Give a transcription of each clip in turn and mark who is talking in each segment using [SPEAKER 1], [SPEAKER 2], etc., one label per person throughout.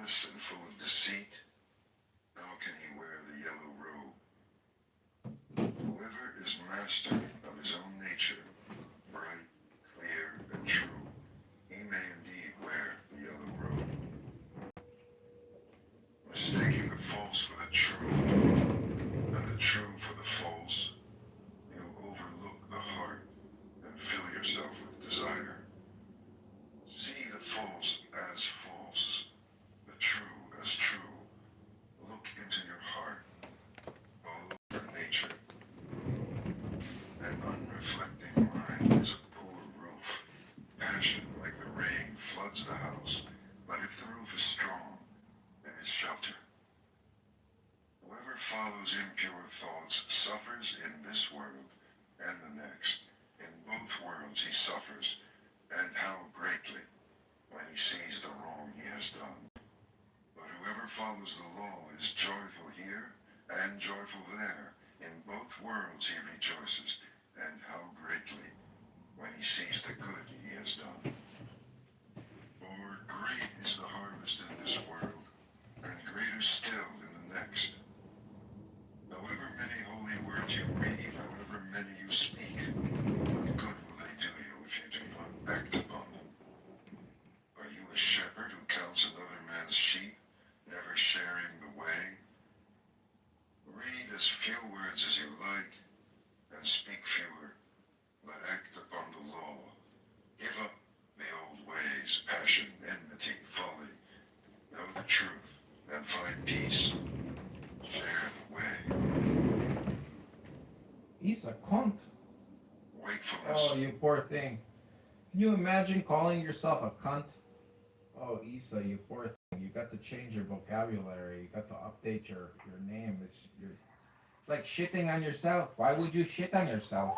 [SPEAKER 1] lawless and full of deceit, how can he wear the yellow robe? Whoever is master of his own nature, bright, clear, and true, he may indeed wear the yellow robe. Mistaking the false for the true, and the true for the false, you overlook the heart and fill yourself with desire. See the false as false, the true as true. Look into your heart, follow your nature. An unreflecting mind is a poor roof. Passion, like the rain, floods the house, but if the roof is strong, it is shelter. Whoever follows impure thoughts suffers in this world and the next. In both worlds he suffers, and how greatly, when he sees the wrong he has done. But whoever follows the law is joyful here and joyful there. In both worlds he rejoices, and how greatly, when he sees the good he has done. For great is the harvest in this world, and greater still in the next. However many holy words you read, however many you speak, what good will they do you if you do not act upon them? Are you a shepherd who counts another man's sheep, never sharing the way? Read as few words as you like, and speak fewer, but act upon the law. Give up the old ways, passion, enmity, folly. Know the truth, and find peace. Share the way.
[SPEAKER 2] He's a cunt.
[SPEAKER 1] Wakefulness.
[SPEAKER 2] Oh, you poor thing. Can you imagine calling yourself a cunt? Oh, Issa, you poor thing. You got to change your vocabulary. You got to update your name. It's like shitting on yourself. Why would you shit on yourself?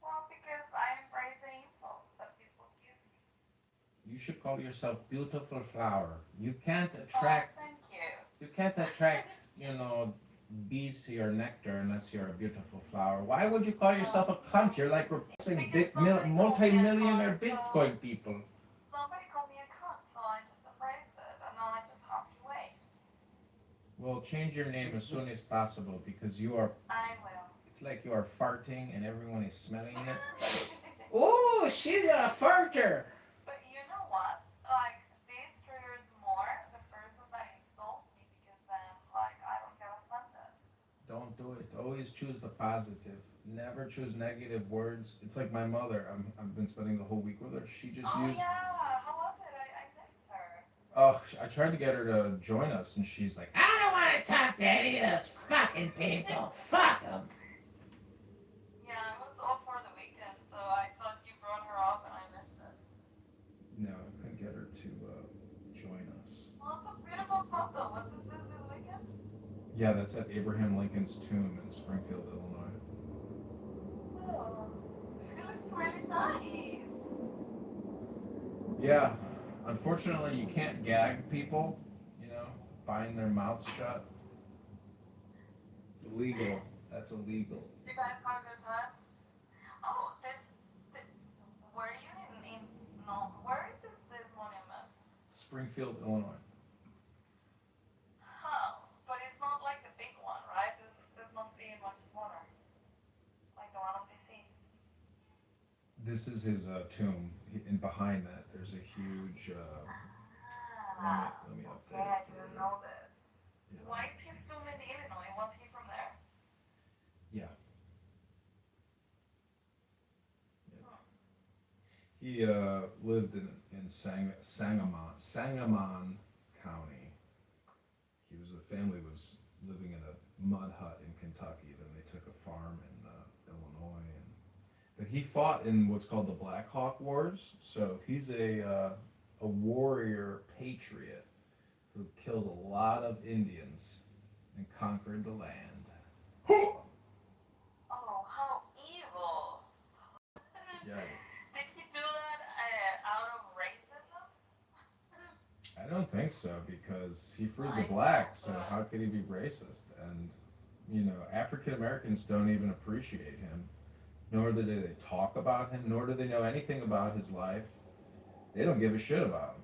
[SPEAKER 3] Well, because I embrace the insults that people give me.
[SPEAKER 2] You should call yourself beautiful flower. You can't
[SPEAKER 3] Oh,
[SPEAKER 2] attract.
[SPEAKER 3] thank you.
[SPEAKER 2] You can't attract. Bees to your nectar unless you're a beautiful flower. Why would you call yourself a cunt? You're like repulsing multi-millionaire Bitcoin people.
[SPEAKER 3] Somebody called me a cunt, so I just embraced it, and now I just have to wait.
[SPEAKER 2] Well, change your name as soon as possible because you are.
[SPEAKER 3] I will.
[SPEAKER 2] It's like you are farting and everyone is smelling it. Oh, she's a farter.
[SPEAKER 3] But you know what? Like, this triggers more the person that insults me because then, like, I don't get offended.
[SPEAKER 2] Don't do it. Always choose the positive. Never choose negative words. It's like my mother. I've been spending the whole week with her. She just
[SPEAKER 3] Oh,
[SPEAKER 2] used.
[SPEAKER 3] yeah. How was it? I missed her.
[SPEAKER 2] Oh, I tried to get her to join us, and she's like, I don't want to talk to any of those fucking people. Fuck them.
[SPEAKER 3] Yeah, I was off for the weekend, so I thought you brought her up and I missed it.
[SPEAKER 2] No, I couldn't get her to join us.
[SPEAKER 3] Well, it's a beautiful photo. What is this weekend?
[SPEAKER 2] Yeah, that's at Abraham Lincoln's tomb in Springfield, Illinois.
[SPEAKER 3] Oh, she looks really nice.
[SPEAKER 2] Yeah, unfortunately, you can't gag people, bind their mouths shut. It's illegal. That's illegal.
[SPEAKER 3] You guys had a good time? Oh, were you no, where is this monument?
[SPEAKER 2] Springfield, Illinois.
[SPEAKER 3] Huh, but it's not like the big one, right? This must be much smaller. Like the one of DC.
[SPEAKER 2] This is his tomb. And behind that, there's a huge. Let me update
[SPEAKER 3] Okay, I
[SPEAKER 2] it for
[SPEAKER 3] didn't
[SPEAKER 2] you.
[SPEAKER 3] know this.
[SPEAKER 2] Yeah.
[SPEAKER 3] Why is his tomb in Illinois? Was he from there?
[SPEAKER 2] Yeah.
[SPEAKER 3] Hmm.
[SPEAKER 2] He lived in Sangamon County. The family was living in a mud hut in Kentucky. Then they took a farm in Illinois, but he fought in what's called the Black Hawk Wars. So he's a warrior patriot who killed a lot of Indians and conquered the land.
[SPEAKER 3] Oh, how evil!
[SPEAKER 2] Yeah.
[SPEAKER 3] Did he do that out of racism?
[SPEAKER 2] I don't think so because he freed
[SPEAKER 3] I
[SPEAKER 2] the blacks, so
[SPEAKER 3] know, but-
[SPEAKER 2] how could he be racist? And, African Americans don't even appreciate him, nor do they talk about him, nor do they know anything about his life. They don't give a shit about him.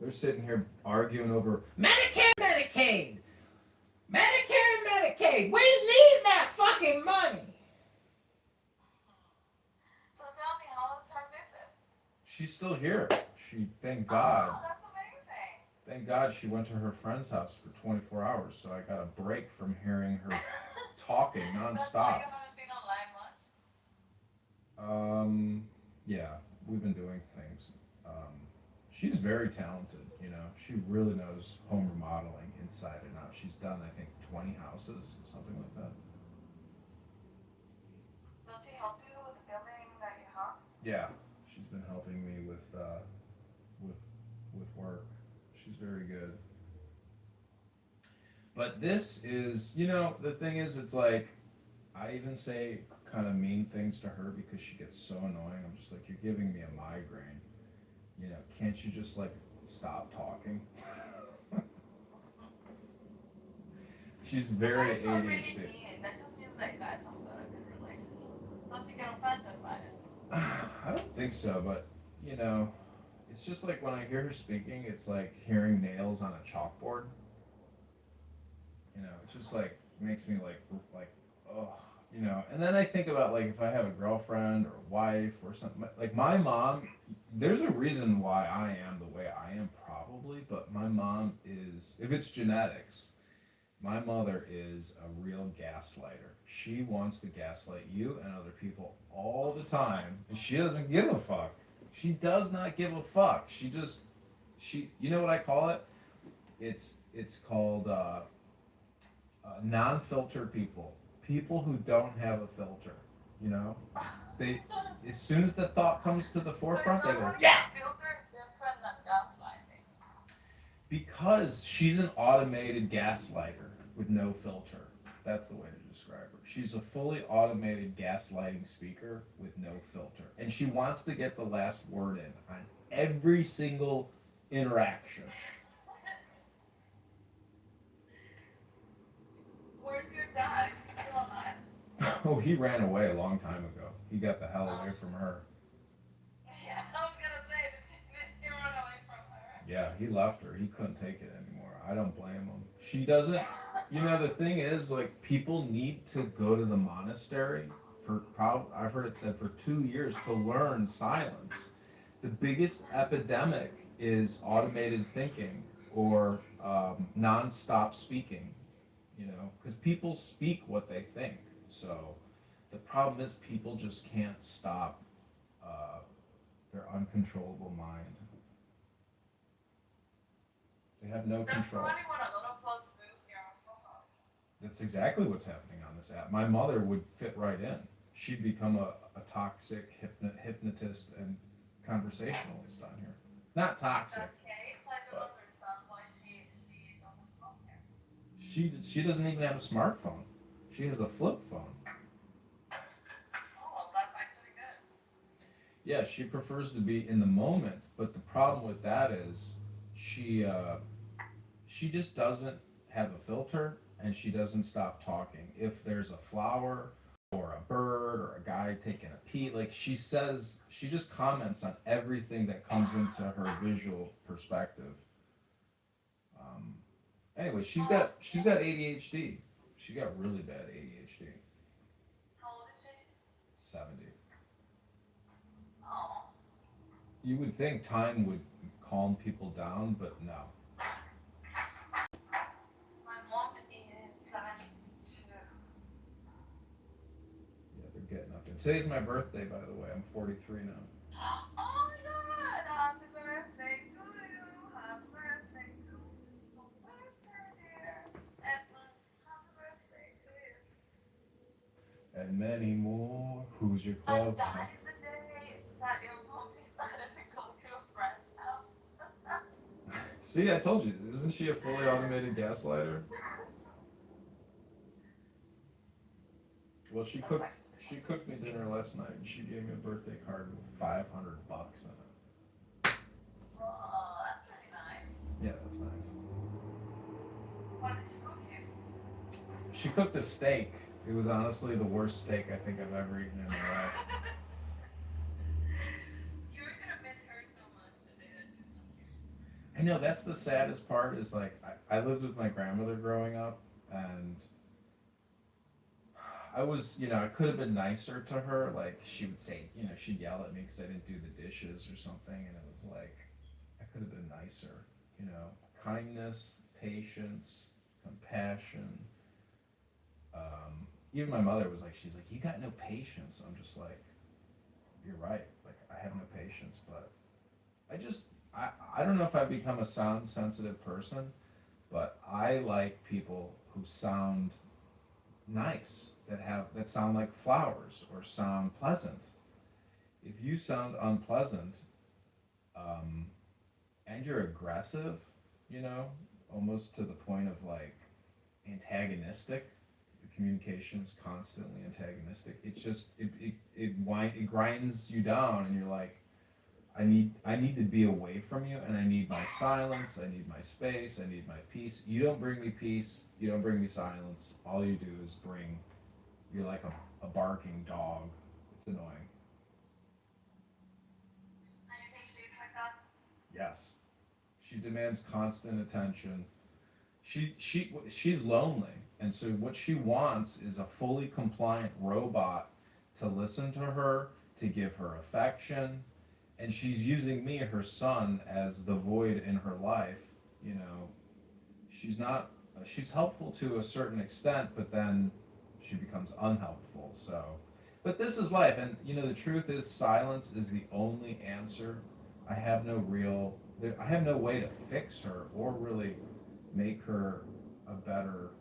[SPEAKER 2] They're sitting here arguing over Medicare, Medicaid, Medicare, and Medicaid. We need that fucking money.
[SPEAKER 3] So tell me, how was her visit?
[SPEAKER 2] She's still here. She, thank
[SPEAKER 3] Oh,
[SPEAKER 2] God,
[SPEAKER 3] that's amazing.
[SPEAKER 2] thank God she went to her friend's house for 24 hours, so I got a break from hearing her talking
[SPEAKER 3] That's why
[SPEAKER 2] nonstop.
[SPEAKER 3] you haven't been online much?
[SPEAKER 2] Yeah, we've been doing things. She's very talented, you know. She really knows home remodeling inside and out. She's done, I think, 20 houses, something like that.
[SPEAKER 3] Does she help you with the building that you have?
[SPEAKER 2] Yeah, she's been helping me with with work. She's very good. But this is, you know, the thing is, it's like I even say kind of mean things to her because she gets so annoying. I'm just like, you're giving me a migraine. You know, can't you just like stop talking? She's very
[SPEAKER 3] That's not really
[SPEAKER 2] ADHD.
[SPEAKER 3] mean. That just means that you guys have got a good relationship. Plus, you get offended by it.
[SPEAKER 2] I don't think so, but you know, it's just like when I hear her speaking, it's like hearing nails on a chalkboard. You know, it's just like makes me like oh, you know. And then I think about like if I have a girlfriend or a wife or something like my mom. There's a reason why I am the way I am probably, but my mom is, if it's genetics, my mother is a real gaslighter. She wants to gaslight you and other people all the time, and she doesn't give a fuck. She does not give a fuck. You know what I call it? It's called non-filter people. People who don't have a filter. You know, they as soon as the thought comes to the forefront, they go yeah.
[SPEAKER 3] Filter is different than gaslighting.
[SPEAKER 2] Because she's an automated gaslighter with no filter. That's the way to describe her. She's a fully automated gaslighting speaker with no filter. And she wants to get the last word in on every single interaction.
[SPEAKER 3] Where's your dad? Is he still alive?
[SPEAKER 2] Oh, he ran away a long time ago. He got the hell away from her.
[SPEAKER 3] Yeah, I was gonna say, did he run away from her?
[SPEAKER 2] Yeah, he left her. He couldn't take it anymore. I don't blame him. She doesn't. You know, the thing is, like, people need to go to the monastery I've heard it said for 2 years to learn silence. The biggest epidemic is automated thinking or non-stop speaking. You know, because people speak what they think. So the problem is people just can't stop their uncontrollable mind. They have no
[SPEAKER 3] That's
[SPEAKER 2] control.
[SPEAKER 3] running what a lot of us do here on Clubhouse.
[SPEAKER 2] That's exactly what's happening on this app. My mother would fit right in. She'd become a toxic hypnotist and conversationalist on here. Not toxic.
[SPEAKER 3] Okay, so I don't understand why she doesn't come here.
[SPEAKER 2] She doesn't even have a smartphone. She has a flip phone.
[SPEAKER 3] Oh, that's actually good.
[SPEAKER 2] Yeah, she prefers to be in the moment, but the problem with that is she just doesn't have a filter and she doesn't stop talking. If there's a flower or a bird or a guy taking a pee, like she just comments on everything that comes into her visual perspective. Anyway, she's got ADHD. She got really bad ADHD.
[SPEAKER 3] How old is she?
[SPEAKER 2] 70.
[SPEAKER 3] Oh.
[SPEAKER 2] You would think time would calm people down, but no.
[SPEAKER 3] My mom is 72.
[SPEAKER 2] Yeah, they're getting up there. Today's my birthday, by the way. I'm 43 now.
[SPEAKER 3] Oh my god! Happy birthday to you! Happy birthday to you! Happy birthday, dear! Edmund, happy birthday to you!
[SPEAKER 2] And many more. Who's your
[SPEAKER 3] And
[SPEAKER 2] club?
[SPEAKER 3] that is the day that your mom decided to go to a friend's house.
[SPEAKER 2] See, I told you. Isn't she a fully automated gaslighter? Well, she cooked me dinner last night, and she gave me a birthday card with $500 in it.
[SPEAKER 3] Oh, that's really nice.
[SPEAKER 2] Yeah, that's nice.
[SPEAKER 3] What did she cook you?
[SPEAKER 2] She cooked a steak. It was honestly the worst steak I think I've ever eaten in my life.
[SPEAKER 3] You're gonna miss her so much today that she's not here.
[SPEAKER 2] I I know that's the saddest part is like I lived with my grandmother growing up, and I was, I could have been nicer to her. Like she would say, she'd yell at me because I didn't do the dishes or something, and it was like I could have been nicer. You know, kindness, patience, compassion. Even my mother was like, she's like, you got no patience. I'm just like, you're right. Like I have no patience, but I just, I don't know if I've become a sound sensitive person, but I like people who sound nice, that sound like flowers or sound pleasant. If you sound unpleasant, um, and you're aggressive, you know, almost to the point of like antagonistic, the communication is constantly antagonistic. It's just it grinds you down, and you're like, I need to be away from you, and I need my silence, I need my space, I need my peace. You don't bring me peace, you don't bring me silence. All you do is bring you're like a barking dog. It's annoying.
[SPEAKER 3] And you think she's like that?
[SPEAKER 2] Yes. She demands constant attention. She's lonely, and so what she wants is a fully compliant robot to listen to her, to give her affection, and she's using me, her son, as the void in her life. You know, she's not. She's helpful to a certain extent, but then she becomes unhelpful. So, but this is life, and the truth is, silence is the only answer. I have no real. I have no way to fix her or really make her a better,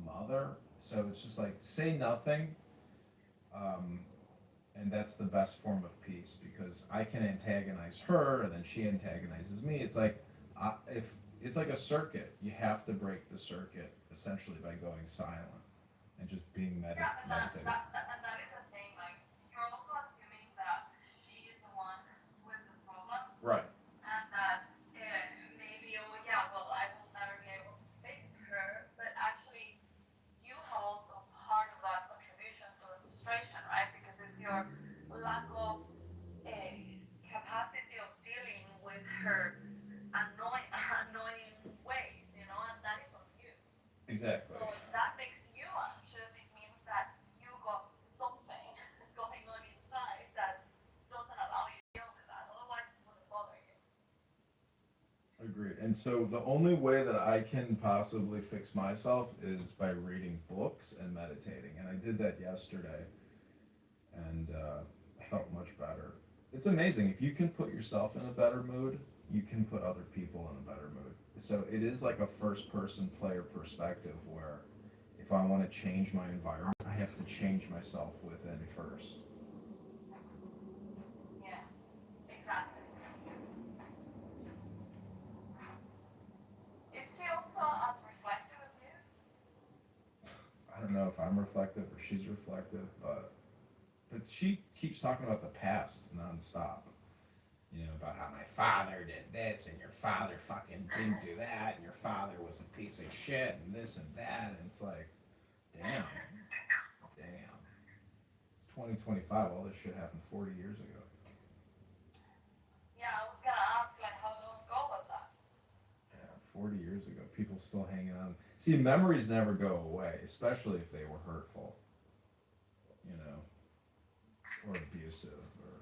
[SPEAKER 2] mother. So it's just like say nothing, um, and that's the best form of peace because I can antagonize her, and then she antagonizes me. It's like if it's like a circuit, you have to break the circuit essentially by going silent and just being
[SPEAKER 3] Yeah, but
[SPEAKER 2] meditative.
[SPEAKER 3] and that is the thing. Like, you're also assuming that she is the one with the problem,
[SPEAKER 2] Right.
[SPEAKER 3] and that maybe, oh yeah, well, I will never be able to fix her. But actually, you have also part of that contribution to the frustration, right? Because it's your lack of capacity of dealing with her annoying, annoying ways, and that is on you.
[SPEAKER 2] Exactly.
[SPEAKER 3] So if that makes you anxious, it means that you got something going on inside that doesn't allow you to deal with that. Otherwise, it wouldn't bother you.
[SPEAKER 2] Agreed. And so the only way that I can possibly fix myself is by reading books and meditating. And I did that yesterday, and I felt much better. It's amazing. If you can put yourself in a better mood, you can put other people in a better mood. So it is like a first person player perspective where if I want to change my environment, I have to change myself within first.
[SPEAKER 3] Yeah, exactly. Is she also as reflective as you?
[SPEAKER 2] I don't know if I'm reflective or she's reflective, but she keeps talking about the past nonstop. About how my father did this and your father fucking didn't do that and your father was a piece of shit and this and that, and it's like, damn, damn. It's 2025. All this shit happened 40 years ago.
[SPEAKER 3] Yeah, I was gonna ask like how long ago was that?
[SPEAKER 2] Yeah, 40 years ago. People still hanging on. See, memories never go away, especially if they were hurtful, you know, or abusive or.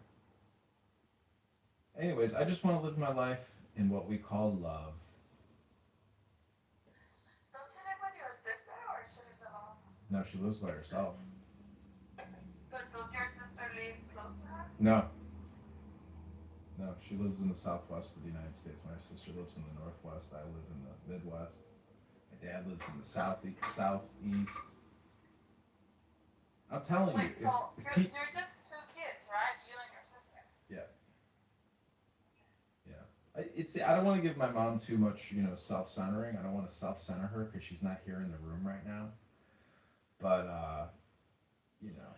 [SPEAKER 2] Anyways, I just want to live my life in what we call love.
[SPEAKER 3] Does she live with your sister or she lives alone?
[SPEAKER 2] No, she lives by herself.
[SPEAKER 3] But does your sister live close to her?
[SPEAKER 2] No, no, she lives in the southwest of the United States. My sister lives in the northwest. I live in the Midwest. My dad lives in the southeast. I'm telling you,
[SPEAKER 3] Wait, so
[SPEAKER 2] if
[SPEAKER 3] you're,
[SPEAKER 2] people,
[SPEAKER 3] you're just two kids, right? You and your sister.
[SPEAKER 2] yeah, yeah. I don't want to give my mom too much, self-centering. I don't want to self-center her because she's not here in the room right now. But you know,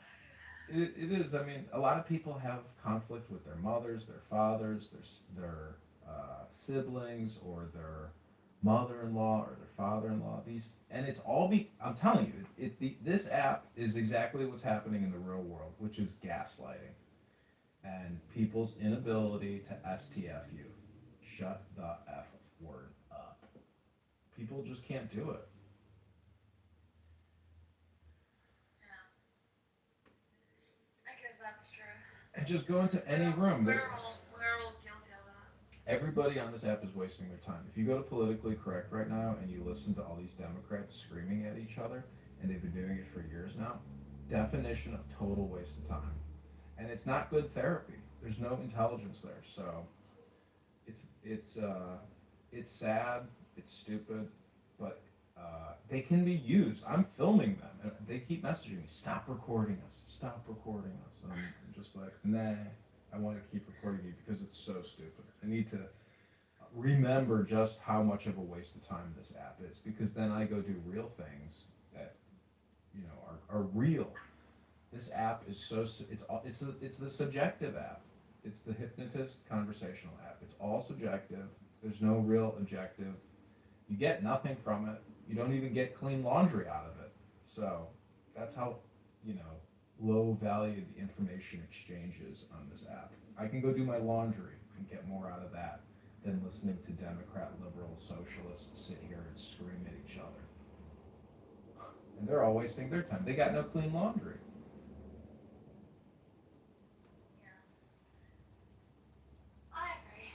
[SPEAKER 2] it is. I mean, a lot of people have conflict with their mothers, their fathers, their siblings, or their mother-in-law or their father-in-law. And it's all I'm telling you, this app is exactly what's happening in the real world, which is gaslighting and people's inability to STF you. shut the F word up. People just can't do it.
[SPEAKER 3] Yeah. I guess that's true.
[SPEAKER 2] And just go into any room.
[SPEAKER 3] We're all guilty of that.
[SPEAKER 2] Everybody on this app is wasting their time. If you go to politically correct right now and you listen to all these Democrats screaming at each other, and they've been doing it for years now, definition of total waste of time. And it's not good therapy. There's no intelligence there. So it's sad, it's stupid, but they can be used. I'm filming them, and they keep messaging me, "Stop recording us, stop recording us." And I'm just like, nah, I want to keep recording you because it's so stupid. I need to remember just how much of a waste of time this app is, because then I go do real things that are real. This app is it's the subjective app. It's the hypnotist conversational app. It's all subjective. There's no real objective. You get nothing from it. You don't even get clean laundry out of it. So that's how, low value the information exchange is on this app. I can go do my laundry and get more out of that than listening to Democrat, liberal, socialists sit here and scream at each other. And they're all wasting their time. They got no clean laundry.
[SPEAKER 3] Yeah. I agree.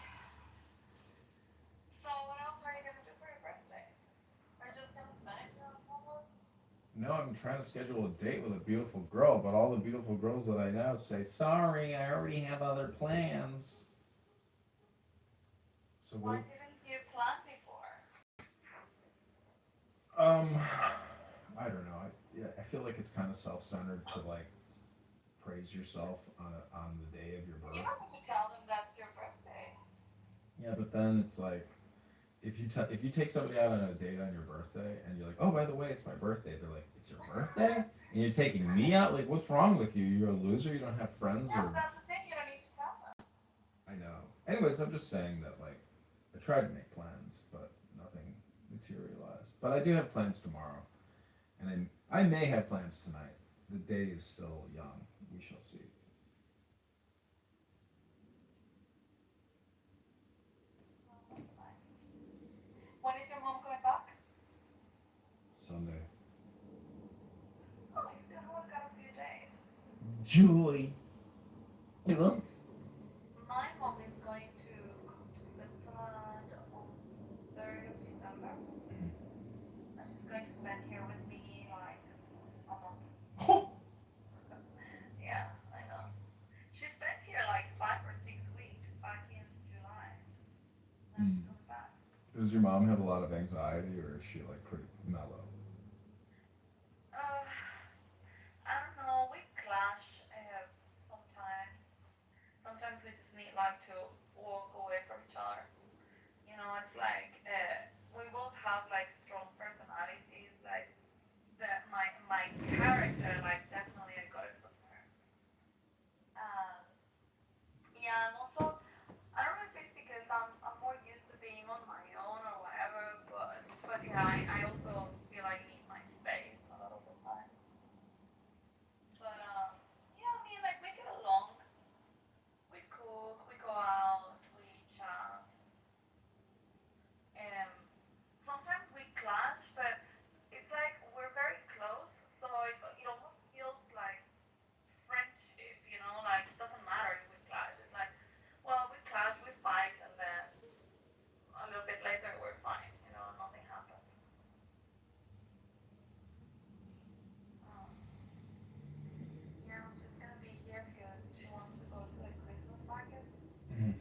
[SPEAKER 3] So what else are you gonna do for your birthday? Are you just gonna spend it on homeless?
[SPEAKER 2] No, I'm trying to schedule a date with a beautiful girl, but all the beautiful girls that I know say, "Sorry, I already have other plans." So
[SPEAKER 3] Why didn't you plan before?
[SPEAKER 2] I don't know. I feel like it's kind of self-centered to like praise yourself on the day of your
[SPEAKER 3] You
[SPEAKER 2] birth.
[SPEAKER 3] don't need to tell them that's your birthday.
[SPEAKER 2] Yeah, but then it's like if you take somebody out on a date on your birthday and you're like, "Oh, by the way, it's my birthday," they're like, "It's your birthday?" And you're taking me out? Like, what's wrong with you? You're a loser. You don't have friends
[SPEAKER 3] Yeah,
[SPEAKER 2] or
[SPEAKER 3] but that's the thing, you don't need to tell them.
[SPEAKER 2] I know. Anyways, I'm just saying that like I tried to make plans, but nothing materialized. But I do have plans tomorrow, and I may have plans tonight. The day is still young. We shall see.
[SPEAKER 3] Oh, that's nice. When is your mom coming back?
[SPEAKER 2] Sunday.
[SPEAKER 3] Oh, you still have got a few days.
[SPEAKER 2] Joy.
[SPEAKER 3] My mom is going to come to Switzerland on the 3rd of December. And she's going to spend here with me like a month. Yeah, I know. She spent here like 5 or 6 weeks back in July. Now she's coming back.
[SPEAKER 2] Does your mom have a lot of anxiety, or is she like pretty mellow?
[SPEAKER 3] Uh, I don't know. We clash sometimes. Sometimes we just need like to walk away from each other. It's like we both have like strong personalities. Like that, my character, like definitely I got it from her. Um, yeah, and also I don't know if it's because I'm more used to being on my own or whatever, but yeah, I also feel I need my space a lot of the times. But yeah, I mean like we get along. We cook, we go out, we chat. Um, sometimes we clash, but it's like we're very close, so it almost feels like friendship, like it doesn't matter if we clash. It's like, well, we clash, we fight, and then a little bit later we're fine, nothing happened. Um, yeah, I'm just gonna be here because she wants to go to the Christmas markets.
[SPEAKER 2] Mm-hmm.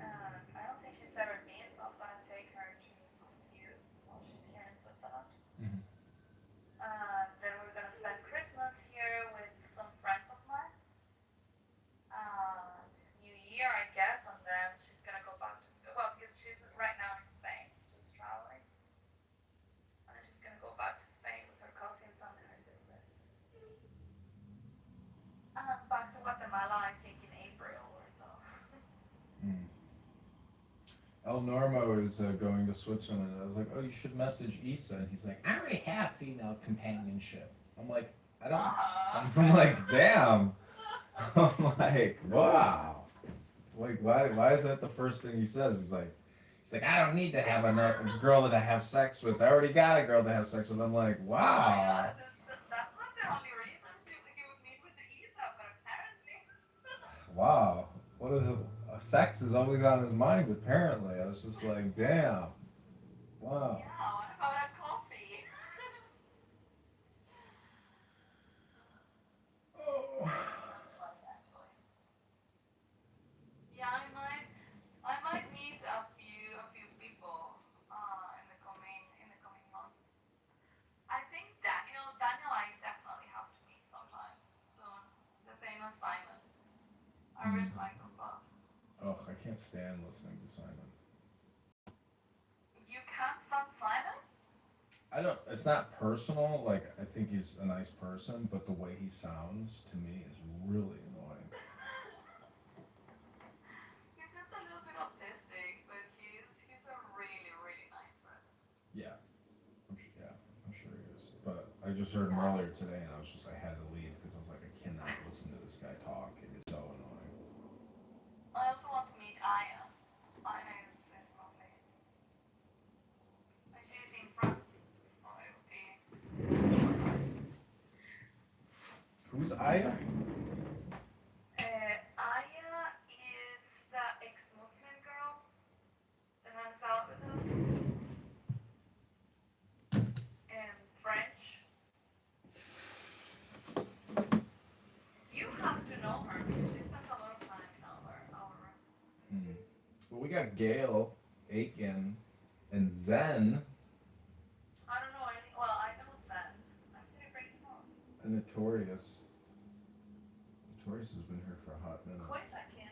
[SPEAKER 3] I don't think she's ever been, so I'm gonna take her to a few while she's here in Switzerland.
[SPEAKER 2] Mm-hmm.
[SPEAKER 3] Then we're gonna spend Christmas here with some friends of mine. And New Year, I guess, and then she's gonna go back to well, because she's right now in Spain, just traveling, and then she's gonna go back to Spain with her cousins and her sister. Back to Guatemala, I think in April or so.
[SPEAKER 2] Mm. El Normo is going to Switzerland. I was like, "Oh, you should message Issa," and he's like, "I already have female companionship." I'm like, "I don't." I'm like, "Damn." I'm like, "Wow, Like, why is that the first thing he says? He's like, I don't need to have another girl to have sex with. I already got a girl to have sex with. I'm like,
[SPEAKER 3] Oh my
[SPEAKER 2] wow,
[SPEAKER 3] god, that's not the only reason he would meet with the Isa, but apparently.
[SPEAKER 2] wow. What is it? Sex is always on his mind. Apparently, I was just like, damn, wow.
[SPEAKER 3] Yeah, what about a coffee?
[SPEAKER 2] Oh.
[SPEAKER 3] That's funny, actually. Yeah, I might meet a few people in the coming months. I think Daniel, I definitely have to meet sometime soon. The same as Simon. I
[SPEAKER 2] Hmm.
[SPEAKER 3] really like them both.
[SPEAKER 2] Oh, I can't stand listening to Simon.
[SPEAKER 3] You can't stand Simon?
[SPEAKER 2] I don't. It's not personal. Like I think he's a nice person, but the way he sounds to me is really annoying.
[SPEAKER 3] He's just a little bit autistic, but he's a really really nice person.
[SPEAKER 2] Yeah, yeah, I'm sure he is. But I just heard him
[SPEAKER 3] Yeah.
[SPEAKER 2] earlier today, and I had to leave because I was like, I cannot listen to this guy talk. It is so annoying.
[SPEAKER 3] I also want to meet Aya. Aya is lovely. And she's in France, so it would be a short ride.
[SPEAKER 2] Who's Aya?
[SPEAKER 3] Aya is the ex-Muslim girl that hangs out with us in French. You have to know her because she spends a lot of time in our rooms.
[SPEAKER 2] Hmm. Well, we got Gail, Aiken, and Zen,
[SPEAKER 3] I don't know any. Well, I know Sven. Actually, breaking up.
[SPEAKER 2] and Notorious. Notorious has been here for a hot minute.
[SPEAKER 3] Who is that kid?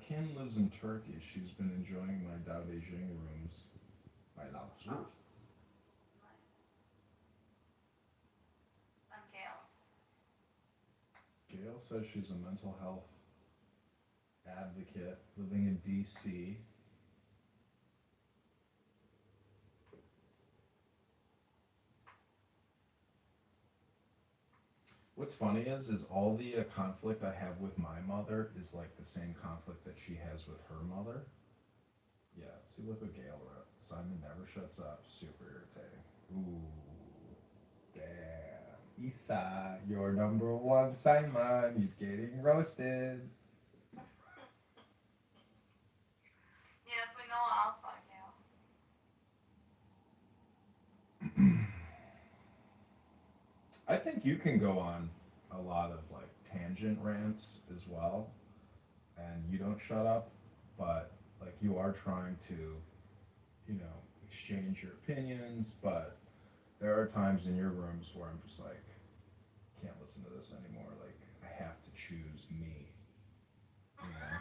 [SPEAKER 2] Kim lives in Turkey. She's been enjoying my Dao De Jing rooms. By Lao Tzu.
[SPEAKER 3] Oh, nice. I'm Gail.
[SPEAKER 2] Gail says she's a mental health advocate living in DC. What's funny is all the conflict I have with my mother is like the same conflict that she has with her mother. Yeah, see, look what Gail wrote. Simon never shuts up. Super irritating. Ooh, damn. Isa, your number one Simon. He's getting roasted.
[SPEAKER 3] Yes, we know Alpha, Gail.
[SPEAKER 2] I think you can go on a lot of like tangent rants as well, and you don't shut up, but like you are trying to, exchange your opinions, but there are times in your rooms where I'm just like, can't listen to this anymore. Like I have to choose me. You know?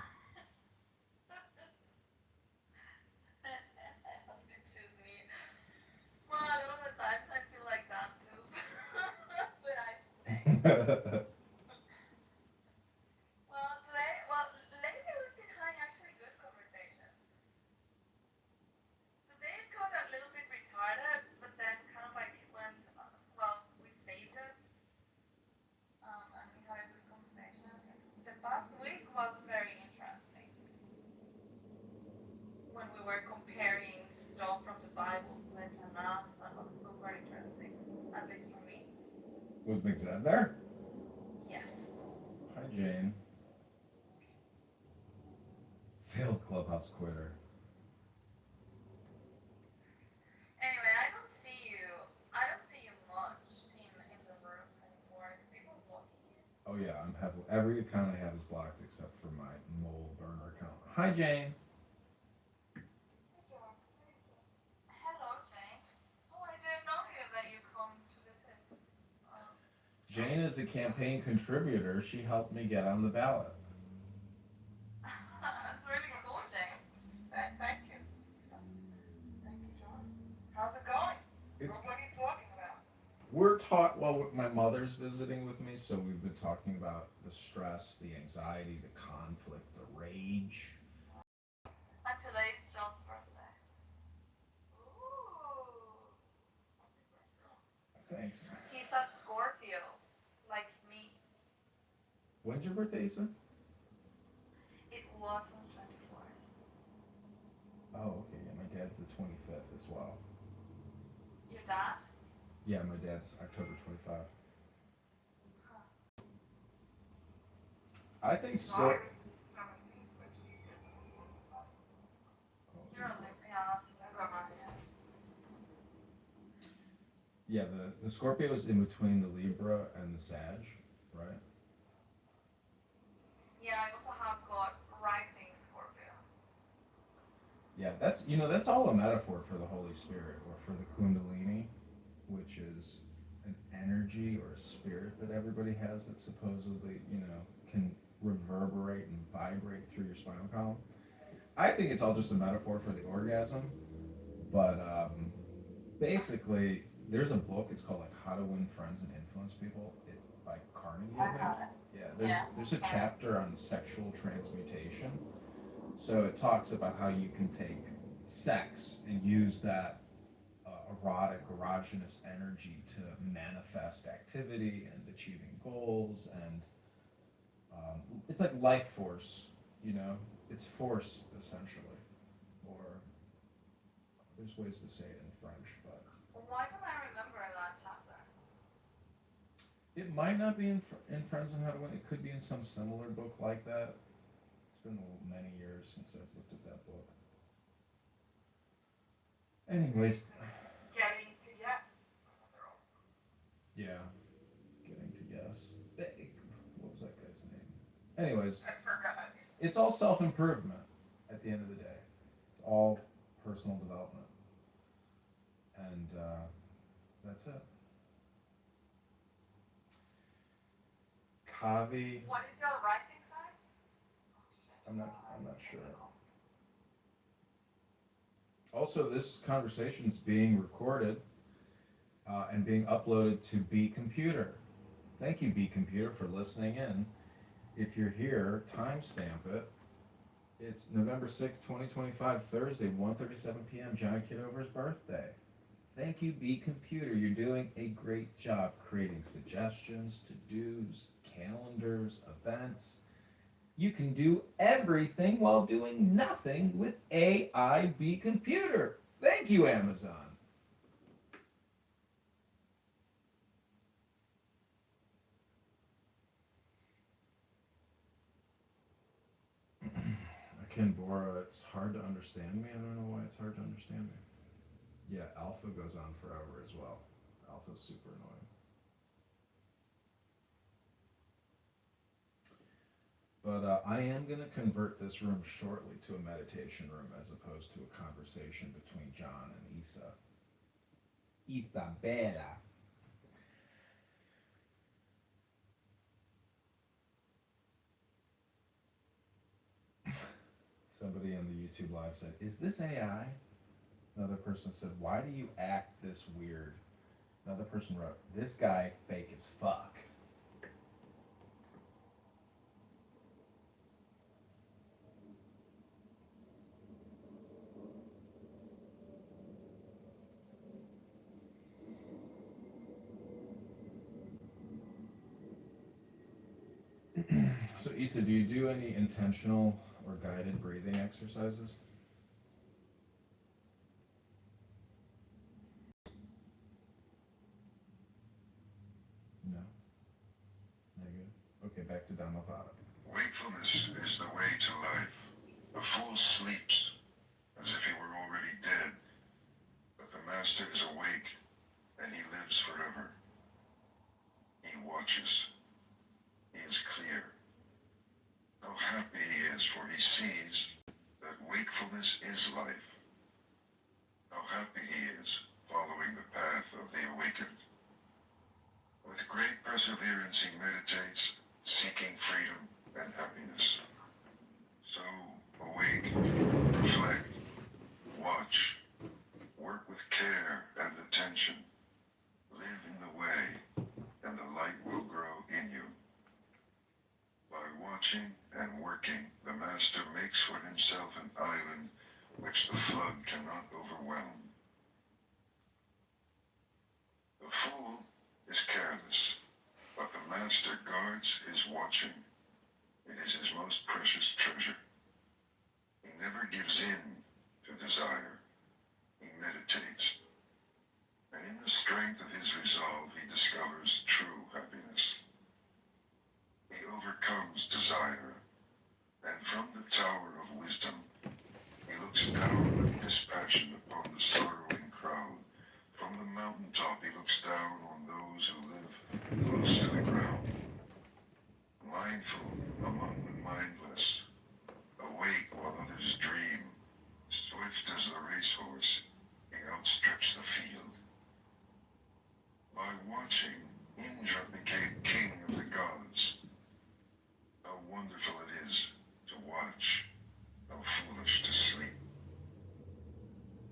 [SPEAKER 3] I have to choose me. Well, a lot of the times I feel like that too. But I stay. Lately we've been having actually good conversations. Today it got a little bit retarded, but then kind of like went, we saved it, and we had a good conversation. The past week was very interesting when we were comparing stuff from the Bible to the Tanakh. That was super interesting, at least for me.
[SPEAKER 2] Was McZed there?
[SPEAKER 3] Yes.
[SPEAKER 2] Hi, Jane. Failed clubhouse quitter.
[SPEAKER 3] Anyway, I don't see you much in the rooms anymore. Is people blocking you?
[SPEAKER 2] Oh yeah, every account I have is blocked except for my mole burner account. Hi, Jane.
[SPEAKER 3] Hey, John. Hello, Jane. Oh, I didn't know that you come to visit. Um,
[SPEAKER 2] Jane is a campaign contributor. She helped me get on the ballot.
[SPEAKER 3] That's really cool, Jane. Thank you. Thank you, John. How's it going?
[SPEAKER 2] It's
[SPEAKER 3] What are you talking about?
[SPEAKER 2] we're taught well. My mother's visiting with me, so we've been talking about the stress, the anxiety, the conflict, the rage.
[SPEAKER 3] And today's John's birthday. Ooh. Happy birthday.
[SPEAKER 2] Thanks.
[SPEAKER 3] He's a Scorpio, like me.
[SPEAKER 2] When's your birthday, Issa?
[SPEAKER 3] It was on 24th.
[SPEAKER 2] Oh, okay. Yeah, my dad's the 25th as well.
[SPEAKER 3] Your dad?
[SPEAKER 2] Yeah, my dad's October 25.
[SPEAKER 3] Huh.
[SPEAKER 2] I think
[SPEAKER 3] So
[SPEAKER 2] Scor-
[SPEAKER 3] was 17, but you're a Lib, yeah, that's about it.
[SPEAKER 2] Yeah, the Scorpio is in between the Libra and the Sag, right?
[SPEAKER 3] Yeah, I also have got rising Scorpio.
[SPEAKER 2] Yeah, that's all a metaphor for the Holy Spirit or for the Kundalini, which is an energy or a spirit that everybody has that supposedly, can reverberate and vibrate through your spinal column. I think it's all just a metaphor for the orgasm, but basically, there's a book. It's called like How to Win Friends and Influence People. By Carnegie, I
[SPEAKER 3] I
[SPEAKER 2] think.
[SPEAKER 3] have it.
[SPEAKER 2] Yeah,
[SPEAKER 3] Yeah.
[SPEAKER 2] there's a chapter on sexual transmutation. So it talks about how you can take sex and use that erotic, erogenous energy to manifest activity and achieving goals, and it's like life force. It's force essentially, or there's ways to say it in French, but
[SPEAKER 3] Why don't I remember that chapter?
[SPEAKER 2] it might not be in Friends on How to Win. It could be in some similar book like that. It's been many years since I've looked at that book. Anyways,
[SPEAKER 3] Getting to yes.
[SPEAKER 2] yeah, getting to yes. What was that guy's name? Anyways,
[SPEAKER 3] I forgot.
[SPEAKER 2] it's all self-improvement at the end of the day. It's all personal development. And that's it. Kavi,
[SPEAKER 3] What is your rising sign?
[SPEAKER 2] I'm not sure. Also, this conversation is being recorded and being uploaded to B Computer. Thank you, B Computer, for listening in. If you're here, timestamp it. It's November 6th, 2025, Thursday, 1:37 p.m., John Kitover's birthday. Thank you, B Computer. You're doing a great job creating suggestions, to-dos, calendars, events. You can do everything while doing nothing with AI B Computer. Thank you, Amazon. Ken Bora, it's hard to understand me. I don't know why it's hard to understand me. Yeah, Alpha goes on forever as well. Alpha's super annoying. But I am going to convert this room shortly to a meditation room as opposed to a conversation between John and Isa. Isabella. Somebody on the YouTube live said, "Is this AI?" Another person said, "Why do you act this weird?" Another person wrote, "This guy fake as fuck." So Issa, do you do any intentional or guided breathing exercises? No? Negative? Okay, back to Dhammapada.
[SPEAKER 1] Wakefulness is the way to life. A fool sleeps as if he were already dead, but the master is awake and he lives forever. He watches. He is clear. How happy he is, for he sees that wakefulness is life. How happy he is, following the path of the awakened. With great perseverance he meditates, seeking freedom and happiness. So, awake, reflect, watch, work with care and attention. Live in the way, and the light will grow in you. By watching and working, the master makes for himself an island which the flood cannot overwhelm. The fool is careless, but the master guards his watching. It is his most precious treasure. He never gives in to desire. He meditates. And in the strength of his resolve, he discovers true happiness. He overcomes desire, and from the tower of wisdom, he looks down with dispassion upon the sorrowing crowd. From the mountaintop, he looks down on those who live close to the ground. Mindful among the mindless, awake while others dream, swift as the racehorse, he outstrips the field. By watching, Indra became king of the gods. How wonderful it is to watch, how foolish to sleep.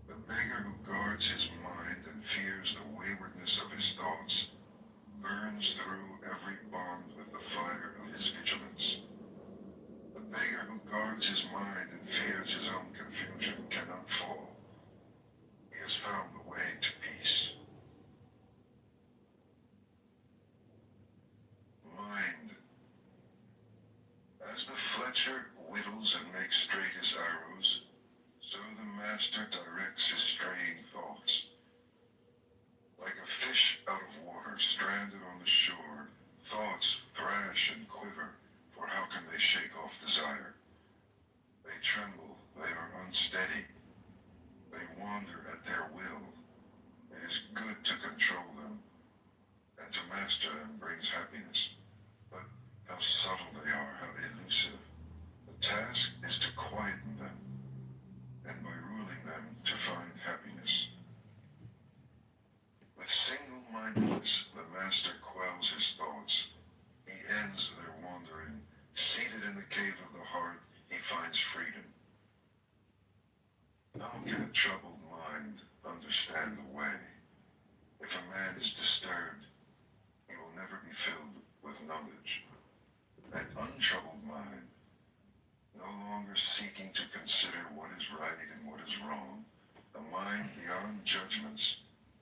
[SPEAKER 1] The beggar who guards his mind and fears the waywardness of his thoughts burns through every bond with the fire of his vigilance. The beggar who guards his mind and fears his own confusion cannot fall. He has found the way to peace. Mind. As the Fletcher whittles and makes straight his arrows, so the master directs his straying thoughts. Like a fish out of water, stranded on the shore, thoughts thrash and quiver, for how can they shake off desire? They tremble, they are unsteady, they wander at their will. It is good to control them, and to master them brings happiness. But how subtle they are, how elusive. The task is to quieten them, and by ruling them to find happiness. With single-mindedness, the master quells his thoughts. He ends their wandering. Seated in the cave of the heart, he finds freedom. How can a troubled mind understand the way? If a man is disturbed, he will never be filled with knowledge. An untroubled mind, no longer seeking to consider what is right and what is wrong, a mind beyond judgments,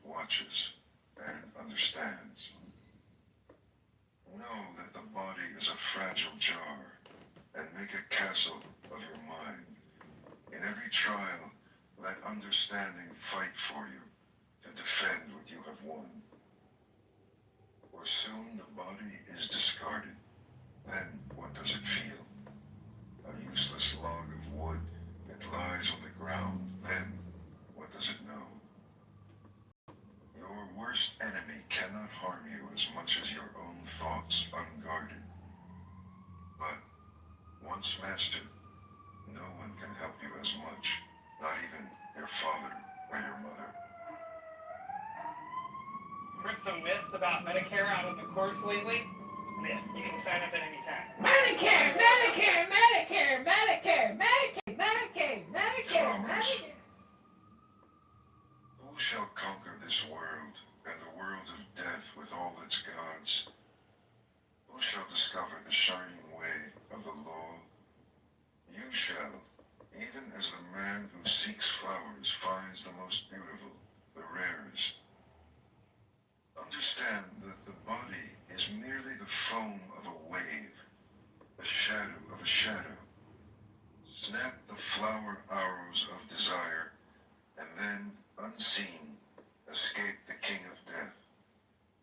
[SPEAKER 1] watches and understands. Know that the body is a fragile jar, and make a castle of your mind. In every trial, let understanding fight for you to defend what you have won. For soon the body is discarded. Then what does it feel? A useless log of wood, it lies on the ground. Then what does it know? Your worst enemy cannot harm you as much as your own thoughts unguarded. But once mastered, no one can help you as much, not even your father or your mother.
[SPEAKER 4] Heard some myths about Medicare out on the course lately? Myth. You can sign up at any time.
[SPEAKER 5] Medicare, Medicare, Medicare, Medicare, Medicaid, Medicaid, Medicare, Medicare.
[SPEAKER 1] Who shall conquer this world and the world of death with all its gods? Who shall discover the shining way of the law? You shall, even as the man who seeks flowers finds the most beautiful, the rarest. Understand that the body is merely the foam of a wave, the shadow of a shadow. Snap the flower arrows of desire, and then, unseen, escape the king of death,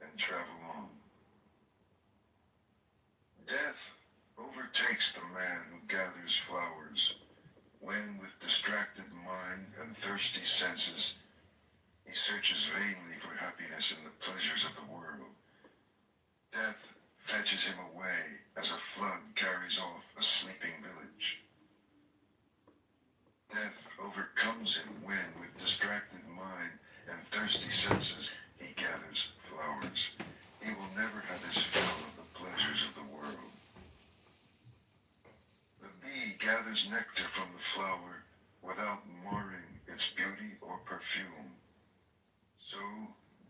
[SPEAKER 1] and travel on. Death overtakes the man who gathers flowers, when with distracted mind and thirsty senses, he searches vainly for happiness in the pleasures of the world. Death fetches him away as a flood carries off a sleeping village. Death overcomes him when, with distracted mind and thirsty senses, he gathers flowers. He will never have his fill of the pleasures of the world. The bee gathers nectar from the flower without marring its beauty or perfume. So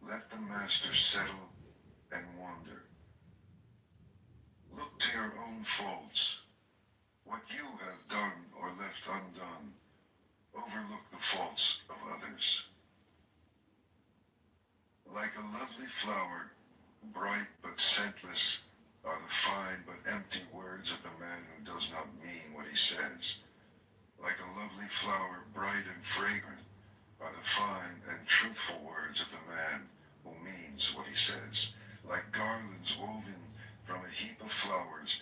[SPEAKER 1] let the master settle and wander. Look to your own faults, what you have done or left undone. Overlook the faults of others. Like a lovely flower, bright but scentless, are the fine but empty words of the man who he says. Like a lovely flower, bright and fragrant, are the fine and truthful words of the man who means what he says. Like garlands woven from a heap of flowers,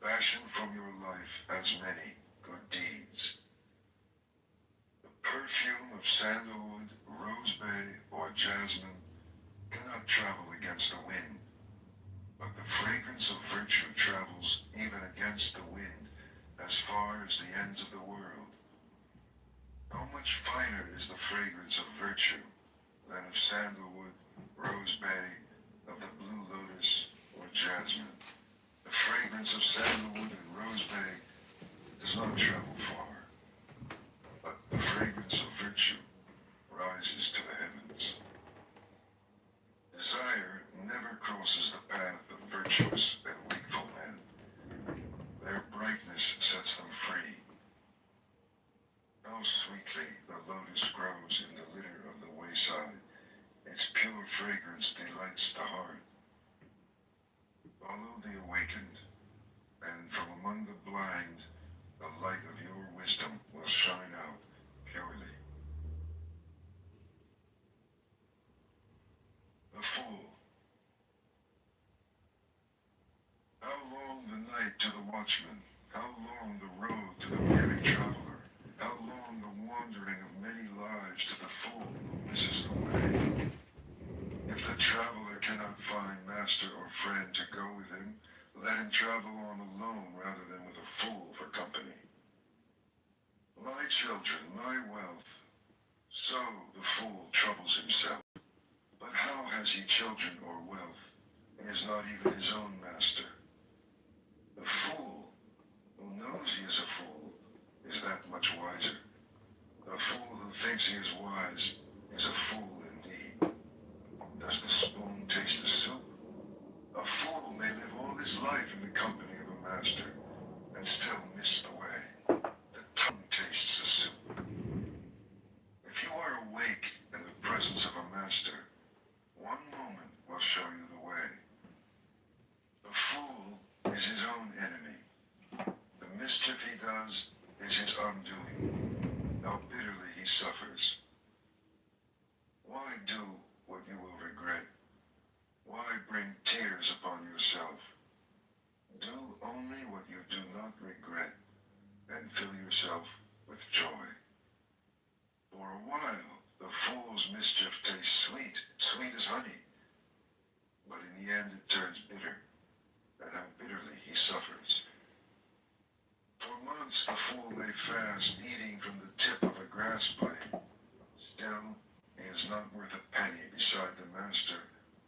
[SPEAKER 1] fashioned from your life as many good deeds. The perfume of sandalwood, rosebay, or jasmine cannot travel against the wind, but the fragrance of virtue travels even against the wind as far as the ends of the world. How much finer is the fragrance of virtue than of sandalwood, rosebay, of the blue lotus, or jasmine? The fragrance of sandalwood and rosebay does not travel far, but the fragrance of virtue rises to the heavens. Desire never crosses the path of virtuous and wakeful men. Their brightness sets them free. How sweetly the lotus grows in the litter of the wayside. Its pure fragrance delights the heart. Follow the awakened, and from among the blind, the light of your wisdom will shine out purely. The fool. How long the night to the watchman? How long the road to the weary traveler? How long the wandering of many lives to the fool who misses the way? If the traveler cannot find master or friend to go with him, let him travel on alone rather than with a fool for company. My children, my wealth. So the fool troubles himself. But how has he children or wealth? He is not even his own master. The fool, who knows he is a fool, is that much wiser. The fool who thinks he is wise is a fool indeed. Does the spoon taste the soup? A fool may live all his life in the company of a master and still miss the way. The tongue tastes the soup. If you are awake in the presence of a master, one moment will show you the way. The fool is his own enemy. The mischief he does is his undoing. How bitterly he suffers. Why do what you will regret? Why bring tears upon yourself? Do only what you do not regret, and fill yourself with joy. For a while, the fool's mischief tastes sweet, sweet as honey. But in the end it turns bitter, and how bitterly he suffers. For months the fool may fast, eating from the tip of a grass blade. Still, he is not worth a penny beside the master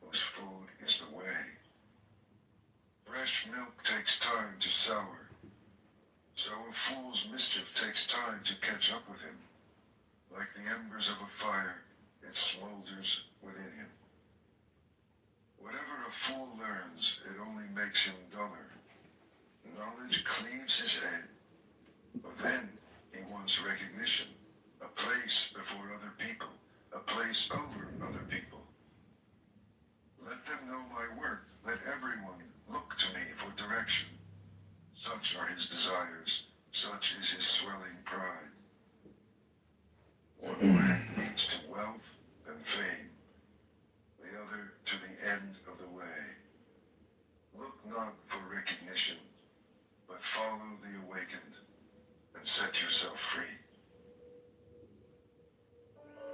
[SPEAKER 1] whose food is the way. Fresh milk takes time to sour, so a fool's mischief takes time to catch up with him. Like the embers of a fire, it smolders within him. Whatever a fool learns, it only makes him duller. Knowledge cleaves his head, but then he wants recognition, a place before other people, a place over other people. Let them know my work, let everyone look to me for direction. Such are his desires, such is his swelling pride. One way leads to wealth and fame, the other to the end of the way. Look not for recognition, but follow the awakened and set yourself free.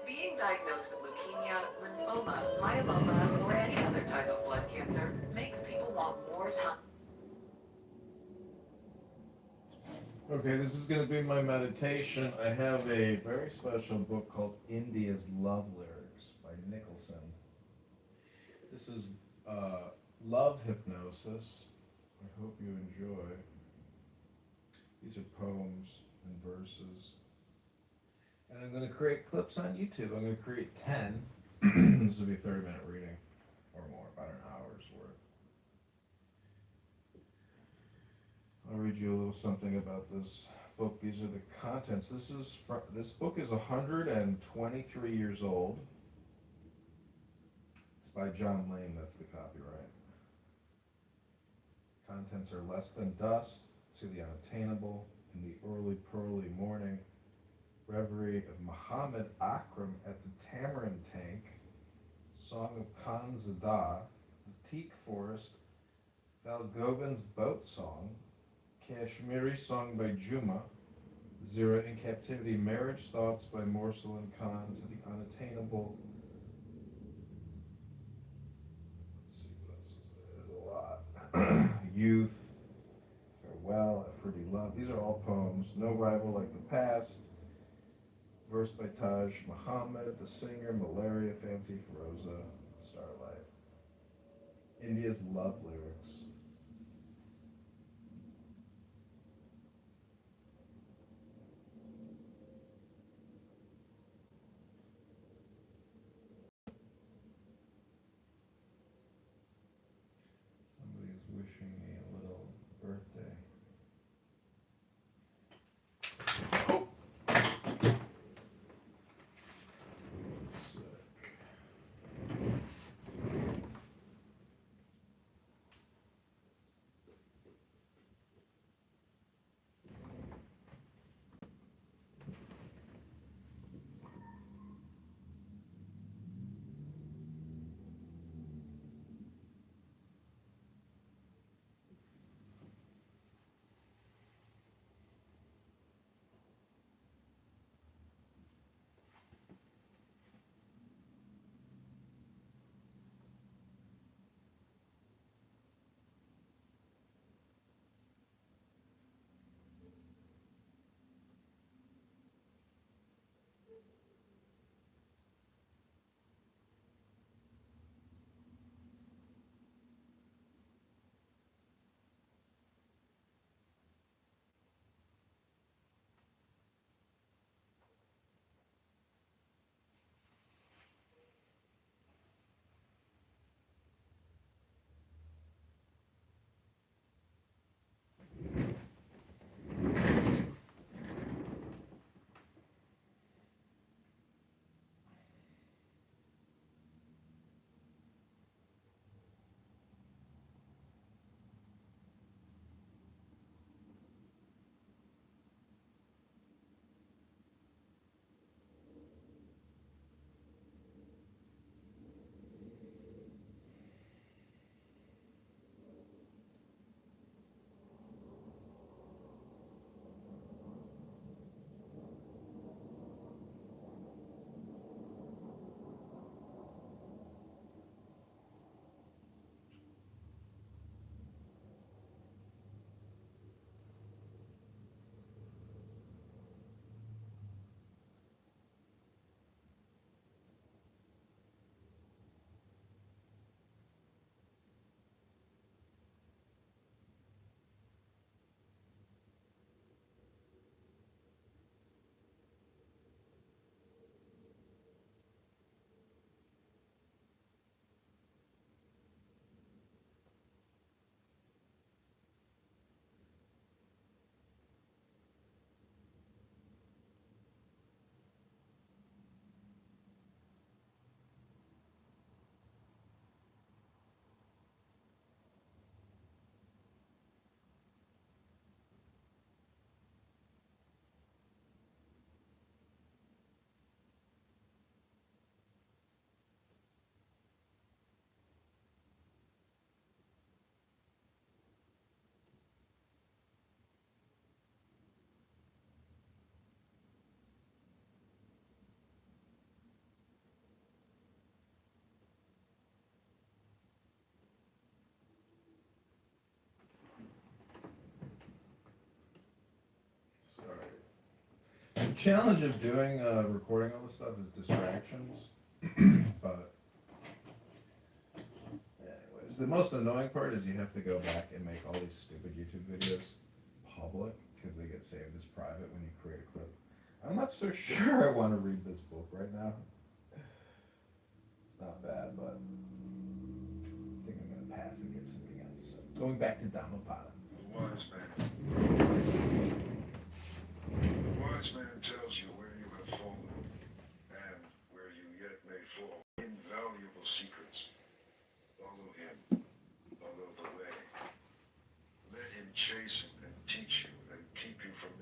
[SPEAKER 6] Being diagnosed with leukemia, lymphoma, myeloma, or any other type of blood cancer makes people want more time.
[SPEAKER 2] Okay, this is going to be my meditation. I have a very special book called India's Love Lyrics by Nicholson. This is love hypnosis. I hope you enjoy. These are poems and verses. And I'm going to create clips on YouTube. I'm going to create 10. This will be a 30-minute reading or more, about an hour's worth. I'll read you a little something about this book. These are the contents. This book is 123 years old. It's by John Lane, that's the copyright. Contents are less than dust to the unattainable, in the early pearly morning. Reverie of Muhammad Akram at the Tamarind Tank. Song of Khan Zada, the Teak Forest. Valgovin's Boat Song. Kashmiri Song by Juma. Zira in Captivity, Marriage Thoughts by Morsel and Khan to the Unattainable. Let's see what else is there. There's a lot. Youth, Farewell, A Fruity Love. These are all poems. No Rival Like the Past. Verse by Taj Muhammad, The Singer, Malaria, Fancy Feroza, Starlight. India's Love Lyrics. Somebody's wishing me a little birthday. Sick. The challenge of doing recording all this stuff is distractions. But anyways, the most annoying part is you have to go back and make all these stupid YouTube videos public because they get saved as private when you create a clip. I'm not so sure I want to read this book right now. It's not bad, but I think I'm gonna pass and get something else. So, going back to Dhammapada.
[SPEAKER 1] The wise man. The wise man tells you where you have fallen and where you yet may fall. Invaluable secrets. Follow him. Follow the way. Let him chasten and teach you and keep you from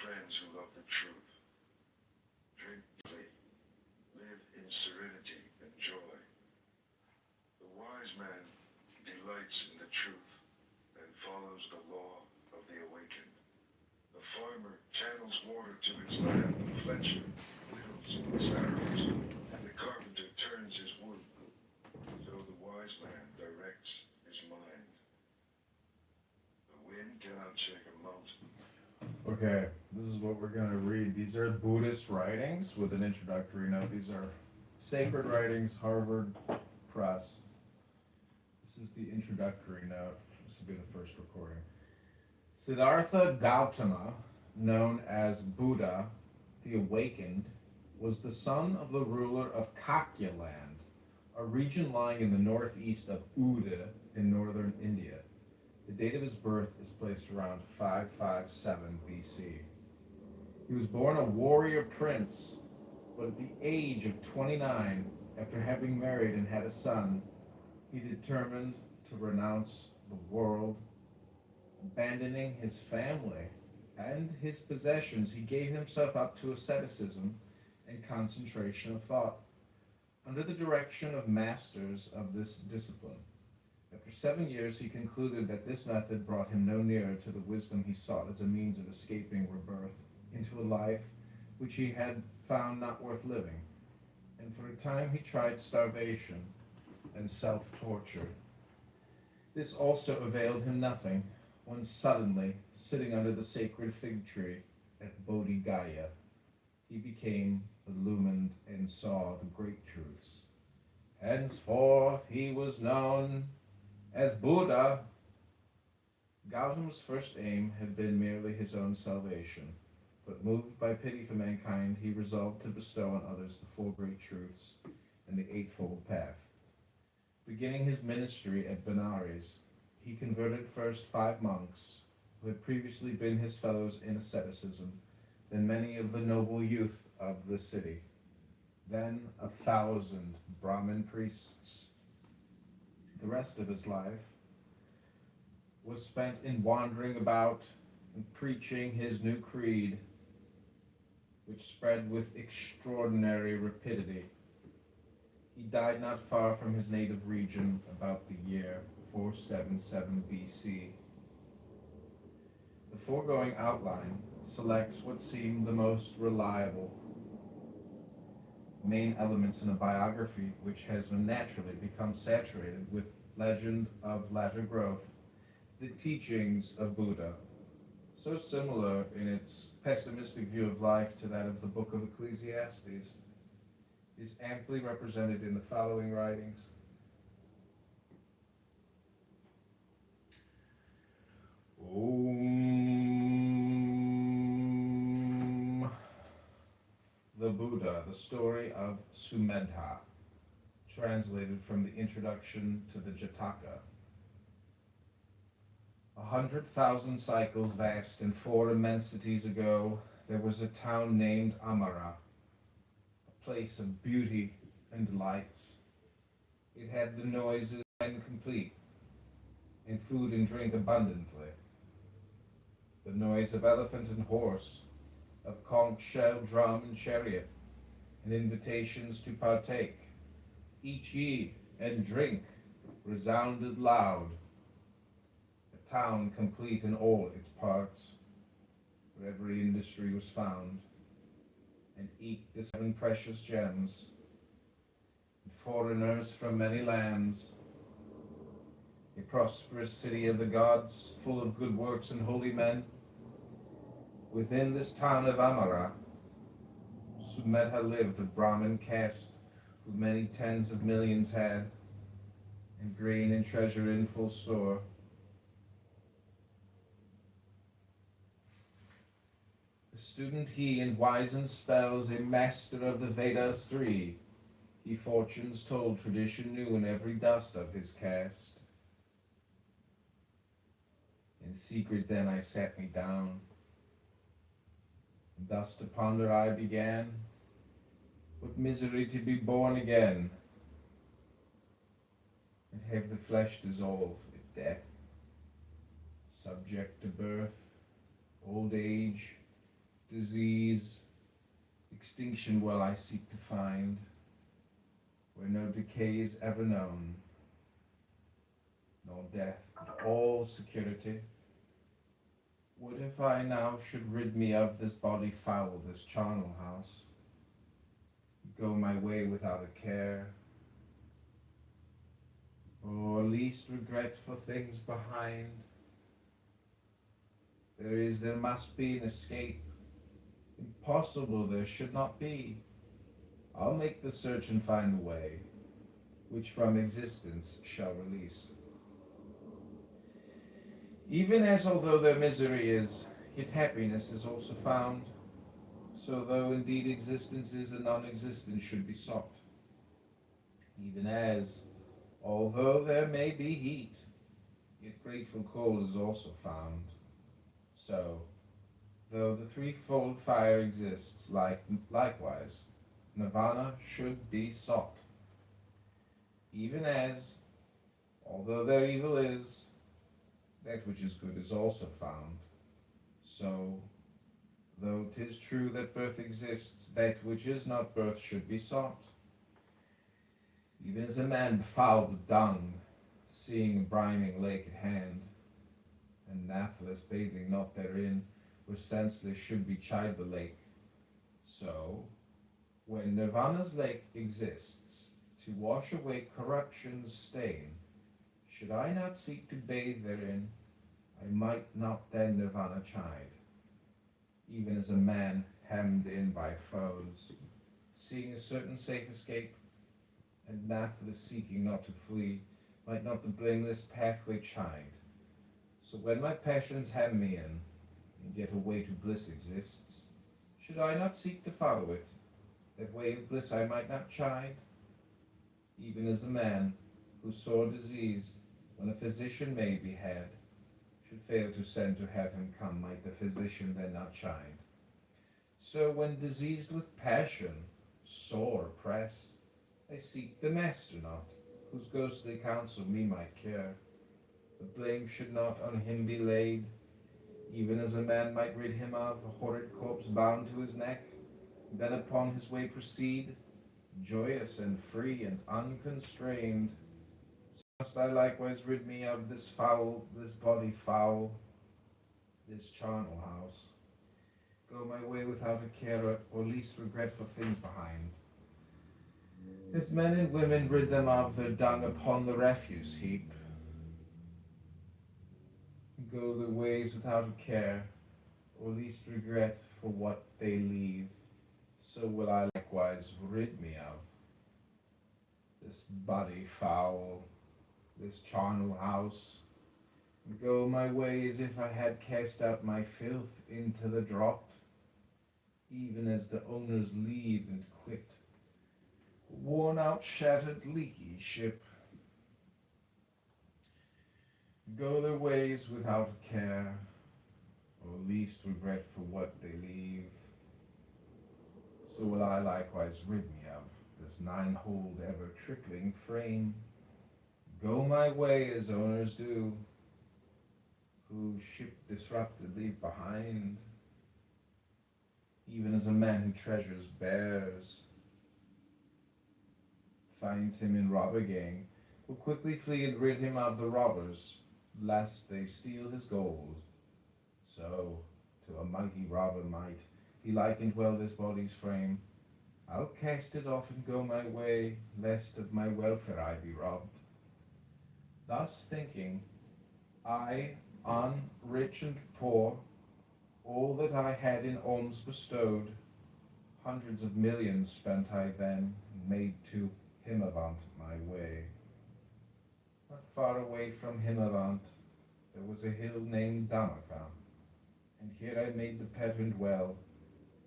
[SPEAKER 1] friends who love the truth. Drink deeply. Live in serenity and joy. The wise man delights in the truth and follows the law of the awakened. The farmer channels water to his land, the fletcher whittles his arrows, and the carpenter turns his wood. So the wise man directs his mind. The wind cannot shake a mountain.
[SPEAKER 2] Okay, this is what we're going to read. These are Buddhist writings with an introductory note. These are sacred writings, Harvard Press. This is the introductory note. This will be the first recording. Siddhartha Gautama, known as Buddha, the Awakened, was the son of the ruler of Kakya land, a region lying in the northeast of Uda in northern India. The date of his birth is placed around 557 BC. He was born a warrior prince, but at the age of 29, after having married and had a son, he determined to renounce the world. Abandoning his family and his possessions, he gave himself up to asceticism and concentration of thought, under the direction of masters of this discipline. After 7 years, he concluded that this method brought him no nearer to the wisdom he sought as a means of escaping rebirth into a life which he had found not worth living. And for a time he tried starvation and self-torture. This also availed him nothing, when suddenly, sitting under the sacred fig tree at Bodhi Gaya, he became illumined and saw the great truths. Henceforth he was known as Buddha. Gautama's first aim had been merely his own salvation, but moved by pity for mankind, he resolved to bestow on others the four great truths and the eightfold path. Beginning his ministry at Benares, he converted first 5 monks who had previously been his fellows in asceticism, then many of the noble youth of the city, then 1,000 Brahmin priests. The rest of his life was spent in wandering about and preaching his new creed, which spread with extraordinary rapidity. He died not far from his native region about the year 477 BC. The foregoing outline selects what seem the most reliable main elements in a biography which has naturally become saturated with legend of latter growth, the teachings of Buddha, so similar in its pessimistic view of life to that of the book of Ecclesiastes, is amply represented in the following writings. Om. The Buddha, the story of Sumedha, translated from the introduction to the Jataka. 100,000 cycles vast and 4 immensities ago, there was a town named Amara, a place of beauty and delights. It had the noises and complete, and food and drink abundantly. The noise of elephant and horse, of conch shell, drum, and chariot, and invitations to partake. Eat ye and drink resounded loud. A town complete in all its parts, where every industry was found, and eat the 7 precious gems. And foreigners from many lands, a prosperous city of the gods, full of good works and holy men. Within this town of Amara, Sumedha lived a Brahmin caste, who many tens of millions had, and grain and treasure in full store. A student he, and wise in spells, a master of the Vedas 3, he fortunes told, tradition knew in every dust of his caste. In secret then I sat me down, and thus to ponder I began, what misery to be born again, and have the flesh dissolve at death, subject to birth, old age, disease, extinction will I seek to find, where no decay is ever known, nor death, but all security. What if I now should rid me of this body foul, this charnel house, go my way without a care, or least regret for things behind? There must be an escape. Impossible there should not be. I'll make the search and find the way, which from existence shall release. Even as although their misery is, yet happiness is also found, so though indeed existence is and non-existence should be sought. Even as, although there may be heat, yet grateful cold is also found. So, though the threefold fire exists, likewise, nirvana should be sought. Even as, although there evil is, that which is good is also found. So, though 'tis true that birth exists, that which is not birth should be sought. Even as a man befouled with dung, seeing a brining lake at hand, and nathless bathing not therein, where senseless should be chide the lake. So, when Nirvana's lake exists, to wash away corruption's stain, should I not seek to bathe therein, I might not then Nirvana chide. Even as a man hemmed in by foes, seeing a certain safe escape, and nathless seeking not to flee, might not the blameless pathway chide. So when my passions hem me in, and yet a way to bliss exists, should I not seek to follow it, that way of bliss I might not chide? Even as a man, who sore diseased, when a physician may be had, should fail to send to have him come, might the physician then not chide? So when diseased with passion, sore oppressed, I seek the master not, whose ghostly counsel me might cure. The blame should not on him be laid, even as a man might rid him of a horrid corpse bound to his neck, then upon his way proceed, joyous and free and unconstrained. So must I likewise rid me of this body foul, this charnel house, go my way without a care, or least regret for things behind. As men and women rid them of their dung upon the refuse heap, go their ways without a care, or least regret for what they leave, so will I likewise rid me of this body foul, this charnel house, and go my way as if I had cast out my filth into the draught, even as the owners leave and quit a worn-out, shattered, leaky ship. Go their ways without a care, or least regret for what they leave, so will I likewise rid me of this nine-holed, ever-trickling frame, go my way as owners do, whose ship disrupted leave behind, even as a man who treasures bears, finds him in robber gang, will quickly flee and rid him of the robbers, lest they steal his gold. So, to a mighty robber might be likened well this body's frame. I'll cast it off and go my way, lest of my welfare I be robbed. Thus thinking, I, on rich and poor, all that I had in alms bestowed, hundreds of millions spent I then, and made to Himavant my way. Not far away from Himavant, there was a hill named Dhamaka, and here I made the patterned well,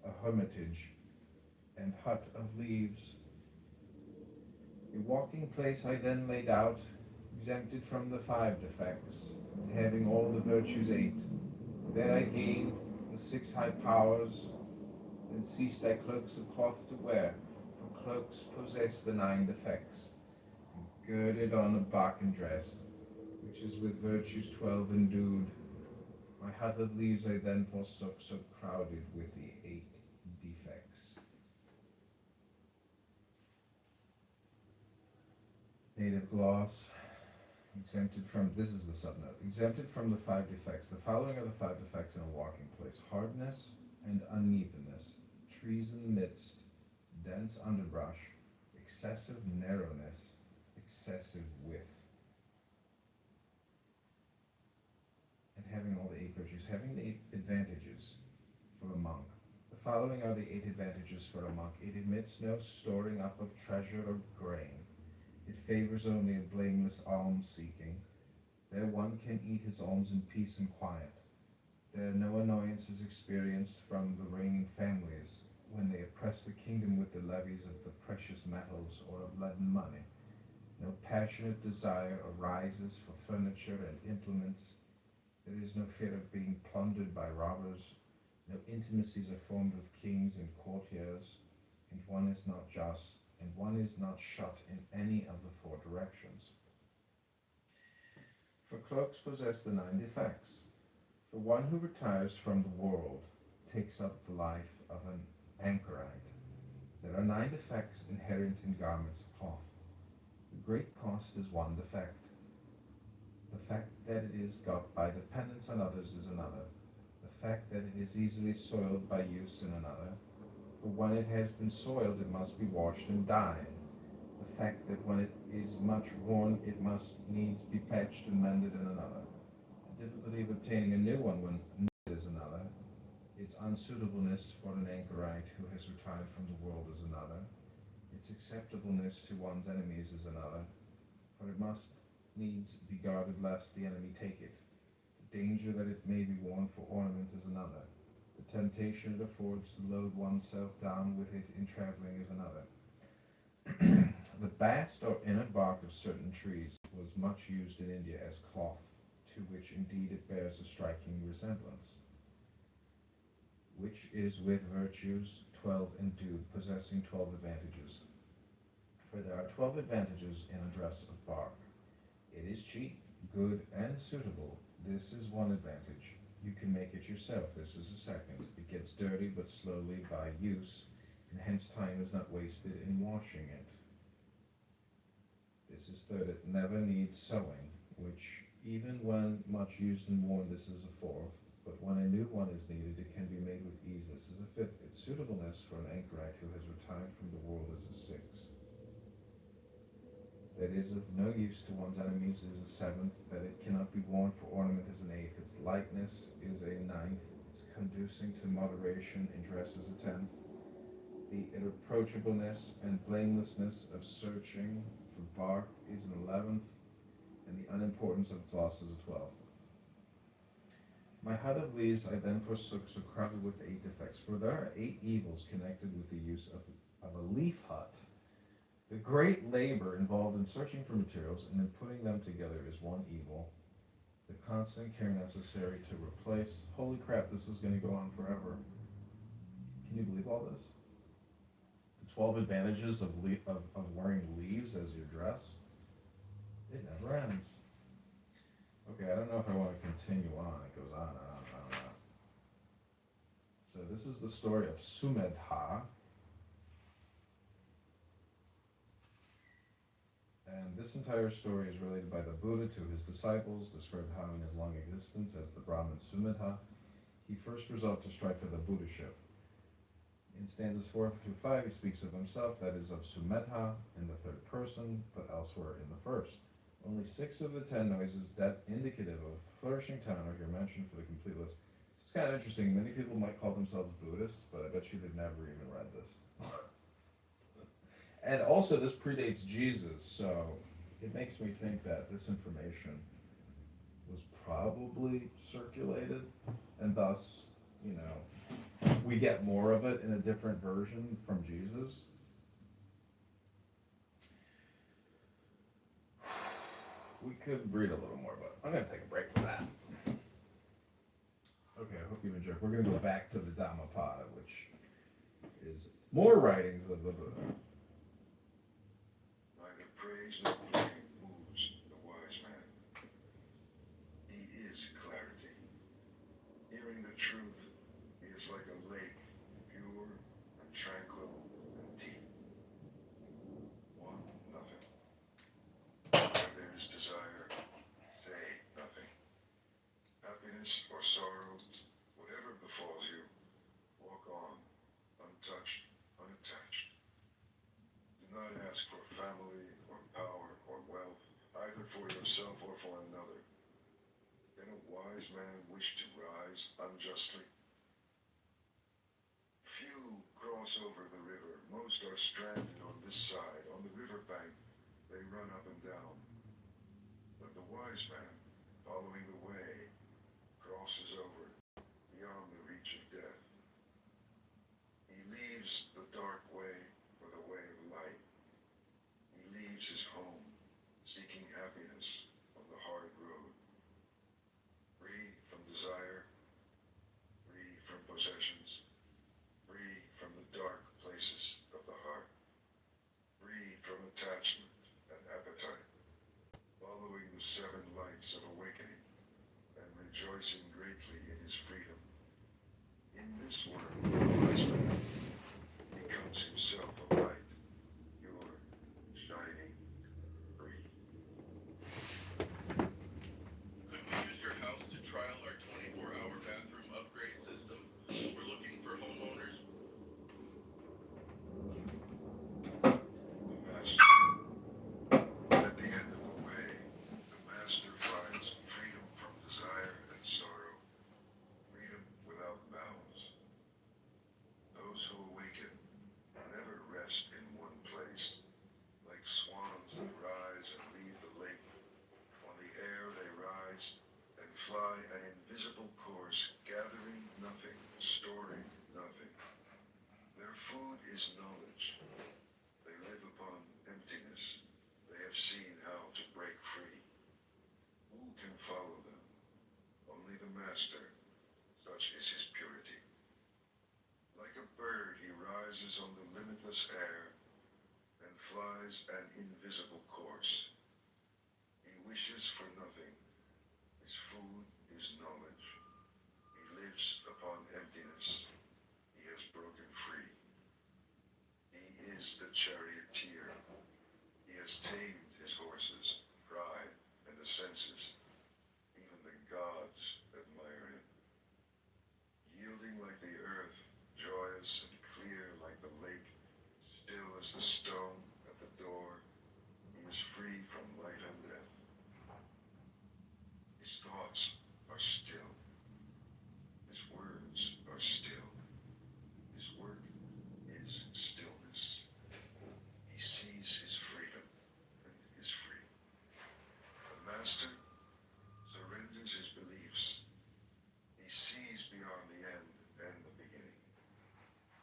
[SPEAKER 2] a hermitage and hut of leaves. A walking place I then laid out, exempted from the 5 defects, and having all the virtues 8. There I gained the 6 high powers, and ceased I cloaks of cloth to wear, for cloaks possess the 9 defects, and girded on a barken dress, which is with virtues 12 endued. My hut of leaves I then forsook, so crowded with the 8 defects. Native gloss, exempted from, this is the subnote, exempted from the 5 defects. The following are the 5 defects in a walking place: hardness and unevenness, trees in the midst, dense underbrush, excessive narrowness, excessive width. And having all the 8 virtues, having the 8 advantages for a monk. The following are the 8 advantages for a monk. It admits no storing up of treasure or grain. It favors only a blameless alms-seeking. There one can eat his alms in peace and quiet. There no annoyances experienced from the reigning families when they oppress the kingdom with the levies of the precious metals or of leaden money. No passionate desire arises for furniture and implements. There is no fear of being plundered by robbers. No intimacies are formed with kings and courtiers, and one is not just, and one is not shut in any of the 4 directions. For clerks possess the 9 defects. For one who retires from the world takes up the life of an anchorite. There are 9 defects inherent in garments of cloth. The great cost is 1 defect. The fact that it is got by dependence on others is another. The fact that it is easily soiled by use in another. For when it has been soiled, it must be washed and dyed. The fact that when it is much worn, it must needs be patched and mended in another. The difficulty of obtaining a new one when new is another. Its unsuitableness for an anchorite who has retired from the world is another. Its acceptableness to one's enemies is another. For it must needs be guarded lest the enemy take it. The danger that it may be worn for ornament is another. The temptation it affords to load oneself down with it in traveling is another. The bast or inner bark of certain trees was much used in India as cloth, to which indeed it bears a striking resemblance, which is with virtues 12 endued, possessing 12 advantages. For there are 12 advantages in a dress of bark. It is cheap, good, and suitable. This is one advantage. You can make it yourself. This is a second. It gets dirty but slowly by use, and hence time is not wasted in washing it. This is third. It never needs sewing, which even when much used and worn, this is a fourth. But when a new one is needed, it can be made with ease. This is a fifth. Its suitableness for an anchorite who has retired from the world is a sixth. That is of no use to one's enemies is a seventh. That it cannot be worn for ornament is an eighth. Its lightness is a ninth. Its conducing to moderation in dress is a tenth. The irreproachableness and blamelessness of searching for bark is an 11th, and the unimportance of its loss is a 12th. My hut of leaves I then forsook, so crowded with 8 defects, for there are 8 evils connected with the use of a leaf hut. The great labor involved in searching for materials and in putting them together is one evil. The constant care necessary to replace. Holy crap, this is going to go on forever. Can you believe all this? The 12 advantages of wearing leaves as your dress. It never ends. Okay, I don't know if I want to continue on. It goes on and on and on and on. So this is the story of Sumedha. And this entire story is related by the Buddha to his disciples, described how in his long existence as the Brahmin Sumedha, he first resolved to strive for the Buddhaship. In stanzas 4 through 5, he speaks of himself, that is of Sumedha, in the third person, but elsewhere in the first. Only 6 of the 10 noises that indicative of a flourishing town are here mentioned for the complete list. It's kind of interesting. Many people might call themselves Buddhists, but I bet you they've never even read this. And also, this predates Jesus, so it makes me think that this information was probably circulated, and thus, you know, we get more of it in a different version from Jesus. We could read a little more, but I'm going to take a break for that. Okay, I hope you enjoyed. We're going to go back to the Dhammapada, which is more writings of the Buddha.
[SPEAKER 1] Neither praise nor blame moves the wise man. He is clarity. ask for family or power or wealth, either for yourself or for another. Can a wise man wish to rise unjustly? Few cross over the river. Most are stranded on this side, on the river bank. They run up and down. But the wise man, following the way, crosses over beyond the reach of death. He leaves the dark way for the way of light. He leaves his home, seeking happiness on the hard road. Free from desire, free from possessions, free from the dark places of the heart, free from attachment and appetite, following the seven lights of awakening and rejoicing greatly in his freedom. In this world, the wise man becomes himself a light, pure, shining, free.
[SPEAKER 7] Could we use your house to trial our 24-hour bathroom upgrade system? We're looking for homeowners.
[SPEAKER 1] The master. At the end of the way, the master finds freedom from desire and sorrow, freedom without bounds. Those who awaken never rest in one place. Like swans that rise and leave the lake, on the air they rise and fly an invisible course, gathering nothing, storing nothing. Their food is knowledge. They live upon emptiness. They have seen how to break free. Who can follow them? Only the master. Such is his purity. Like a bird, he rises on the limitless air and flies an invisible course. He wishes for nothing. His food is knowledge. He lives upon emptiness. He has broken free. He is the charioteer. He has tamed his horses, pride, and the senses. Even the gods admire him. Yielding like the earth, joyous and clear like the lake, still as the stone at the door, he is free from life and death. His thoughts are still. His words are still. His work is stillness. He sees his freedom and is free. The master surrenders his beliefs. He sees beyond the end and the beginning.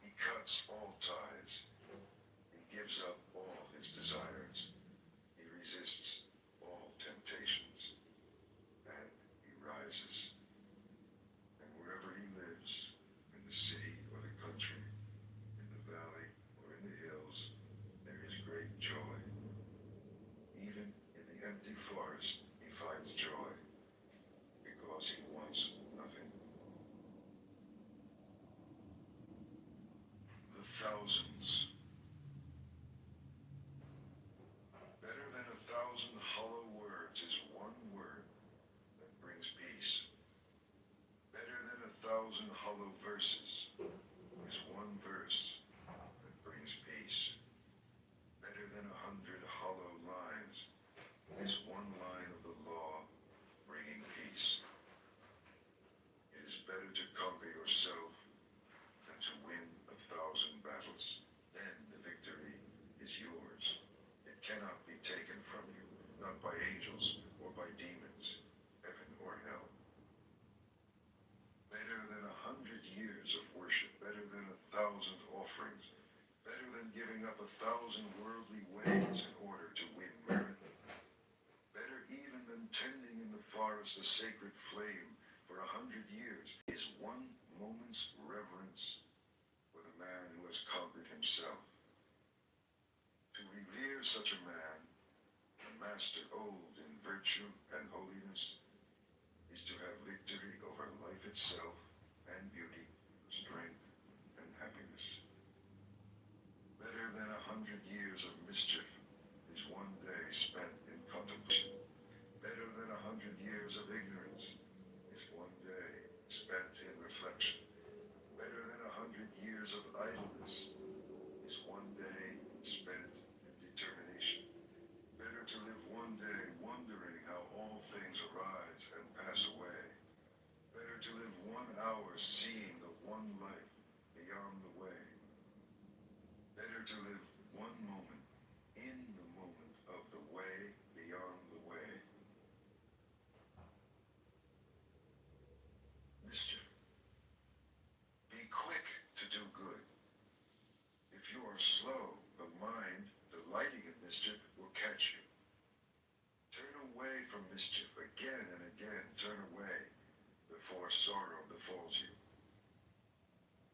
[SPEAKER 1] He cuts all ties. He gives up all his desires. He resists all temptations. And he rises. And wherever he lives, in the city or the country, in the valley or in the hills, there is great joy. Even in the empty forest, he finds joy, because he wants nothing. The thousands. Better than 1,000 hollow words is one word that brings peace. Better than 1,000 hollow verses is one verse that brings peace. Better than 100 hollow lines is one line of the law bringing peace. It is better to conquer yourself than to win 1,000 battles. Then the victory is yours. It cannot be taken from you, not by angels or by demons, heaven or hell. Better than 100 years of worship, better than 1,000 offerings, better than giving up 1,000 worldly ways in order to win merit. Better even than tending in the forest a sacred flame for 100 years is one moment's reverence for the man who has conquered himself. To revere such a man, a master old in virtue and holiness, is to have victory over life itself and beauty, strength and happiness. Better than 100 years of mischief is one day spent in contemplation. Better than 100 years of ignorance is one day spent in reflection. Better than 100 years of idleness is one day spent in determination. for seeing the one life beyond the way. Better to live one moment in the moment of the way beyond the way. Mischief. Be quick to do good. If you are slow, the mind, delighting in mischief, will catch you. Turn away from mischief again and again. Turn away before sorrow befalls you.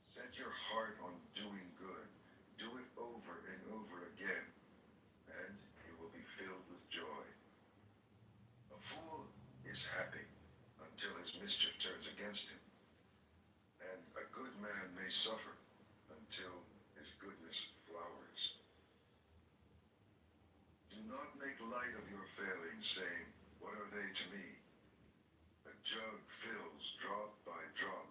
[SPEAKER 1] Set your heart on doing good. Do it over and over again, and you will be filled with joy. A fool is happy until his mischief turns against him, and a good man may suffer until his goodness flowers. Do not make light of your failings, saying, "What are they to me?" A jug fills drop by drop,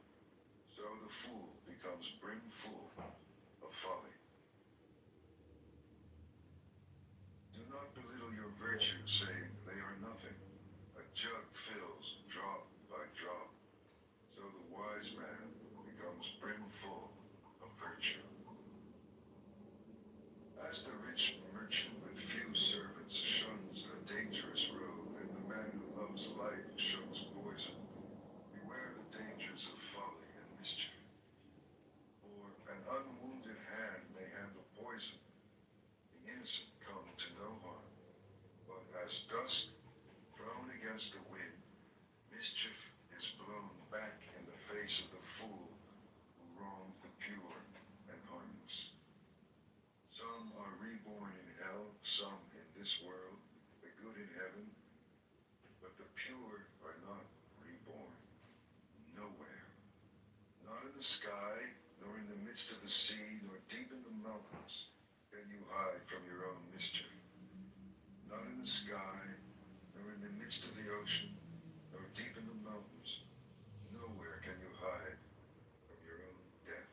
[SPEAKER 1] so the fool becomes brimful of folly. Do not belittle your virtues, saying they are nothing. A jug fills drop by drop, so the wise man becomes brimful of virtue. As the rich merchant with few servants shuns a dangerous road, and the man who loves life shuns poison, beware the dangers of folly and mischief. For an unwounded hand may handle poison. The innocent come to no harm. But as dust thrown against the wind, mischief is blown back in the face of the fool who wronged the pure and harmless. Some are reborn in hell, some in this world, the good in heaven, but the pure are not reborn. Nowhere. Not in the sky, nor in the midst of the sea, nor deep in the mountains can you hide from your own mischief. Not in the sky, nor in the midst of the ocean, nor deep in the mountains. Nowhere can you hide from your own death.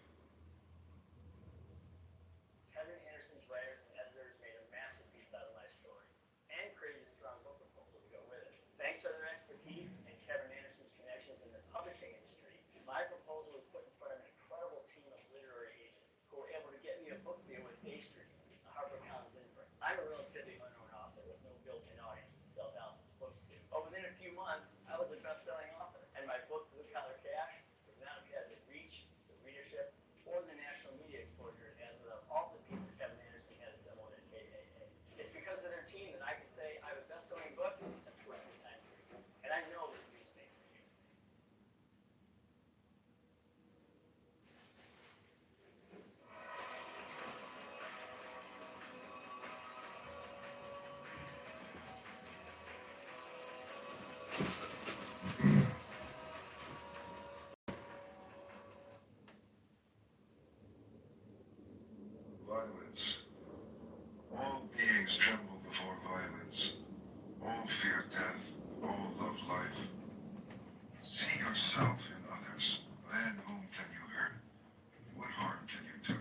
[SPEAKER 8] Kevin Anderson's writers and editors made a masterpiece out of my story and created a strong book proposal to go with it. Thanks to their expertise and Kevin Anderson's connections in the publishing industry, my proposal was put in front of an incredible team of literary agents who were able to get me a book deal with A Street, a HarperCollins imprint. I'm a relatively unknown author with no built-in audience to sell thousands of books to. But within a few months, I was a best-selling author, and my book, Blue Collar Cash, would not have had the reach, the readership, or the national media exposure it has without all the people Kevin Anderson has assembled at KAA. It's because of their team that I can say I have a best-selling book that's worth your time to read. And I know they'll do the same for you.
[SPEAKER 1] Violence. All beings tremble before violence. All fear death. All love life. See yourself in others. Then whom can you hurt? What harm can you do?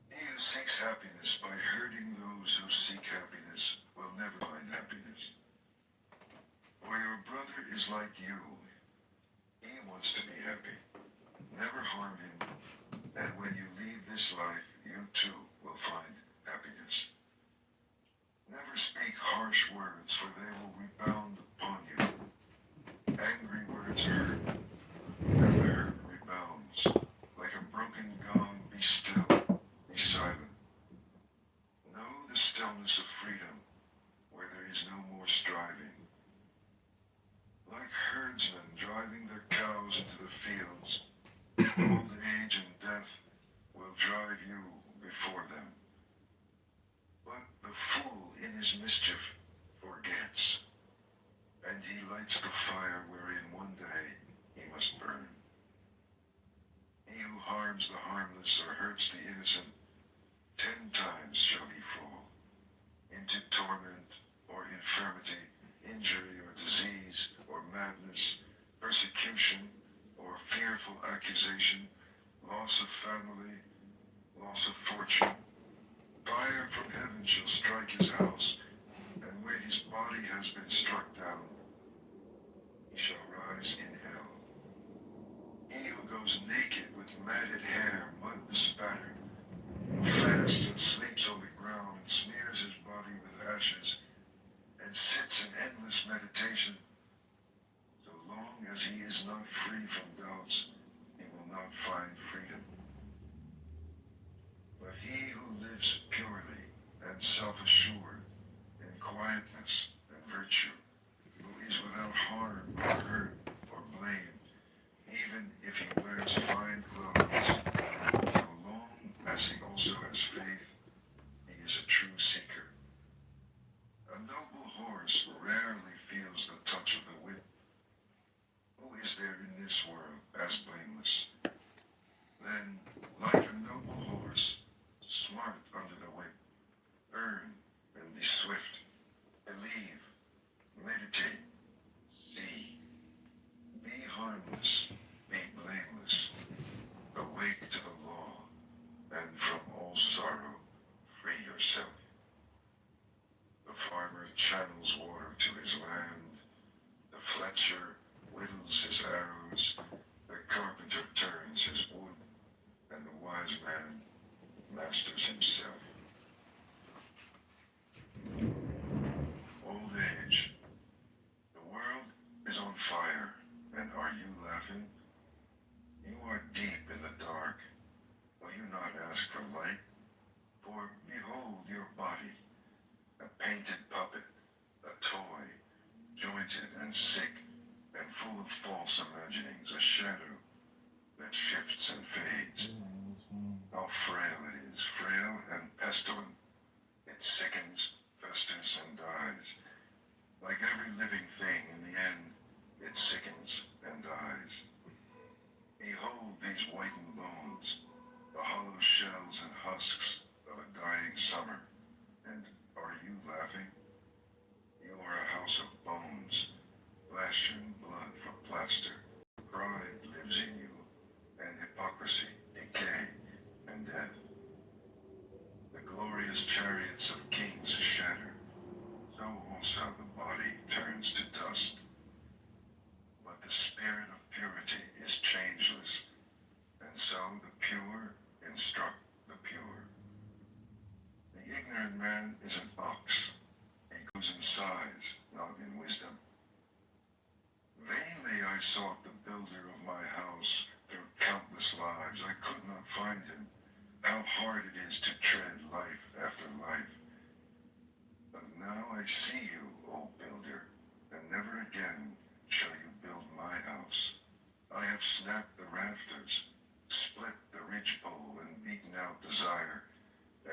[SPEAKER 1] He who seeks happiness by hurting those who seek happiness will never find happiness. For your brother is like you. He wants to be happy. Never harm him. And when you leave this life, you too will find happiness. Never speak harsh words, for they will rebound upon you. Angry words hurt, and the hurt rebounds. Like a broken gong, be still, be silent. Know the stillness of freedom, where there is no more striving. Like herdsmen driving their cows into the fields, old age and death will drive you before them. But the fool in his mischief forgets, and he lights the fire wherein one day he must burn. He who harms the harmless or hurts the innocent, 10 times shall he fall into torment or infirmity, injury or disease or madness, persecution or fearful accusation, loss of family, loss of fortune. Fire from heaven shall strike his house, and where his body has been struck down, he shall rise in hell. He who goes naked with matted hair, mud bespattered, who fasts and sleeps on the ground and smears his body with ashes and sits in endless meditation, so long as he is not free from doubts, he will not find freedom. But he who lives purely and self-assured in quietness and virtue, who is without harm or hurt or blame, even if he wears fine clothes, so long as he also has faith, he is a true seeker. A noble horse rarely feels the touch of the whip. Who is there in this world as blameless? Then, like a noble horse, smart under the whip, earn and be swift, believe, meditate, see, be harmless, be blameless, awake to the law, and from all sorrow free yourself. The farmer channels water to his land, the fletcher whittles his arrows, the carpenter turns his wood, and the wise man masters himself. Old age. The world is on fire, and are you laughing? You are deep in the dark. Will you not ask for light? For behold your body, a painted puppet, a toy, jointed and sick, and full of false imaginings, a shadow that shifts and fades. How frail it is, frail and pestilent. It sickens, festers, and dies. Like every living thing, in the end, it sickens and dies. Behold these whitened bones, the hollow shells and husks of a dying summer. And are you laughing? You are a house of bones, flesh and blood for plaster. Pride lives in you, and hypocrisy, decay, and death. The glorious chariots of kings shatter, so also the body turns to dust. But the spirit of purity is changeless, and so the pure instruct the pure. The ignorant man is an ox. He goes in size, not in wisdom. Vainly I sought the builder of my house through countless lives. I could not find him. How hard it is to tread life after life. But now I see you, O builder, and never again shall you build my house. I have snapped the rafters, split the ridgepole, and beaten out desire,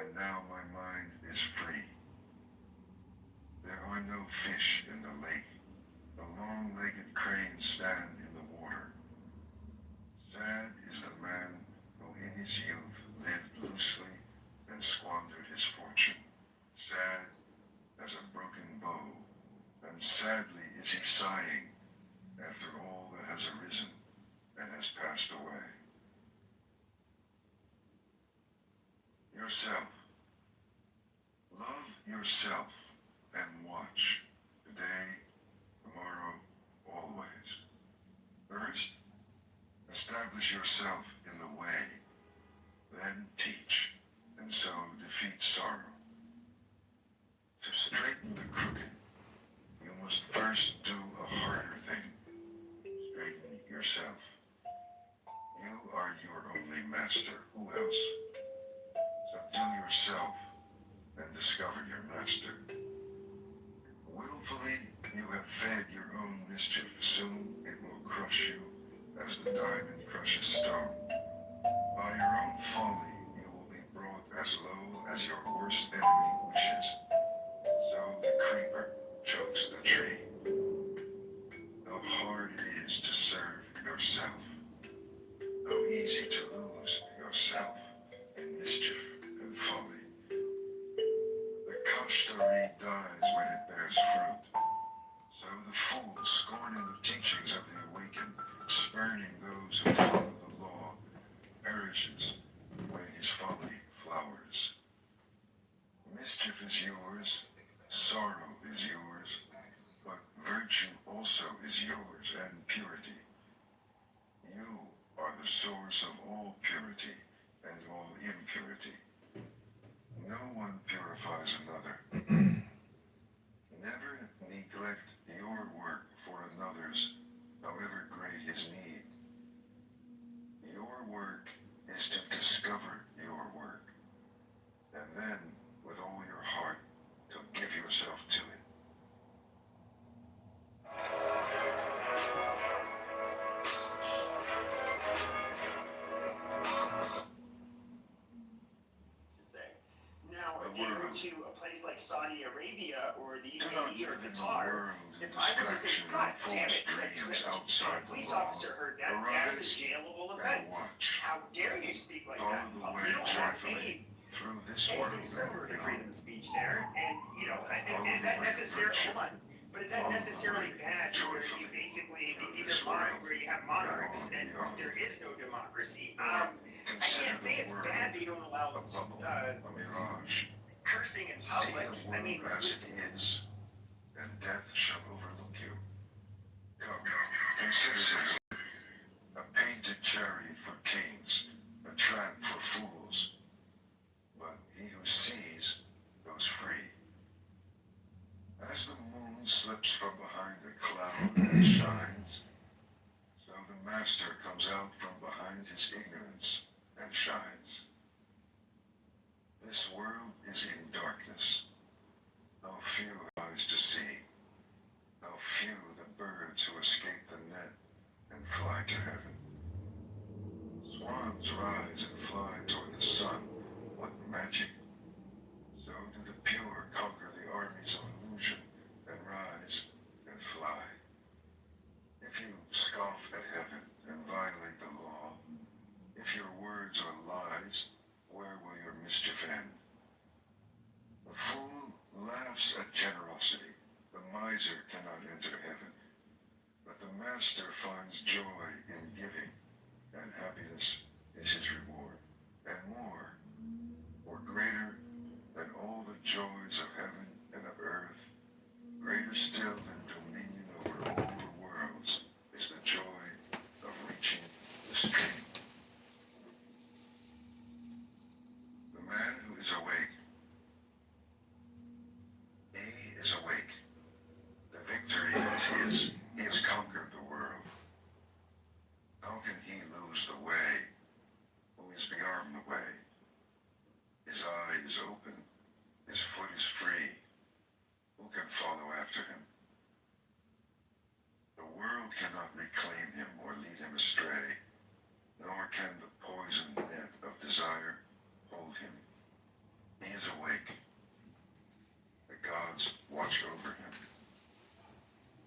[SPEAKER 1] and now my mind is free. There are no fish in the lake. The long-legged cranes stand in the water. Sad is the man who in his youth lived loosely and squandered his fortune. Sad as a broken bow, and sadly is he sighing after all that has arisen and has passed away. Yourself. Love yourself and watch, today, tomorrow, always. First, establish yourself in the way, then teach, and so defeat sorrow. To straighten the crooked, you must first do a harder thing. Straighten yourself. You are your only master. Who else? Subdue yourself and discover your master. Willfully, you have fed your own mischief. Soon it will crush you as the diamond crushes stone. By your own folly, you will be brought as low as your worst enemy wishes. So the creeper chokes the tree. How hard it is to serve yourself. How easy to lose yourself in mischief and folly. The kashtari dies when it bears fruit. So the fool, scorning the teachings of the awakened, spurning those who follow the law, perishes when his folly flowers. Mischief is yours, sorrow is yours, but virtue also is yours, and purity. You the source of all purity and all impurity. No one purifies another. Never neglect your work for another's, however great his need. Your work is to discover your work, and then, with all your heart, to give yourself to it.
[SPEAKER 8] Now, if you go to a place like Saudi Arabia or the
[SPEAKER 1] Do not
[SPEAKER 8] UAE or
[SPEAKER 1] live in the
[SPEAKER 8] Qatar,
[SPEAKER 1] world
[SPEAKER 8] if I was to say,
[SPEAKER 1] distraction
[SPEAKER 8] God
[SPEAKER 1] and
[SPEAKER 8] damn
[SPEAKER 1] false
[SPEAKER 8] it, it's a
[SPEAKER 1] dreams
[SPEAKER 8] trip, and
[SPEAKER 1] outside
[SPEAKER 8] a
[SPEAKER 1] the
[SPEAKER 8] police
[SPEAKER 1] law.
[SPEAKER 8] officer heard that, that is a
[SPEAKER 1] Arise
[SPEAKER 8] jailable
[SPEAKER 1] and
[SPEAKER 8] offense.
[SPEAKER 1] watch.
[SPEAKER 8] How dare you speak like
[SPEAKER 1] Follow
[SPEAKER 8] that in
[SPEAKER 1] the
[SPEAKER 8] public?
[SPEAKER 1] way
[SPEAKER 8] You don't have
[SPEAKER 1] joyfully through this world
[SPEAKER 8] anything similar to
[SPEAKER 1] and
[SPEAKER 8] freedom
[SPEAKER 1] beyond.
[SPEAKER 8] of speech there, and you know,
[SPEAKER 1] Follow
[SPEAKER 8] is
[SPEAKER 1] the
[SPEAKER 8] that
[SPEAKER 1] way of
[SPEAKER 8] necessary?
[SPEAKER 1] virtue.
[SPEAKER 8] Hold on. But is that
[SPEAKER 1] Follow the
[SPEAKER 8] necessarily
[SPEAKER 1] way
[SPEAKER 8] bad where you
[SPEAKER 1] joyfully
[SPEAKER 8] basically,
[SPEAKER 1] through
[SPEAKER 8] these
[SPEAKER 1] this
[SPEAKER 8] are
[SPEAKER 1] world
[SPEAKER 8] where you have monarchs and
[SPEAKER 1] beyond.
[SPEAKER 8] there is no democracy? I
[SPEAKER 1] Consider
[SPEAKER 8] can't say
[SPEAKER 1] the
[SPEAKER 8] it's
[SPEAKER 1] world
[SPEAKER 8] bad that you don't allow
[SPEAKER 1] a bubble, a mirage.
[SPEAKER 8] cursing in
[SPEAKER 1] See
[SPEAKER 8] public.
[SPEAKER 1] the
[SPEAKER 8] I
[SPEAKER 1] world
[SPEAKER 8] mean,
[SPEAKER 1] as it is, and death shall overlook you. Come, consider the world a painted chariot for kings, a trap for fools. But he who sees goes free. As the moon slips from behind the cloud and shines, so the master comes out from behind his ignorance and shines. This world is in darkness. How few eyes to see. How few the birds who escape the net and fly to heaven. Swans rise and fly toward the sun. What magic! So do the pure conquer the armies of illusion and rise and fly. If you scoff at heaven and violate the law, if your words are lies, where will your mischief end? The fool laughs at generosity. The miser cannot enter heaven. But the master finds joy in giving, and happiness is his reward, and more, or greater than all the joys of heaven and of earth, greater still than dominion over all the worlds, is the joy of reaching the stream. The man who is awake, he is awake. The victory is his. He has conquered the world. How can he lose the way who is beyond the way? His eye is open. His foot is free. Who can follow after him? The world cannot reclaim him or lead him astray, nor can the poisoned net of desire hold him. He is awake. The gods watch over him.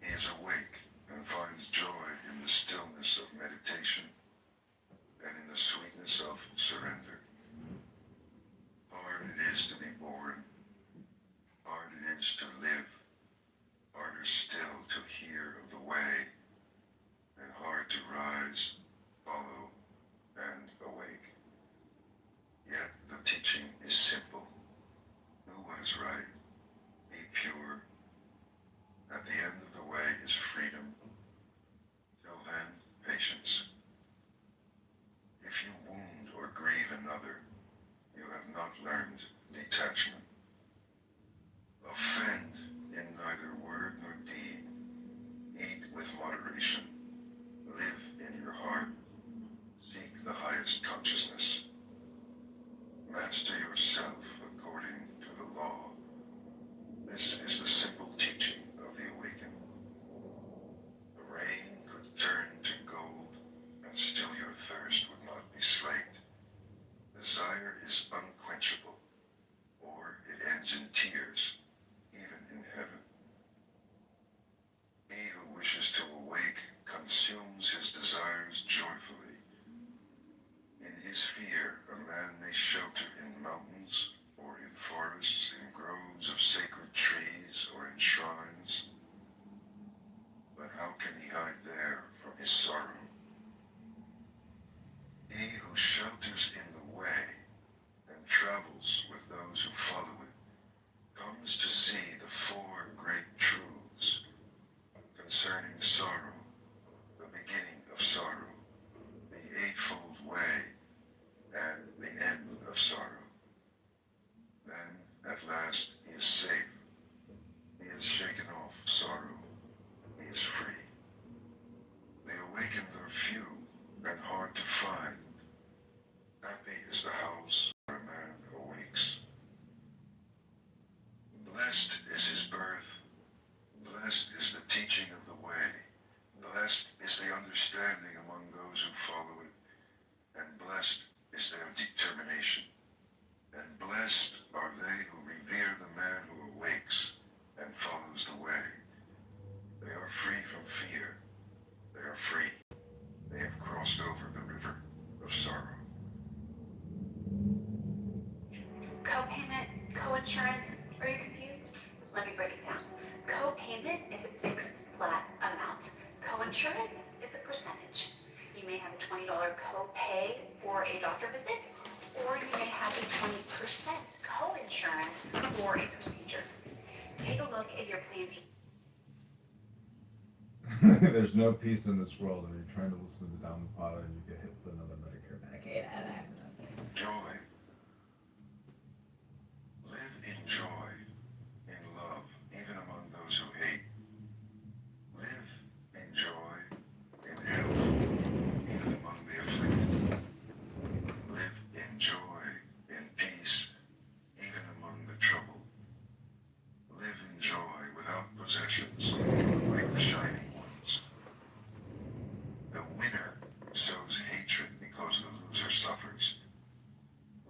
[SPEAKER 1] He is awake and finds joy in the stillness of meditation and in the sweetness of surrender. Hard it is to be born. Hard it is to live. Harder still to hear of the way, and hard to rise, follow, and awake. Yet the teaching is simple. Do what is right. Be pure. At the end of the way is freedom. Till then, patience. If you wound or grieve another, you have not learned detachment. Offend in neither word nor deed. Eat with moderation. Live in your heart. Seek the highest consciousness. Master yourself according to the law. This is the simple teaching of the awakened. The rain could turn to gold, and still your thirst would not be slaked. Desire is unquenchable, or it ends in tears, even in heaven. He who wishes to awake consumes his desires joyfully. In his fear, a man may shelter in mountains, or in forests, in groves of sacred trees, or in shrines. But how can he hide there from his sorrow? He who shelters in the way and travels with those who follow it comes to see the four great truths concerning sorrow, the beginning of sorrow, the eightfold determination. And blessed are they who revere the man who awakes and follows the way. They are free from fear. They are free. They have crossed over the river of sorrow.
[SPEAKER 9] Co-payment, co-insurance, are you confused? Let me break it down. Co-payment is a fixed flat amount. Co-insurance is a percentage. You may have a $20 co-pay for a doctor visit, or you may have a 20% co-insurance for a procedure. Take a look at your plan to
[SPEAKER 2] There's no peace in this world when you're trying to listen to Down the Potter and you get hit with another Medicare.
[SPEAKER 5] Medicaid,
[SPEAKER 1] Joy. Live in joy, in love, even among those who hate. Live in joy, in health, even among the afflicted. Live in joy, in peace, even among the troubled. Live in joy without possessions, like the shining ones. The winner sows hatred because the loser suffers.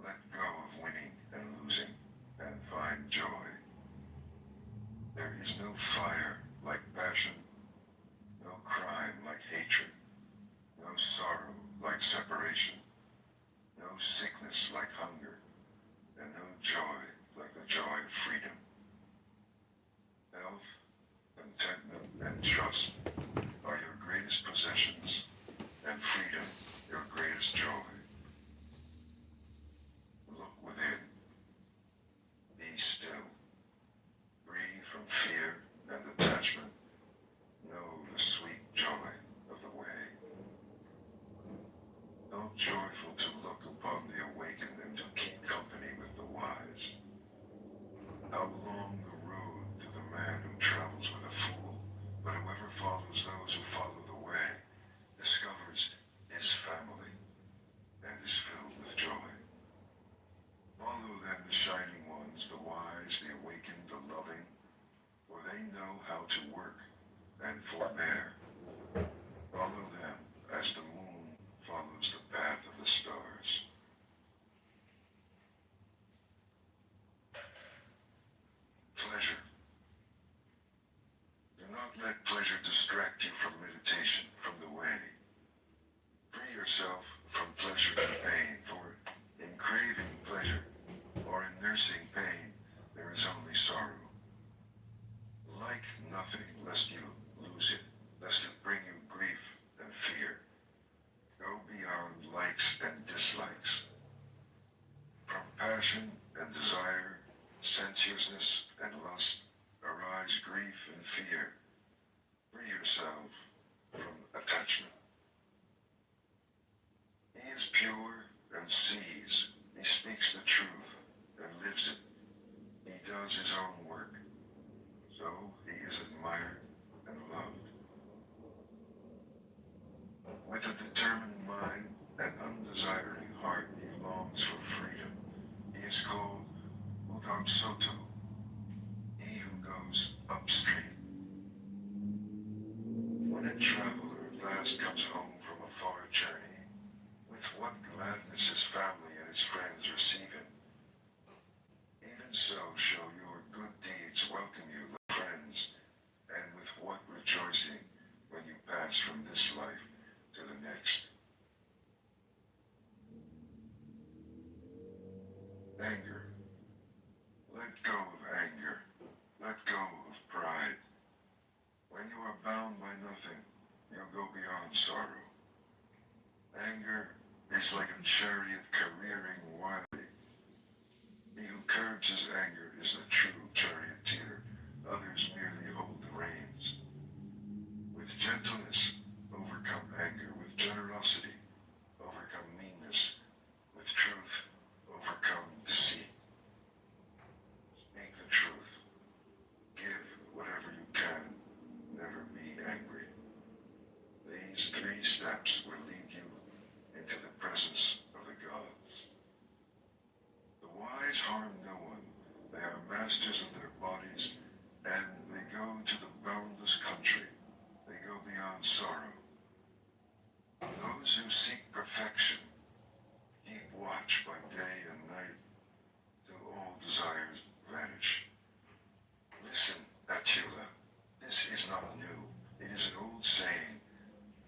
[SPEAKER 1] Let go of winning and losing and find joy. There is no fire like passion, no crime like hatred, no sorrow like separation, no sickness like hunger, and no joy like the joy of freedom. Health, contentment, and trust are your greatest possessions, and freedom your greatest joy. Look within. Be still. Free from fear and attachment. Know the sweet joy of the way. So joyful to look upon the awakened and to keep company with the wise. How long the road to the man who travels with a fool, but whoever follows those who follow the way discovers his family and is filled with joy. Follow then the shining ones, the wise, the awakened, the loving, for they know how to work and forbear. Follow them as the moon follows the path of the stars. Pleasure. Do not let pleasure distract you from meditation, from the way. Free yourself from pleasure and pain, for in craving pleasure or in nursing pain, there is only sorrow. Like nothing lest you lose it, lest it bring you grief and fear. Go beyond likes and dislikes. From passion and desire, sensuousness and lust, arise grief and fear. Free yourself from attachment. He is pure and sees. He speaks the truth and lives it. He does his own work. So he is admired and loved. With a determined mind and undesiring heart, he longs for freedom. He is called Udam Soto, he who goes upstream. When a traveler at last comes home from a far journey, with what gladness his family and his friends receive him. Even so shall your good deeds welcome you, friends, and with what rejoicing when you pass from this life to the next. Anger. Let go of anger. Let go of pride. When you are bound by nothing, you'll go beyond sorrow. Anger is like a chariot careering wildly. He who curbs his anger is the true charioteer. Others merely hold the reins. With gentleness, overcome anger. With generosity, overcome meanness. With truth, overcome deceit. Speak the truth. Give whatever you can. Never be angry. These 3 steps will lead you into the presence of the gods. The wise harm no one. They are masters of their bodies, and they go to the boundless country. They go beyond sorrow. Those who seek perfection keep watch by day and night till all desires vanish. Listen, Attila, this is not new. It is an old saying.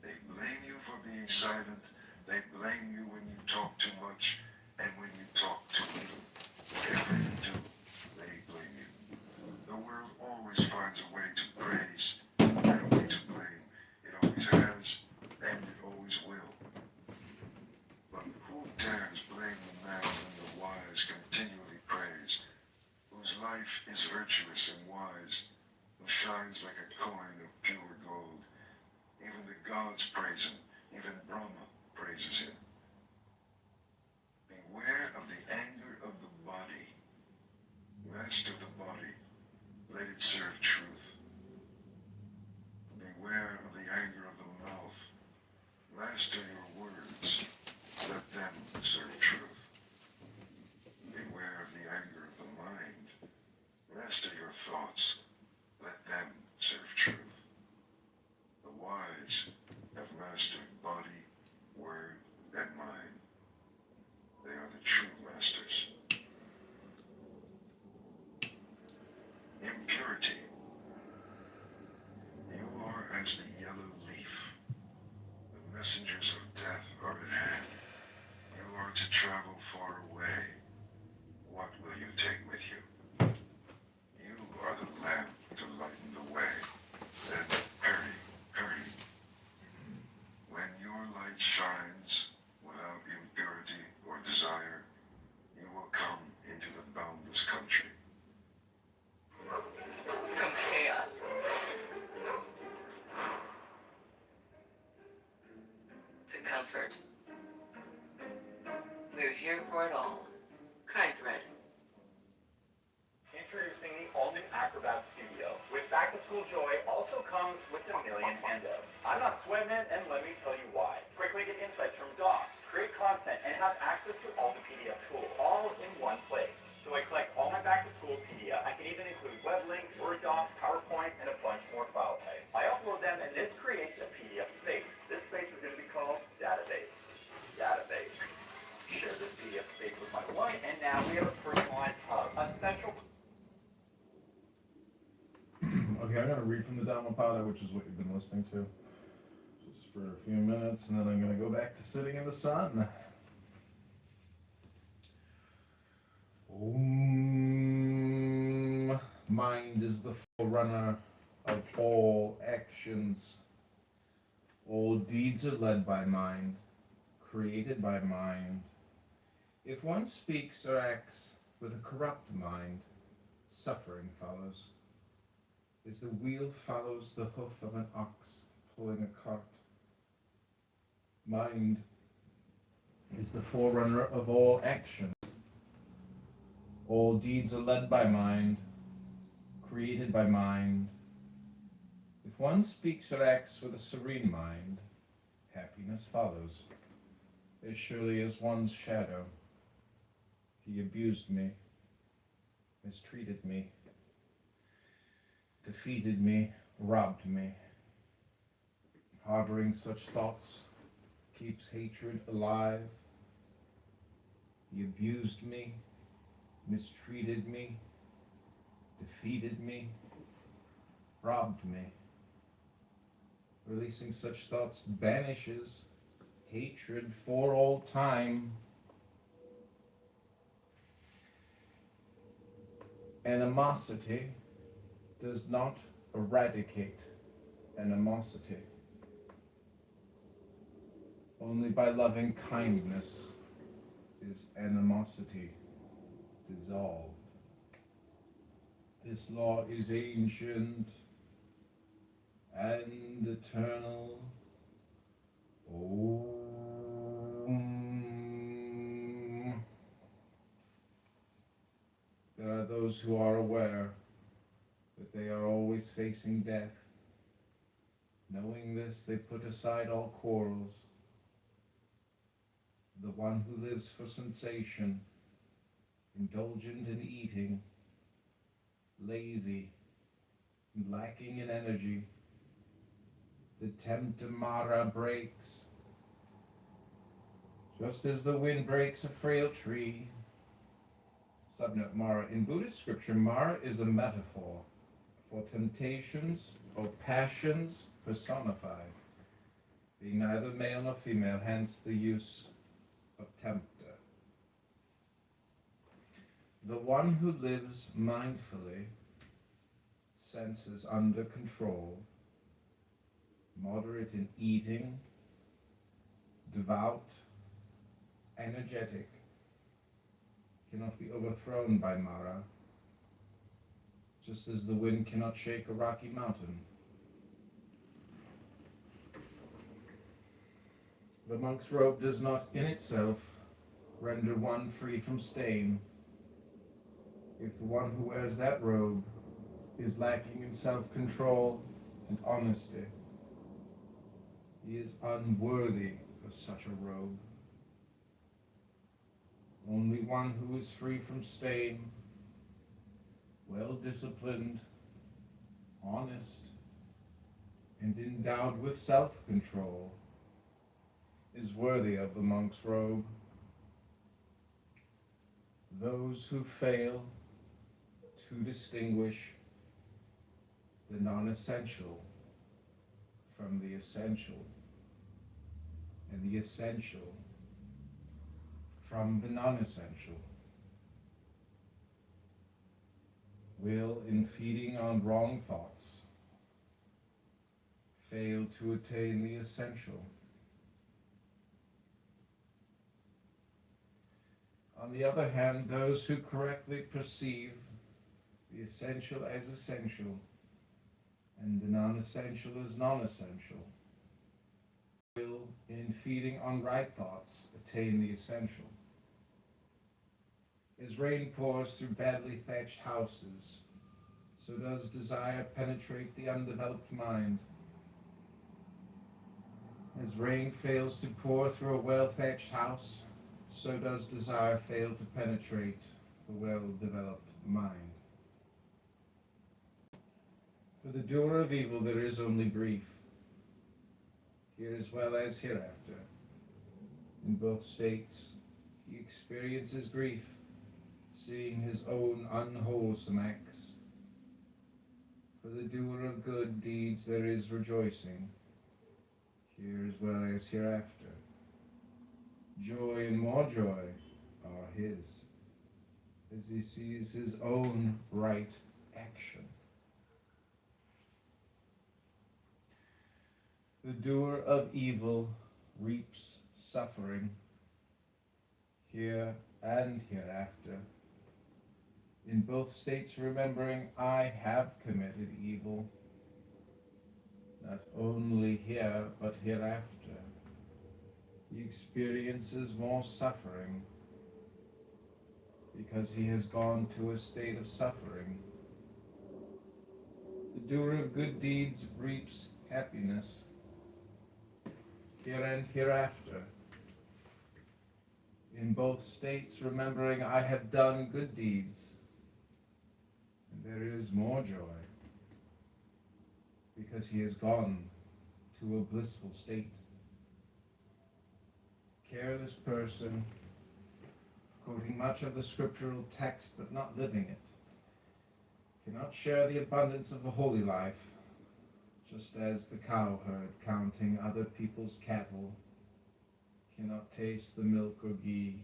[SPEAKER 1] They blame you for being silent. They blame you when you talk too much and when you talk too little. Whatever you do, they blame you. The world always finds a way to praise and a way to blame. It always has, and it always will. But who dares blame the man whom the wise continually praise, whose life is virtuous and wise, who shines like a coin of pure gold? Even the gods praise him, even Brahma praises him. Beware of the anger of the body. Master the body, let it serve truth. Beware of the anger of the mouth. Master your words, let them serve truth. Beware of the anger of the mind. Master your thoughts, let them serve truth. The wise have mastered body, word, and mind. They are the true masters. Impurity. You are as the yellow leaf. The messengers of death are at hand. You are to travel far away. What will you take with you? You are the lamp to lighten the way. Then hurry, hurry. When your light shines without impurity or desire, you will come into the boundless country.
[SPEAKER 6] From chaos to comfort. We're here for it all. Kind Thread.
[SPEAKER 8] Introducing the all-new Acrobat Studio. With back-to-school joy also comes with a million handouts. I'm not sweating it, and let me tell you why. Quickly get insights from docs, create content, and have access to all the PDF tools, all in one place. So I collect all my back-to-school PDFs. I can even include web links, Word docs, PowerPoints, and a bunch more file types. I upload them, and this creates a PDF space. This space is going to be called Database. Database. Share this PDF space with my wife, and now we have a personalized hub, a central.
[SPEAKER 2] Okay, I'm going to read from the Dhammapada, which is what you've been listening to, just for a few minutes, and then I'm going to go back to sitting in the sun. Om. Mind is the forerunner of all actions. All deeds are led by mind, created by mind. If one speaks or acts with a corrupt mind, suffering follows. As the wheel follows the hoof of an ox pulling a cart. Mind is the forerunner of all action. All deeds are led by mind, created by mind. If one speaks or acts with a serene mind, happiness follows. As surely as one's shadow. He abused me, mistreated me, defeated me, robbed me. Harboring such thoughts keeps hatred alive. He abused me, mistreated me, defeated me, robbed me. Releasing such thoughts banishes hatred for all time. Animosity does not eradicate animosity. Only by loving kindness is animosity dissolved. This law is ancient and eternal. Om. There are those who are aware that they are always facing death. Knowing this, they put aside all quarrels. The one who lives for sensation, indulgent in eating, lazy, and lacking in energy, the tempter Mara breaks. Just as the wind breaks a frail tree. Subnote Mara. In Buddhist scripture, Mara is a metaphor for temptations or passions personified, being neither male nor female, hence the use of tempter. The one who lives mindfully, senses under control, moderate in eating, devout, energetic, cannot be overthrown by Mara, just as the wind cannot shake a rocky mountain. The monk's robe does not in itself render one free from stain. If the one who wears that robe is lacking in self-control and honesty, he is unworthy of such a robe. Only one who is free from stain, well-disciplined, honest, and endowed with self-control is worthy of the monk's robe. Those who fail to distinguish the non-essential from the essential, and the essential from the non-essential, will, in feeding on wrong thoughts, fail to attain the essential. On the other hand, those who correctly perceive the essential as essential and the non-essential as non-essential will, in feeding on right thoughts, attain the essential. As rain pours through badly thatched houses, so does desire penetrate the undeveloped mind. As rain fails to pour through a well-thatched house, so does desire fail to penetrate the well-developed mind. For the doer of evil there is only grief, here as well as hereafter. In both states he experiences grief, seeing his own unwholesome acts. For the doer of good deeds there is rejoicing, here as well as hereafter. Joy and more joy are his, as he sees his own right action. The doer of evil reaps suffering, here and hereafter. In both states remembering, I have committed evil, not only here but hereafter. He experiences more suffering because he has gone to a state of suffering. The doer of good deeds reaps happiness, here and hereafter. In both states remembering, I have done good deeds, and there is more joy because he has gone to a blissful state. Careless person, quoting much of the scriptural text but not living it, cannot share the abundance of the holy life, just as the cowherd counting other people's cattle cannot taste the milk or ghee.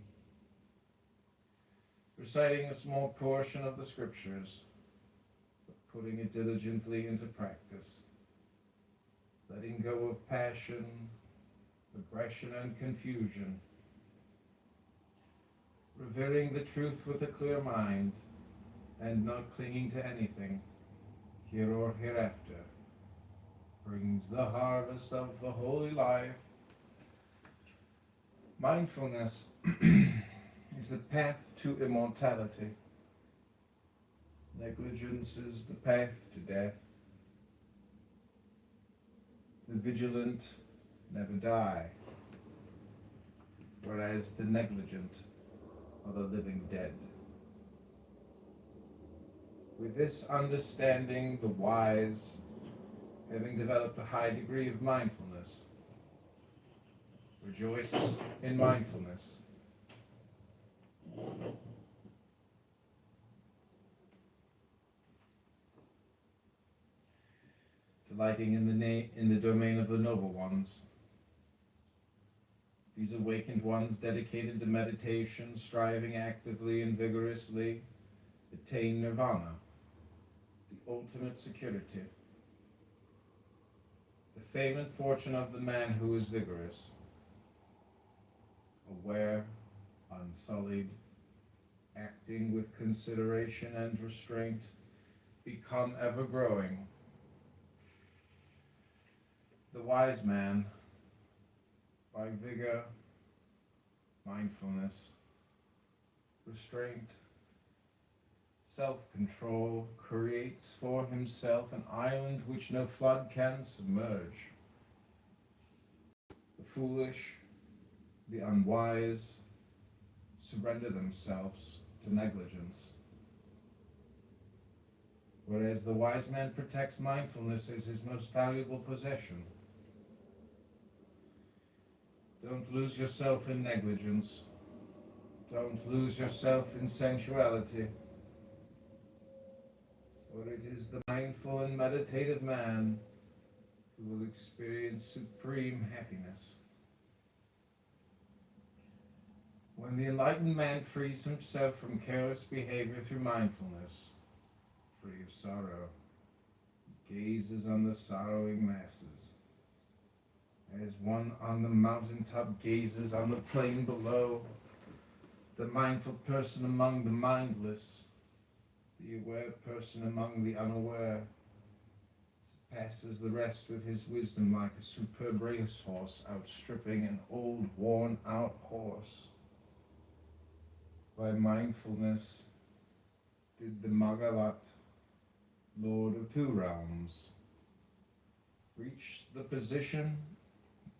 [SPEAKER 2] Reciting a small portion of the scriptures, but putting it diligently into practice, letting go of passion, aggression and confusion, revering the truth with a clear mind, and not clinging to anything, here or hereafter, brings the harvest of the holy life. Mindfulness is the path to immortality. Negligence is the path to death. The vigilant never die, whereas the negligent are the living dead. With this understanding, the wise, having developed a high degree of mindfulness, Rejoice in mindfulness. Delighting in the domain of the noble ones. These awakened ones dedicated to meditation, striving actively and vigorously, attain nirvana, the ultimate security. The fame and fortune of the man who is vigorous, aware, unsullied, acting with consideration and restraint, become ever growing. The wise man, by vigor, mindfulness, restraint, self-control, creates for himself an island which no flood can submerge. The foolish, the unwise, surrender themselves to negligence, whereas the wise man protects mindfulness as his most valuable possession. Don't lose yourself in negligence. Don't lose yourself in sensuality. For it is the mindful and meditative man who will experience supreme happiness. When the enlightened man frees himself from careless behavior through mindfulness, free of sorrow, he gazes on the sorrowing masses, as one on the mountaintop gazes on the plain below. The mindful person among the mindless, the aware person among the unaware, surpasses the rest with his wisdom like a superb racehorse outstripping an old worn-out horse. By mindfulness did the Magavat, Lord of Two Realms, reach the position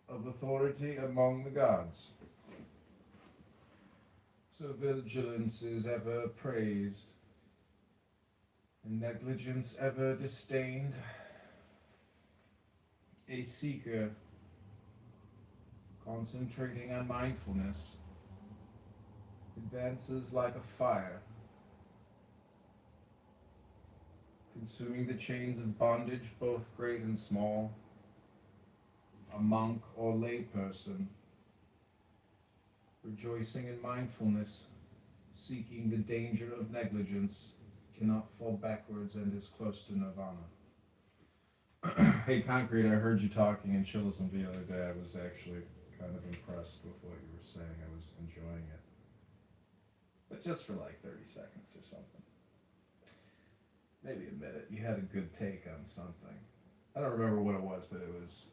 [SPEAKER 2] of authority among the gods. So vigilance is ever praised, and negligence ever disdained. A seeker, concentrating on mindfulness, advances like a fire, consuming the chains of bondage, both great and small. A monk or layperson, rejoicing in mindfulness, seeking the danger of negligence, cannot fall backwards and is close to nirvana. Hey Concrete, I heard you talking in Chillism the other day. I was actually kind of impressed with what you were saying. I was enjoying it. But just for like 30 seconds or something. Maybe a minute. You had a good take on something. I don't remember what it was, but it was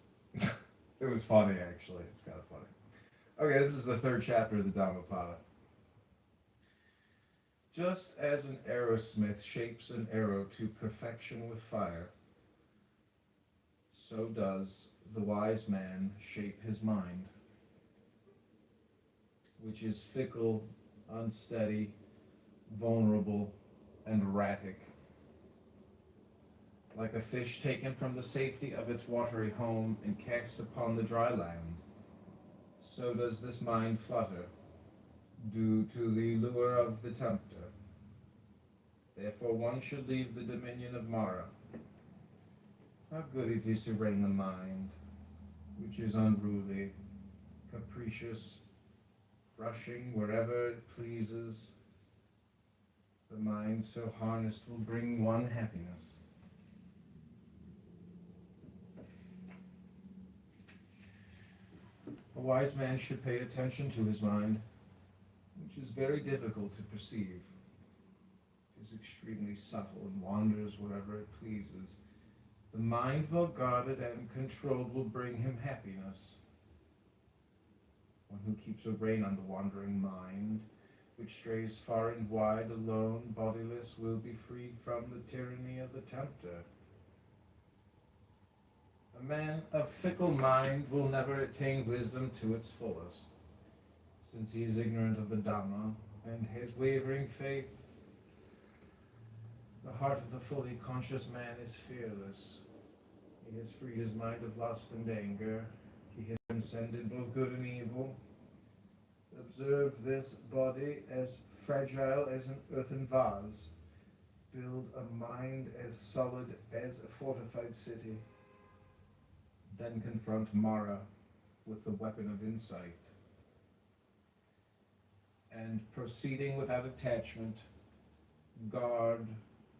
[SPEAKER 2] it was funny actually. It's kind of funny. Okay, this is the third chapter of the Dhammapada. Just as an arrowsmith shapes an arrow to perfection with fire, so does the wise man shape his mind, which is fickle, unsteady, vulnerable, and erratic. Like a fish taken from the safety of its watery home and cast upon the dry land, so does this mind flutter, due to the lure of the tempter. Therefore one should leave the dominion of Mara. How good it is to rein the mind, which is unruly, capricious, rushing wherever it pleases. The mind so harnessed will bring one happiness. A wise man should pay attention to his mind, which is very difficult to perceive. It is extremely subtle and wanders wherever it pleases. The mind well guarded and controlled will bring him happiness. One who keeps a rein on the wandering mind, which strays far and wide, alone, bodiless, will be freed from the tyranny of the tempter. A man of fickle mind will never attain wisdom to its fullest, since he is ignorant of the Dhamma and has wavering faith. The heart of the fully conscious man is fearless. He has freed his mind of lust and anger. He has transcended both good and evil. Observe this body as fragile as an earthen vase. Build a mind as solid as a fortified city. Then confront Mara with the weapon of insight. And proceeding without attachment, guard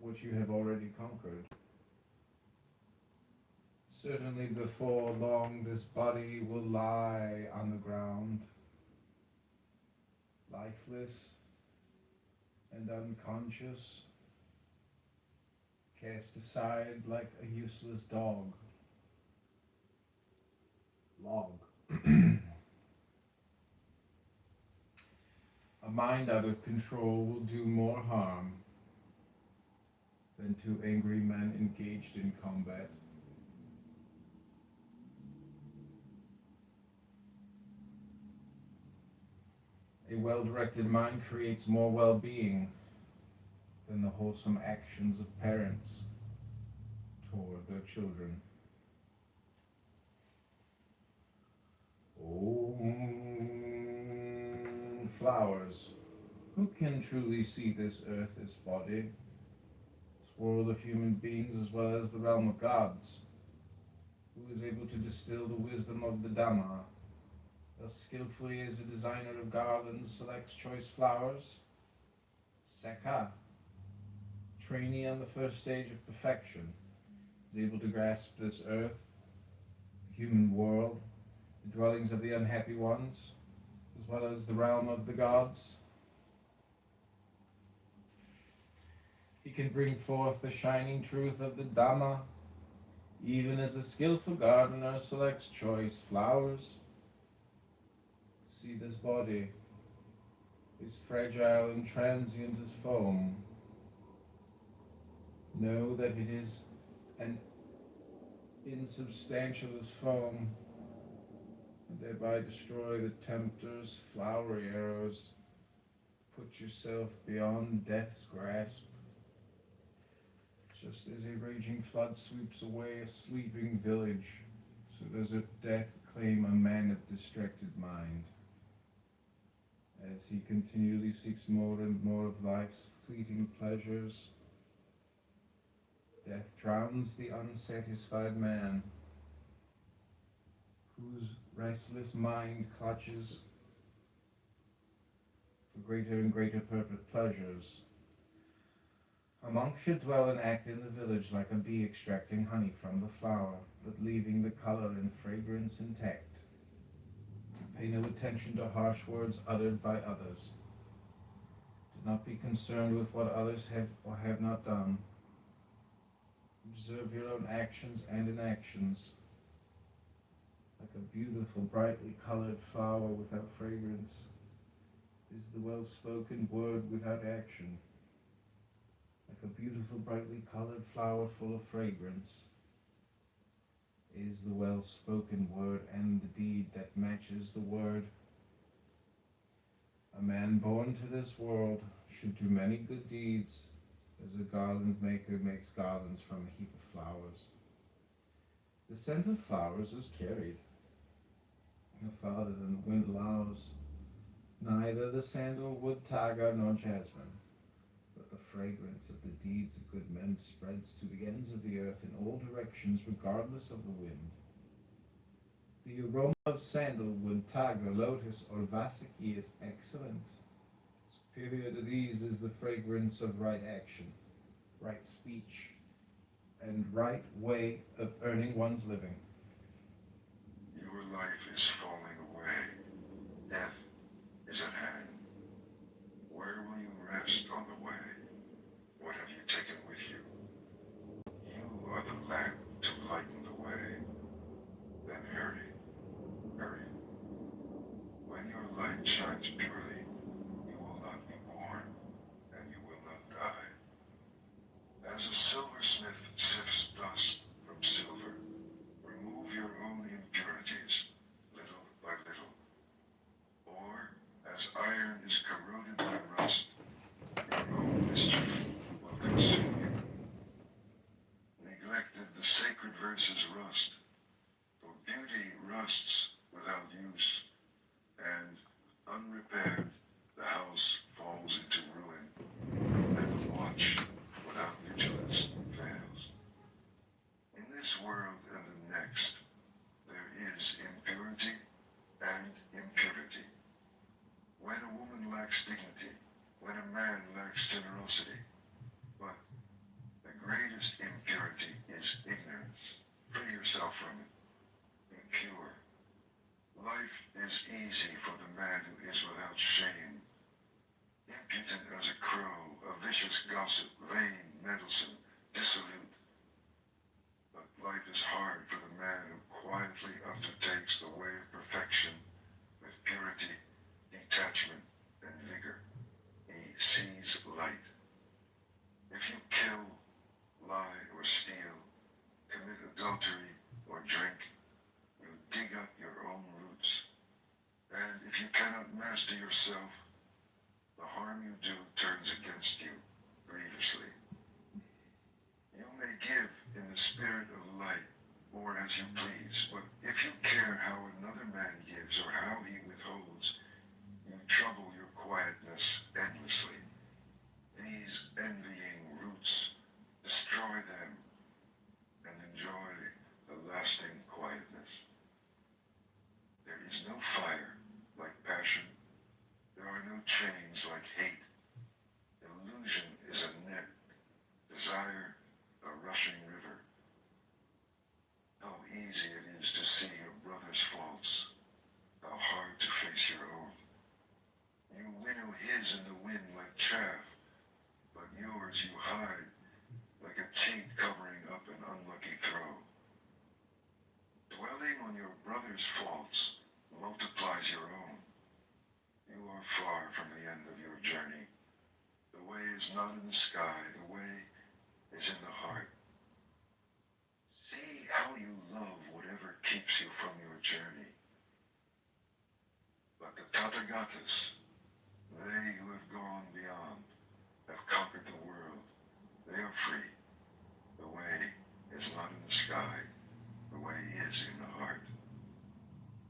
[SPEAKER 2] what you have already conquered. Certainly before long this body will lie on the ground, lifeless and unconscious, cast aside like a useless dog. Log. A mind out of control will do more harm than two angry men engaged in combat. A well-directed mind creates more well-being than the wholesome actions of parents toward their children. Oh, flowers. Who can truly see this earth, this body, this world of human beings, as well as the realm of gods? Who is able to distill the wisdom of the Dhamma, as skillfully as a designer of garlands selects choice flowers? Sakha, trainee on the first stage of perfection, is able to grasp this earth, the human world, the dwellings of the unhappy ones, as well as the realm of the gods. He can bring forth the shining truth of the Dhamma, even as a skillful gardener selects choice flowers. See this body is fragile and transient as foam. Know that it is an insubstantial as foam, and thereby destroy the tempter's flowery arrows. Put yourself beyond death's grasp. Just as a raging flood sweeps away a sleeping village, so does a death claim a man of distracted mind. As he continually seeks more and more of life's fleeting pleasures, death drowns the unsatisfied man, whose restless mind clutches for greater and greater pleasures. A monk should dwell and act in the village like a bee extracting honey from the flower, but leaving the color and fragrance intact. Pay no attention to harsh words uttered by others. Do not be concerned with what others have or have not done. Observe your own actions and inactions. Like a beautiful, brightly colored flower without fragrance is the well-spoken word without action. Like a beautiful, brightly colored flower full of fragrance is the well-spoken word and the deed that matches the word. A man born to this world should do many good deeds, as a garland maker makes garlands from a heap of flowers. The scent of flowers is carried no farther than the wind allows. Neither the sandalwood, taga, nor jasmine, but the fragrance of the deeds of good men spreads to the ends of the earth in all directions, regardless of the wind. The aroma of sandalwood, taga, lotus, or vasiki is excellent. Superior to these is the fragrance of right action, right speech, and right way of earning one's living.
[SPEAKER 1] Your life is falling away. Death is at hand. Where will you rest on the way? What have you taken with you? You are the lamp to lighten the way. Then hurry, hurry. When your light shines purely, you will not be born, and you will not die. As a silversmith sifts dust from silver, remove your own impurities, little by little. Or, as iron is corroded by rust, your own mischief will consume you. Neglected, the sacred verses rust, for beauty rusts without without use, and unrepaired, the house falls into ruin, and the watch without vigilance fails. In this world and the next, there is impurity and impurity. When a woman lacks dignity, when a man lacks generosity, but the greatest impurity is ignorance. Free yourself from it. Be pure. Life is easy for the man who is without shame. Impudent as a crow, a vicious gossip, vain, meddlesome, dissolute. But life is hard for the man who quietly undertakes the way of perfection with purity, detachment, and vigor. He sees light. If you kill, lie, or steal, commit adultery, or drink, you dig up your own roots. And if you cannot master yourself, the harm you do turns against you grievously. You may give in the spirit of light, or as you please, but if you care how another man gives or how he withholds, you trouble your quietness endlessly. These envying roots, destroy them and enjoy the lasting quietness. There is no fire like passion. There are no chains like hate. Illusion is a net, desire a rushing river. How easy it is to see your brother's faults, how hard to face your own. You winnow his in the wind like chaff, but yours you hide like a cheat covering up an unlucky throw. Dwelling on your brother's faults multiplies your own. You are far from the end of your journey. The way is not in the sky, the way is in the heart. See how you love whatever keeps you from your journey. But the Tathagatas, they who have gone beyond, have conquered the world. They are free. The way is not in the sky. The way is in the heart.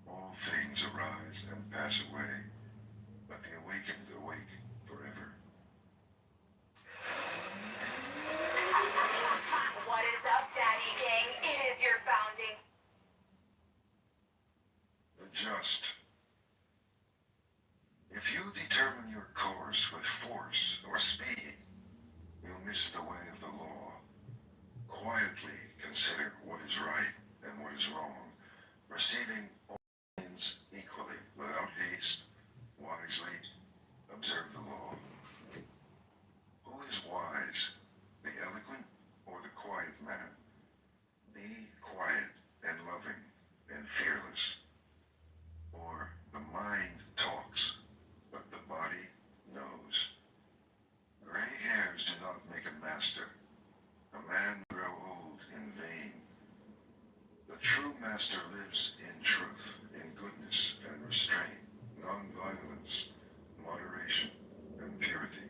[SPEAKER 1] All things arise and pass away, but the awakened awake forever.
[SPEAKER 6] What is up, Daddy Gang? It is your founding.
[SPEAKER 1] The just. If you determine your course with force or speed, you'll miss the way of the law. Quietly consider what is right and what is wrong, receiving all means equally, without haste, wisely, observe the law. Who is wise, the eloquent or the quiet man? Be quiet and loving and fearless. Or the mind talks, but the body knows. Gray hairs do not make a master. A man grow old in vain. The true master lives in truth, in goodness and restraint, non-violence, moderation, and purity.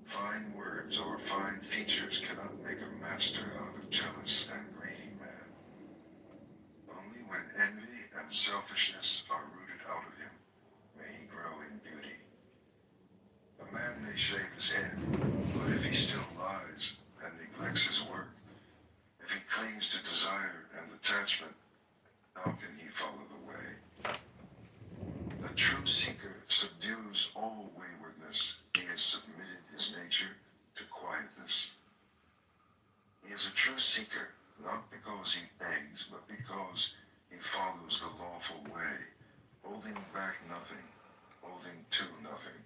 [SPEAKER 1] Fine words or fine features cannot make a master out of a jealous and greedy man. Only when envy and selfishness are rooted out of him may he grow in beauty. A man may shave his head, but if he still lies and neglects his work, if he clings to desire and attachment, how can he follow the way? The true seeker subdues all waywardness. He has submitted his nature to quietness. He is a true seeker, not because he begs, but because he follows the lawful way, holding back nothing, holding to nothing.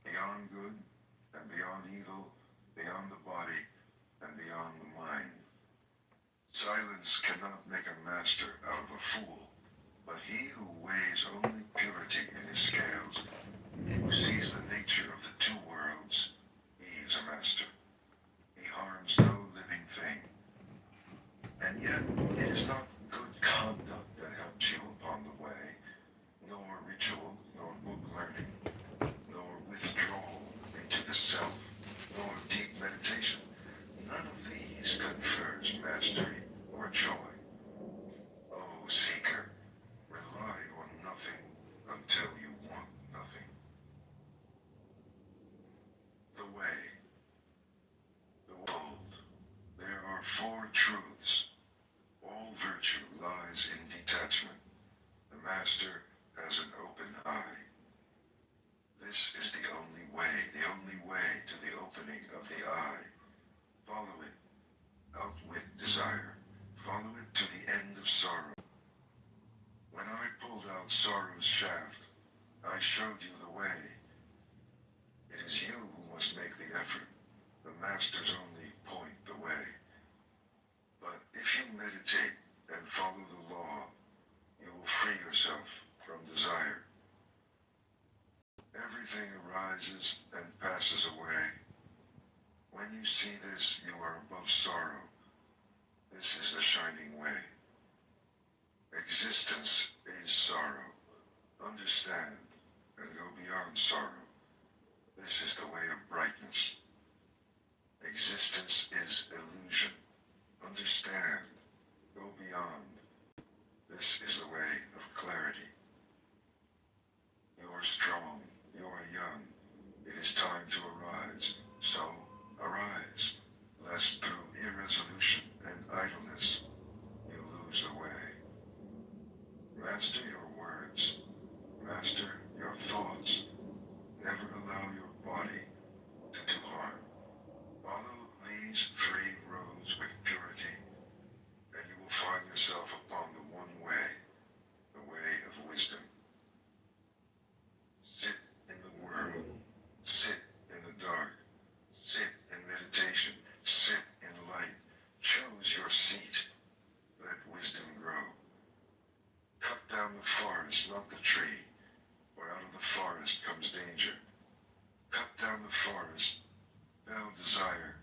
[SPEAKER 1] Beyond good and beyond evil, beyond the body and beyond the mind. Silence cannot make a master out of a fool, but he who weighs only purity in his scales, who sees the nature of the two worlds, he is a master. He harms no living thing. And yet, it is not good conduct that helps you upon the way, nor ritual, nor book learning, nor withdrawal into the self, nor deep meditation. None of these confers mastery or joy. O seeker, only way to the opening of the eye. Follow it. Outwit desire. Follow it to the end of sorrow. When I pulled out sorrow's shaft, I showed you the way. It is you who must make the effort. The masters only point the way. But if you meditate and follow the law, you will free yourself from desire. Everything arises and passes away. When you see this, you are above sorrow. This is the shining way. Existence is sorrow. Understand and go beyond sorrow. This is the way of brightness. Existence is illusion. Understand. Go beyond. This is the way of clarity. You are strong. You are young. It is time to arise. So, arise. Lest through irresolution and idleness, you lose the way. Master your words. Master your thoughts. Never allow your body to do harm. Follow these 3 roads with purity, and you will find yourself upon the one way, the way of wisdom. Sit in the world. Sit in the dark. Sit in meditation. Sit in light. Choose your seat. Let wisdom grow. Cut down the forest, not the tree, for out of the forest comes danger. Cut down the forest, fell desire,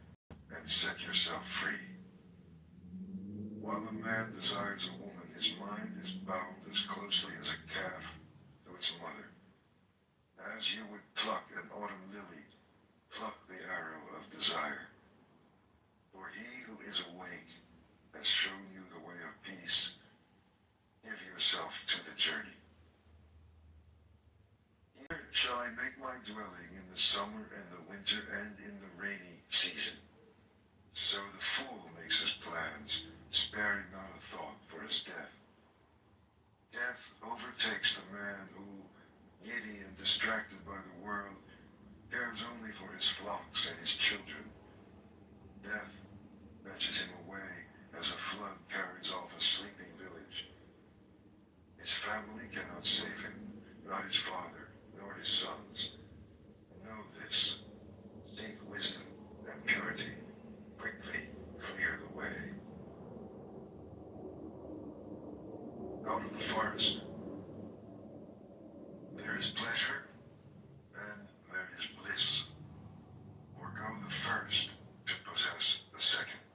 [SPEAKER 1] and set yourself free. While a man desires a woman, his mind is bound as closely as a calf to its mother. As you would pluck an autumn lily, pluck the arrow of desire. For he who is awake has shown you the way of peace. Give yourself to the journey. Here shall I make my dwelling in the summer and the winter and in the rainy season. So the fool makes his plans, sparing not a thought for his death. Death overtakes the man who, giddy and distracted by the world, cares only for his flocks and his children. Death fetches him away as a flood carries off a sleeping village. His family cannot save him, not his father, nor his sons. Know this. Seek wisdom and purity. Quickly clear the way. Out of the forest, there is pleasure and there is bliss. Forego the first to possess the second.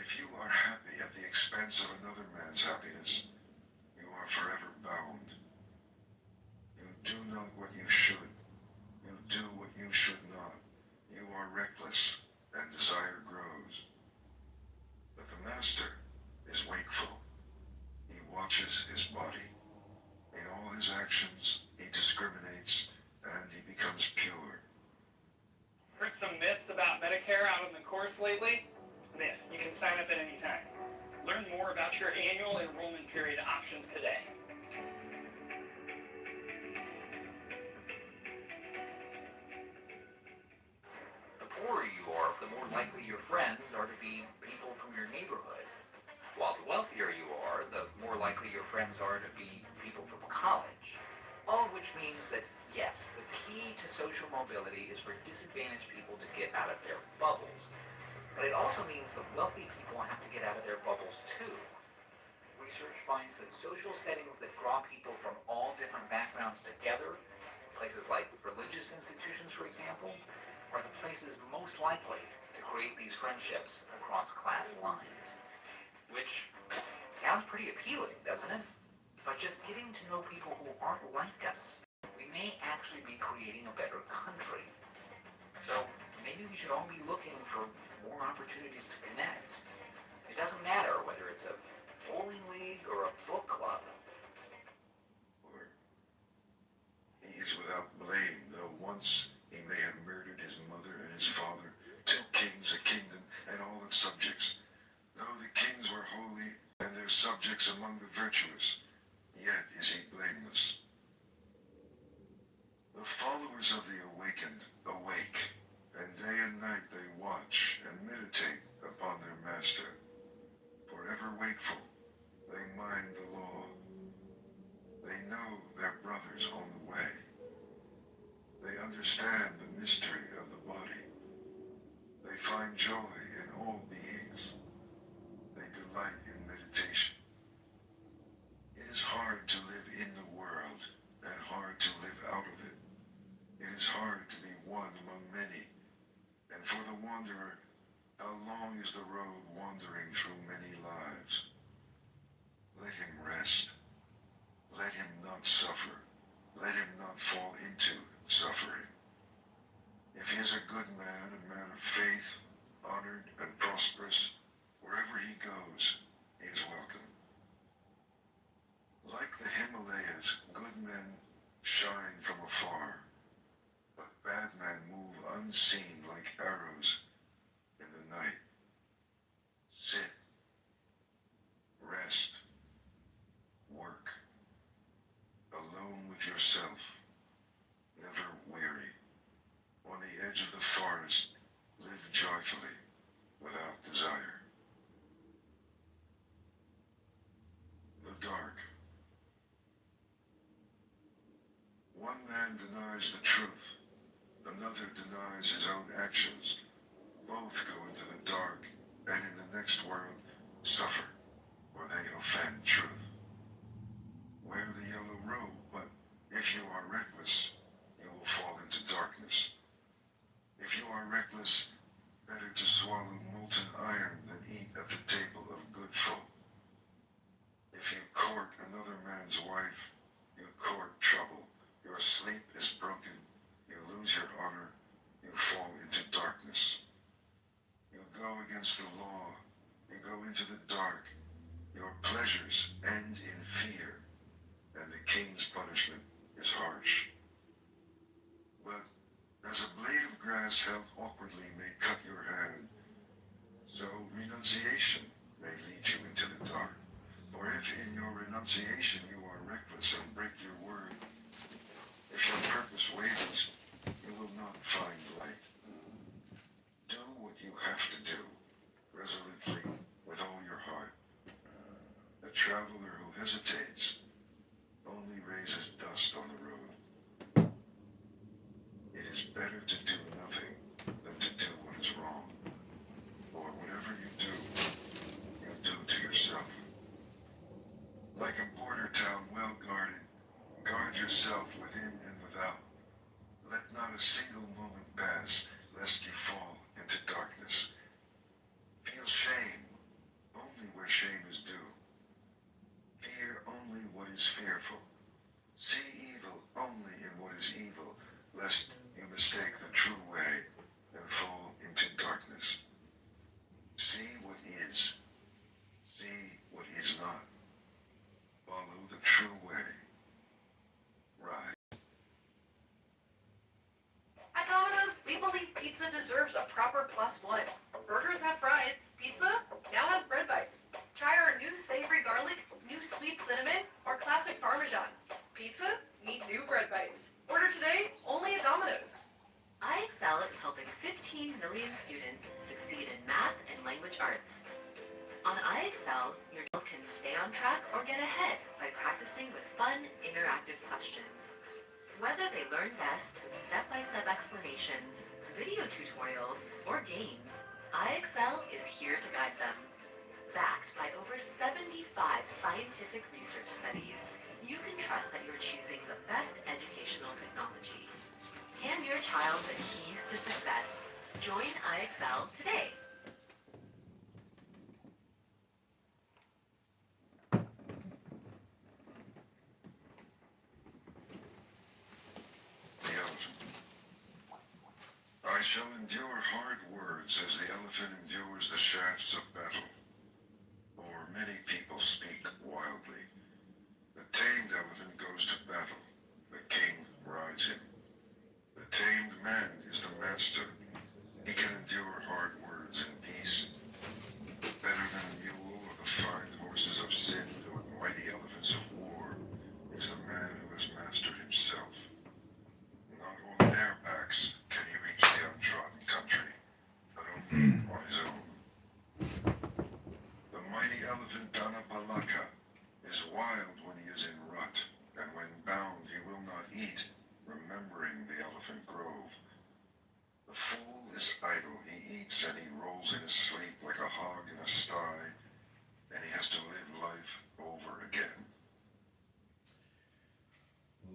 [SPEAKER 1] If you are happy at the expense of another man's happiness, you are forever bound. You do not what you should. You do what you should not. You are reckless, and desire grows. But the master is wakeful. He watches his body. In all his actions, he discriminates, and he becomes pure.
[SPEAKER 4] Heard some myths about Medicare out on the course lately? Myth. You can sign up at any time. Learn more about your annual enrollment period options today.
[SPEAKER 10] The poorer you are, the more likely your friends are to be people from your neighborhood. While the wealthier you are, the more likely your friends are to be people from college. All of which means that, yes, the key to social mobility is for disadvantaged people to get out of their bubbles. But it also means that wealthy people have to get out of their bubbles too. Research finds that social settings that draw people from all different backgrounds together, places like religious institutions, for example, are the places most likely to create these friendships across class lines. Which sounds pretty appealing, doesn't it? But just getting to know people who aren't like us, we may actually be creating a better country. So maybe we should all be looking for more opportunities to connect. It doesn't matter whether it's a bowling league or a book club.
[SPEAKER 1] Or he is without blame, though once he may have murdered his mother and his father, 2 kings, a kingdom, and all its subjects. Though the kings were holy and their subjects among the virtuous, yet is he blameless. The The followers of the awakened awake, and day and night they watch and meditate upon their master. Forever wakeful, they mind the law. They know their brothers on the way. They understand the mystery of the body. They find joy in all beings. They delight in meditation. It is hard to live in the world and hard to live out of it. It is hard to be one among many. And for the wanderer, how long is the road wandering through many lives? Let him rest. Let him not suffer. Let him not fall into suffering. If he is a good man, a man of faith, honored and prosperous, wherever he goes, he is welcome. Like the Himalayas, good men shine from afar, but bad men move unseen like arrows in the night. Sit, rest, work, alone with yourself, never weary. On the edge of the forest, live joyfully, without desire. The dark. One man denies the truth, another denies his own actions. Both go into the dark, and in the next world suffer, or they offend truth. Wear the yellow robe, but if you are reckless, you will fall into darkness. If you are reckless, better to swallow molten iron than eat at the table of good folk. If you court another man's wife, you court trouble. Your sleep is broken, you lose your honor, you fall into darkness. You go against the law, you go into the dark, your pleasures end in fear, and the king's punishment is harsh. But as a blade of grass held awkwardly may cut your hand, so renunciation may lead you into the dark. For if in your renunciation you are reckless and break your word, if your purpose wavers, you will not find light. Do what you have to do, resolutely, with all your heart. A traveler who hesitates only raises dust on the road. It is better to do nothing than to do what is wrong. For whatever you do to yourself. Like a border town well guarded, guard yourself within and without. Let not a single moment pass, lest you fall into darkness. Feel shame only where shame is due. Fear only what is fearful. See evil only in what is evil, lest you mistake the true way and fall into darkness. See what is. See what is not. Follow the true way. Rise.
[SPEAKER 6] At Domino's, we believe pizza deserves a proper +1. Burgers have fries. Pizza now has bread bites. Try our new savory garlic, new sweet cinnamon, or classic parmesan. Pizza need new bread bites. Order today only at Domino's. IXL is helping 15 million students succeed in math and language arts. On IXL, your child can stay on track or get ahead by practicing with fun, interactive questions. Whether they learn best with step-by-step explanations, video tutorials, or games, IXL is here to guide them. Backed by over 75 scientific research studies, you can trust that you're choosing the best educational technology. Hand your child the keys to success. Join IXL today.
[SPEAKER 1] The elephant. I shall endure hard words as the elephant endures the shafts of battle. Or many people speak wildly. The tamed elephant goes to battle. The king rides him. The tamed man is the master. He can endure hard words in peace. Better than a mule or the fine horses of sin or the mighty elephants of war is the man who has mastered himself. is idle. He eats and he rolls in his sleep like a hog in a sty, and he has to live life over again.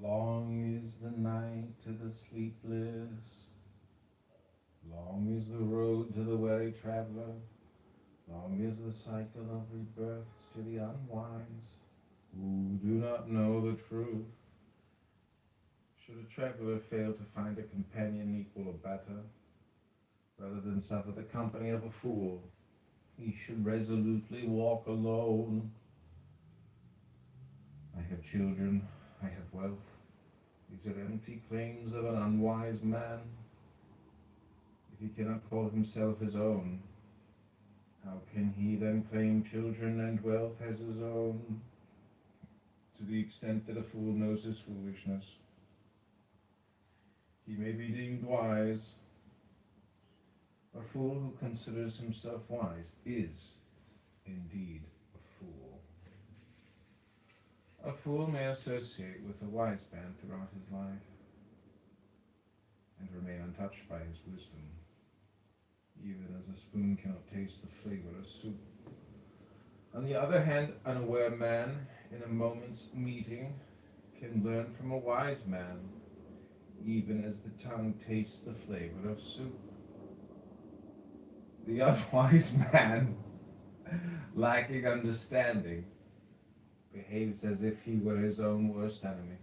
[SPEAKER 2] Long is the night to the sleepless, long is the road to the weary traveler, long is the cycle of rebirths to the unwise, who do not know the truth. Should a traveler fail to find a companion equal or better, rather than suffer the company of a fool, he should resolutely walk alone. I have children, I have wealth. These are empty claims of an unwise man. If he cannot call himself his own, how can he then claim children and wealth as his own? To the extent that a fool knows his foolishness, he may be deemed wise. A fool who considers himself wise is indeed a fool. A fool may associate with a wise man throughout his life and remain untouched by his wisdom, even as a spoon cannot taste the flavor of soup. On the other hand, an unaware man in a moment's meeting can learn from a wise man, even as the tongue tastes the flavor of soup. The unwise man, lacking understanding, behaves as if he were his own worst enemy,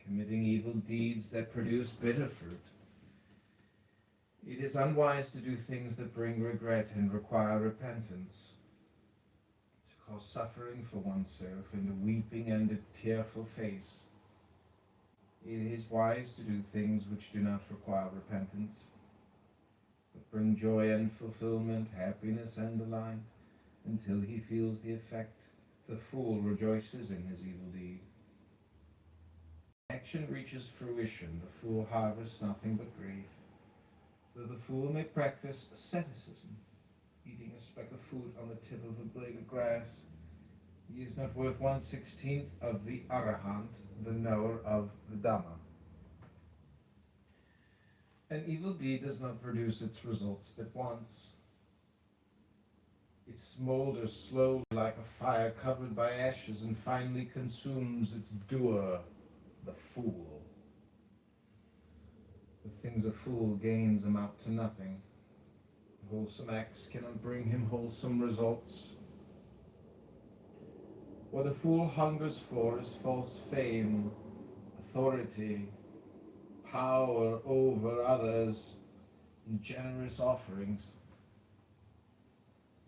[SPEAKER 2] committing evil deeds that produce bitter fruit. It is unwise to do things that bring regret and require repentance, to cause suffering for oneself and a weeping and a tearful face. It is wise to do things which do not require repentance, but bring joy and fulfillment, happiness and delight, until he feels the effect. The fool rejoices in his evil deed. Action reaches fruition, the fool harvests nothing but grief. Though the fool may practice asceticism, eating a speck of food on the tip of a blade of grass, he is not worth 1/16 of the Arahant, the knower of the Dhamma. An evil deed does not produce its results at once. It smolders slowly like a fire covered by ashes and finally consumes its doer, the fool. The things a fool gains amount to nothing. Wholesome acts cannot bring him wholesome results. What a fool hungers for is false fame, authority, power over others, and generous offerings.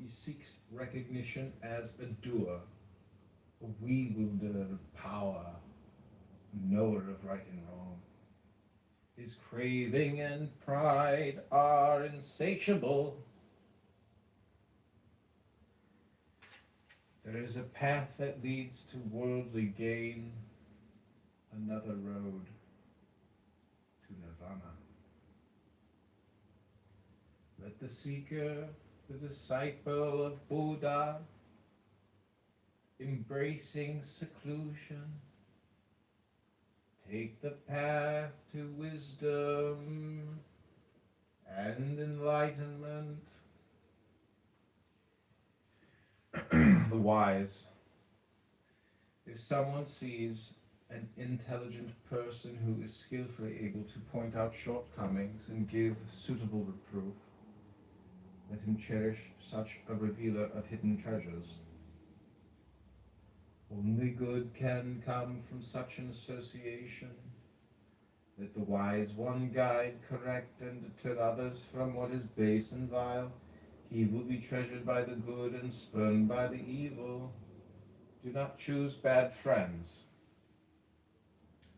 [SPEAKER 2] He seeks recognition as a doer, a wielder of power, a knower of right and wrong. His craving and pride are insatiable. There is a path that leads to worldly gain, another road to nirvana. Let the seeker, the disciple of Buddha, embracing seclusion, take the path to wisdom and enlightenment. The wise. If someone sees an intelligent person who is skillfully able to point out shortcomings and give suitable reproof, let him cherish such a revealer of hidden treasures. Only good can come from such an association. Let the wise one guide, correct, and deter others from what is base and vile. He will be treasured by the good and spurned by the evil. Do not choose bad friends.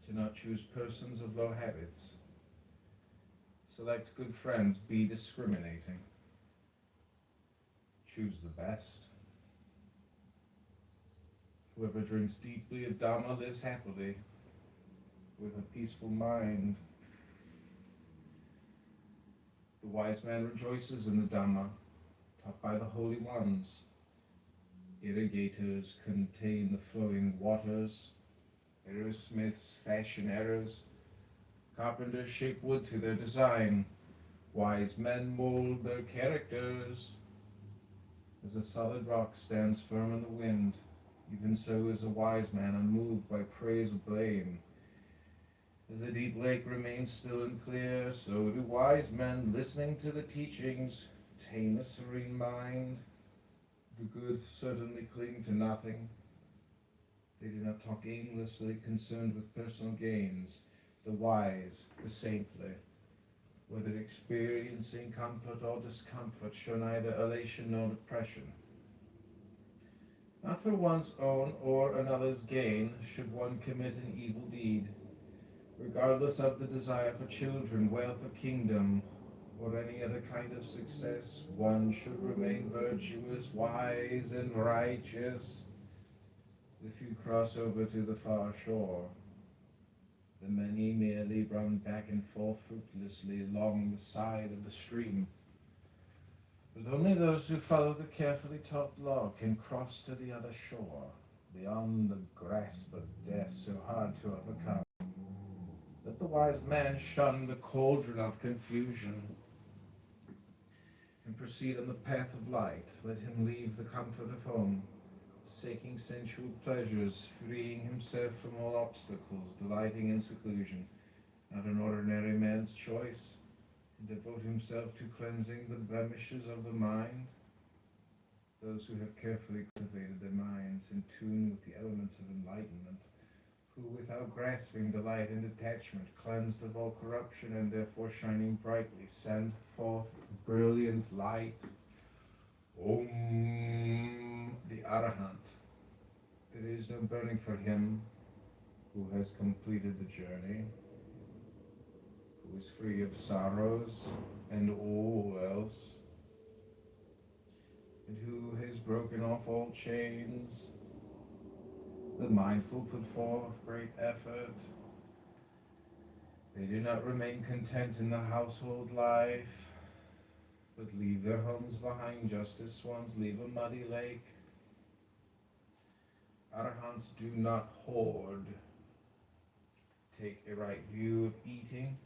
[SPEAKER 2] Do not choose persons of low habits. Select good friends, be discriminating. Choose the best. Whoever drinks deeply of Dhamma lives happily, with a peaceful mind. The wise man rejoices in the Dhamma, taught by the holy ones. Irrigators contain the flowing waters. Arrowsmiths fashion arrows. Carpenters shape wood to their design. Wise men mold their characters. As a solid rock stands firm in the wind, even so is a wise man unmoved by praise or blame. As a deep lake remains still and clear, so do wise men, listening to the teachings, tame a serene mind. The good certainly cling to nothing. They do not talk aimlessly, concerned with personal gains. The wise, the saintly, whether experiencing comfort or discomfort, show neither elation nor depression. Not for one's own or another's gain should one commit an evil deed, regardless of the desire for children, wealth, or kingdom, or any other kind of success. One should remain virtuous, wise, and righteous. The few cross over to the far shore. The many merely run back and forth fruitlessly along the side of the stream. But only those who follow the carefully taught law can cross to the other shore, beyond the grasp of death so hard to overcome. Let the wise man shun the cauldron of confusion and proceed on the path of light. Let him leave the comfort of home, seeking sensual pleasures, freeing himself from all obstacles, delighting in seclusion, not an ordinary man's choice, and devote himself to cleansing the blemishes of the mind. Those who have carefully cultivated their minds in tune with the elements of enlightenment, who without grasping delight in detachment, cleansed of all corruption, and therefore shining brightly, send forth brilliant light. Om, the Arahant. There is no burning for him who has completed the journey, who is free of sorrows and all else, and who has broken off all chains. The mindful put forth great effort. They do not remain content in the household life, but leave their homes behind just as swans leave a muddy lake. Arahants do not hoard. Take a right view of eating,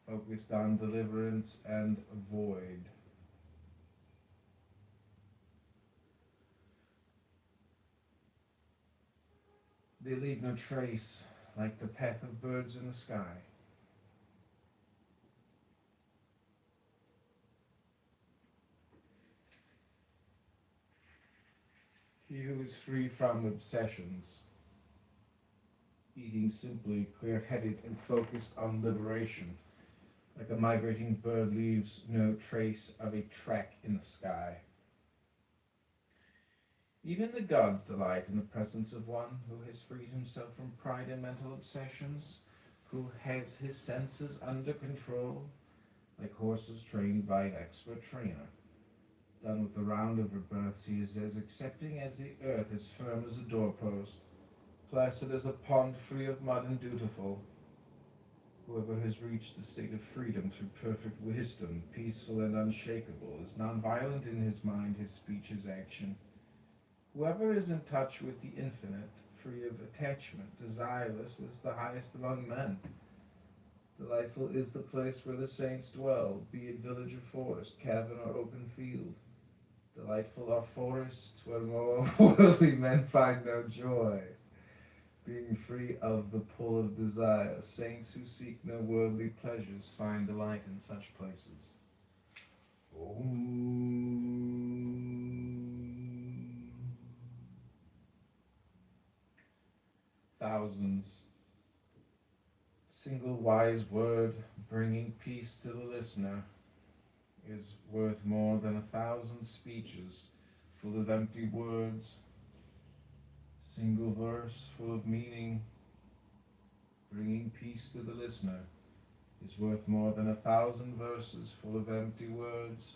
[SPEAKER 2] focused on deliverance and avoid. They leave no trace, like the path of birds in the sky. He who is free from obsessions, eating simply, clear-headed, and focused on liberation, like a migrating bird, leaves no trace of a track in the sky. Even the gods delight in the presence of one who has freed himself from pride and mental obsessions, who has his senses under control, like horses trained by an expert trainer. Done with the round of rebirths, he is as accepting as the earth, as firm as a doorpost, placid as a pond, free of mud and dutiful. Whoever has reached the state of freedom through perfect wisdom, peaceful and unshakable, is nonviolent in his mind, his speech, his action. Whoever is in touch with the infinite, free of attachment, desireless, is the highest among men. Delightful is the place where the saints dwell, be it village or forest, cavern or open field. Delightful are forests where more worldly men find no joy, being free of the pull of desire. Saints who seek no worldly pleasures find delight in such places. Thousands. Single wise word bringing peace to the listener is worth more than 1,000 speeches full of empty words. Single verse full of meaning, bringing peace to the listener, is worth more than 1,000 verses full of empty words.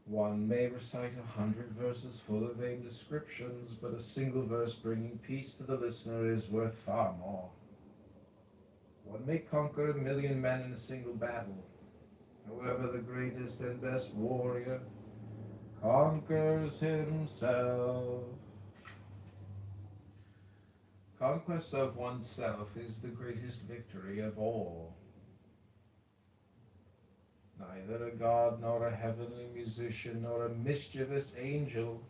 [SPEAKER 2] One may recite 100 verses full of vain descriptions, but a single verse bringing peace to the listener is worth far more. One may conquer 1,000,000 men in a single battle. However, the greatest and best warrior conquers himself. conquest of oneself is the greatest victory of all. Neither a god, nor a heavenly musician, nor a mischievous angel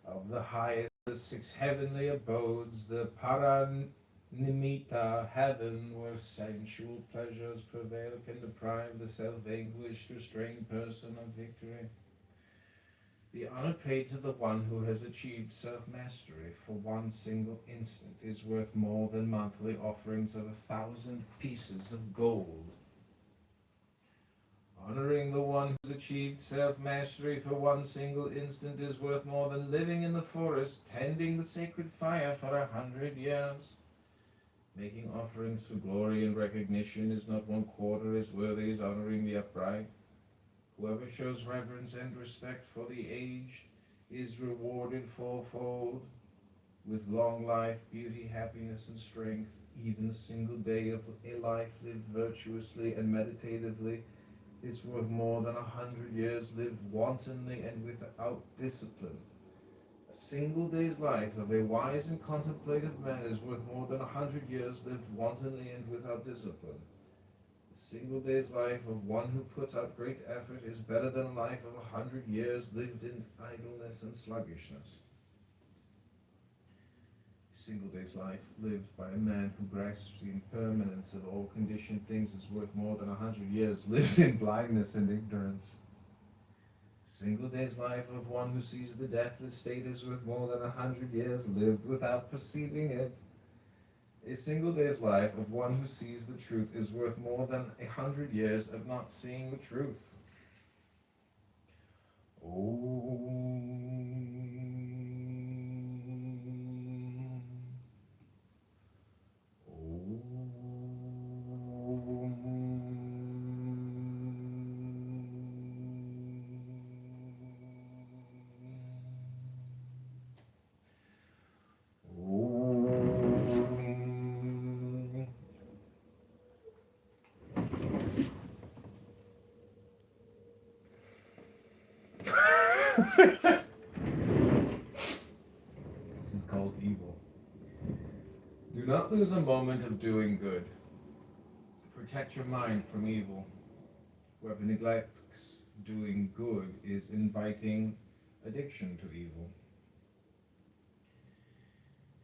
[SPEAKER 2] of the highest of the 6 heavenly abodes, the Paranimita heaven, where sensual pleasures prevail, can deprive the self-vanquished, restrained person of victory. The honor paid to the one who has achieved self-mastery for one single instant is worth more than monthly offerings of 1,000 pieces of gold. Honoring the one who's achieved self-mastery for one single instant is worth more than living in the forest, tending the sacred fire for 100 years. Making offerings for glory and recognition is not 1/4 as worthy as honoring the upright. Whoever shows reverence and respect for the aged is rewarded fourfold with long life, beauty, happiness, and strength. Even a single day of a life lived virtuously and meditatively is worth more than 100 years lived wantonly and without discipline. A single day's life of a wise and contemplative man is worth more than 100 years lived wantonly and without discipline. A single day's life of one who puts out great effort is better than a life of 100 years lived in idleness and sluggishness. A single day's life lived by a man who grasps the impermanence of all conditioned things is worth more than 100 years lived in blindness and ignorance. A single day's life of one who sees the deathless state is worth more than 100 years lived without perceiving it. A single day's life of one who sees the truth is worth more than 100 years of not seeing the truth. This is called evil. Do not lose a moment of doing good. Protect your mind from evil. Whoever neglects doing good is inviting addiction to evil.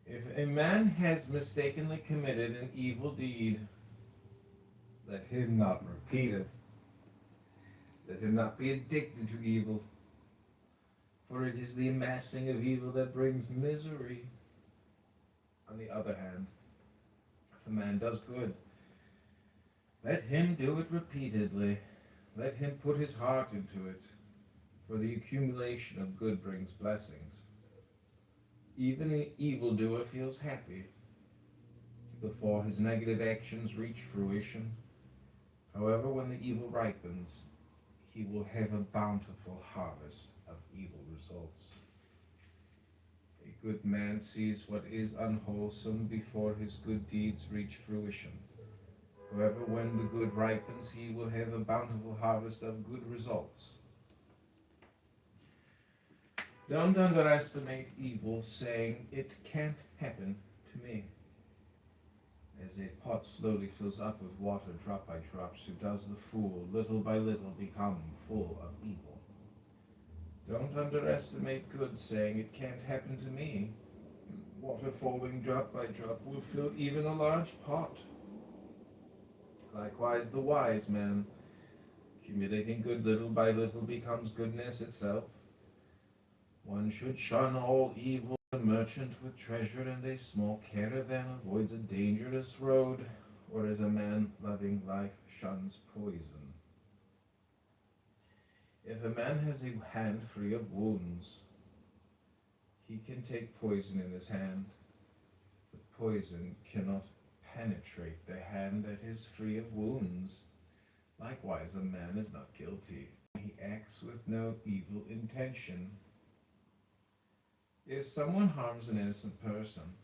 [SPEAKER 2] If a man has mistakenly committed an evil deed, let him not repeat it. Let him not be addicted to evil, for it is the amassing of evil that brings misery. On the other hand, if a man does good, let him do it repeatedly. Let him put his heart into it, for the accumulation of good brings blessings. Even an evildoer feels happy before his negative actions reach fruition. However, when the evil ripens, he will have a bountiful harvest of evil results. A good man sees what is unwholesome before his good deeds reach fruition. However, when the good ripens, he will have a bountiful harvest of good results. Don't underestimate evil, saying, "It can't happen to me." As a pot slowly fills up with water drop by drop, so does the fool little by little become full of evil. Don't underestimate good, saying, "It can't happen to me." Water falling drop by drop will fill even a large pot. Likewise, the wise man, accumulating good little by little, becomes goodness itself. One should shun all evil. A merchant with treasure and a small caravan avoids a dangerous road, or as a man loving life shuns poison. If a man has a hand free of wounds, he can take poison in his hand, but poison cannot penetrate the hand that is free of wounds. Likewise, a man is not guilty. He acts with no evil intention. If someone harms an innocent person,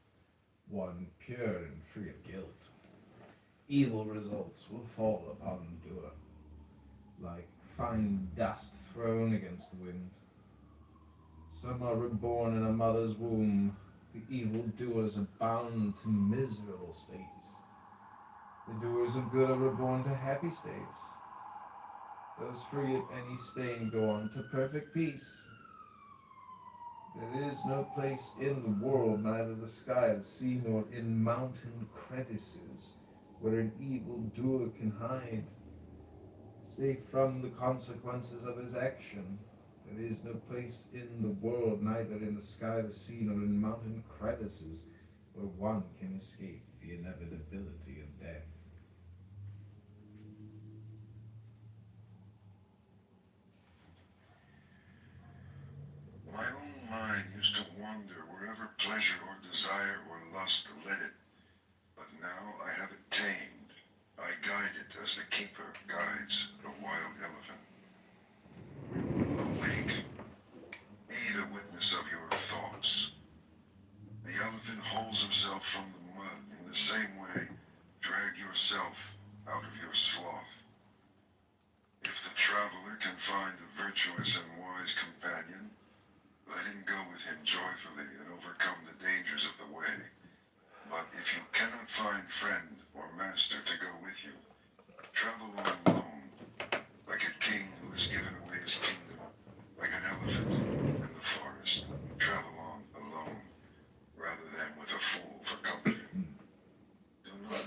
[SPEAKER 2] one pure and free of guilt, evil results will fall upon the doer, like fine dust thrown against the wind. Some are reborn in a mother's womb, The evildoers are bound to miserable states. The doers of good are reborn to happy states. Those free of any stain go on to perfect peace. There is no place in the world, neither the sky, the sea, nor in mountain crevices, where an evildoer can hide, safe from the consequences of his action. There is no place in the world, neither in the sky, the sea, nor in mountain crevices, where one can escape the inevitability of death.
[SPEAKER 1] My own mind used to wander wherever pleasure or desire or lust led it, but now I have it tamed. I guide it as the keeper guides the wild elephant. Awake, be the witness of your thoughts. The elephant holds himself from the mud. In the same way, drag yourself out of your sloth. If the traveler can find a virtuous and wise companion, let him go with him joyfully and overcome the dangers of the way. But if you cannot find friend or master to go with you, travel on alone, like a king who has given away his kingdom, like an elephant in the forest. Travel on alone, rather than with a fool for company. Do not.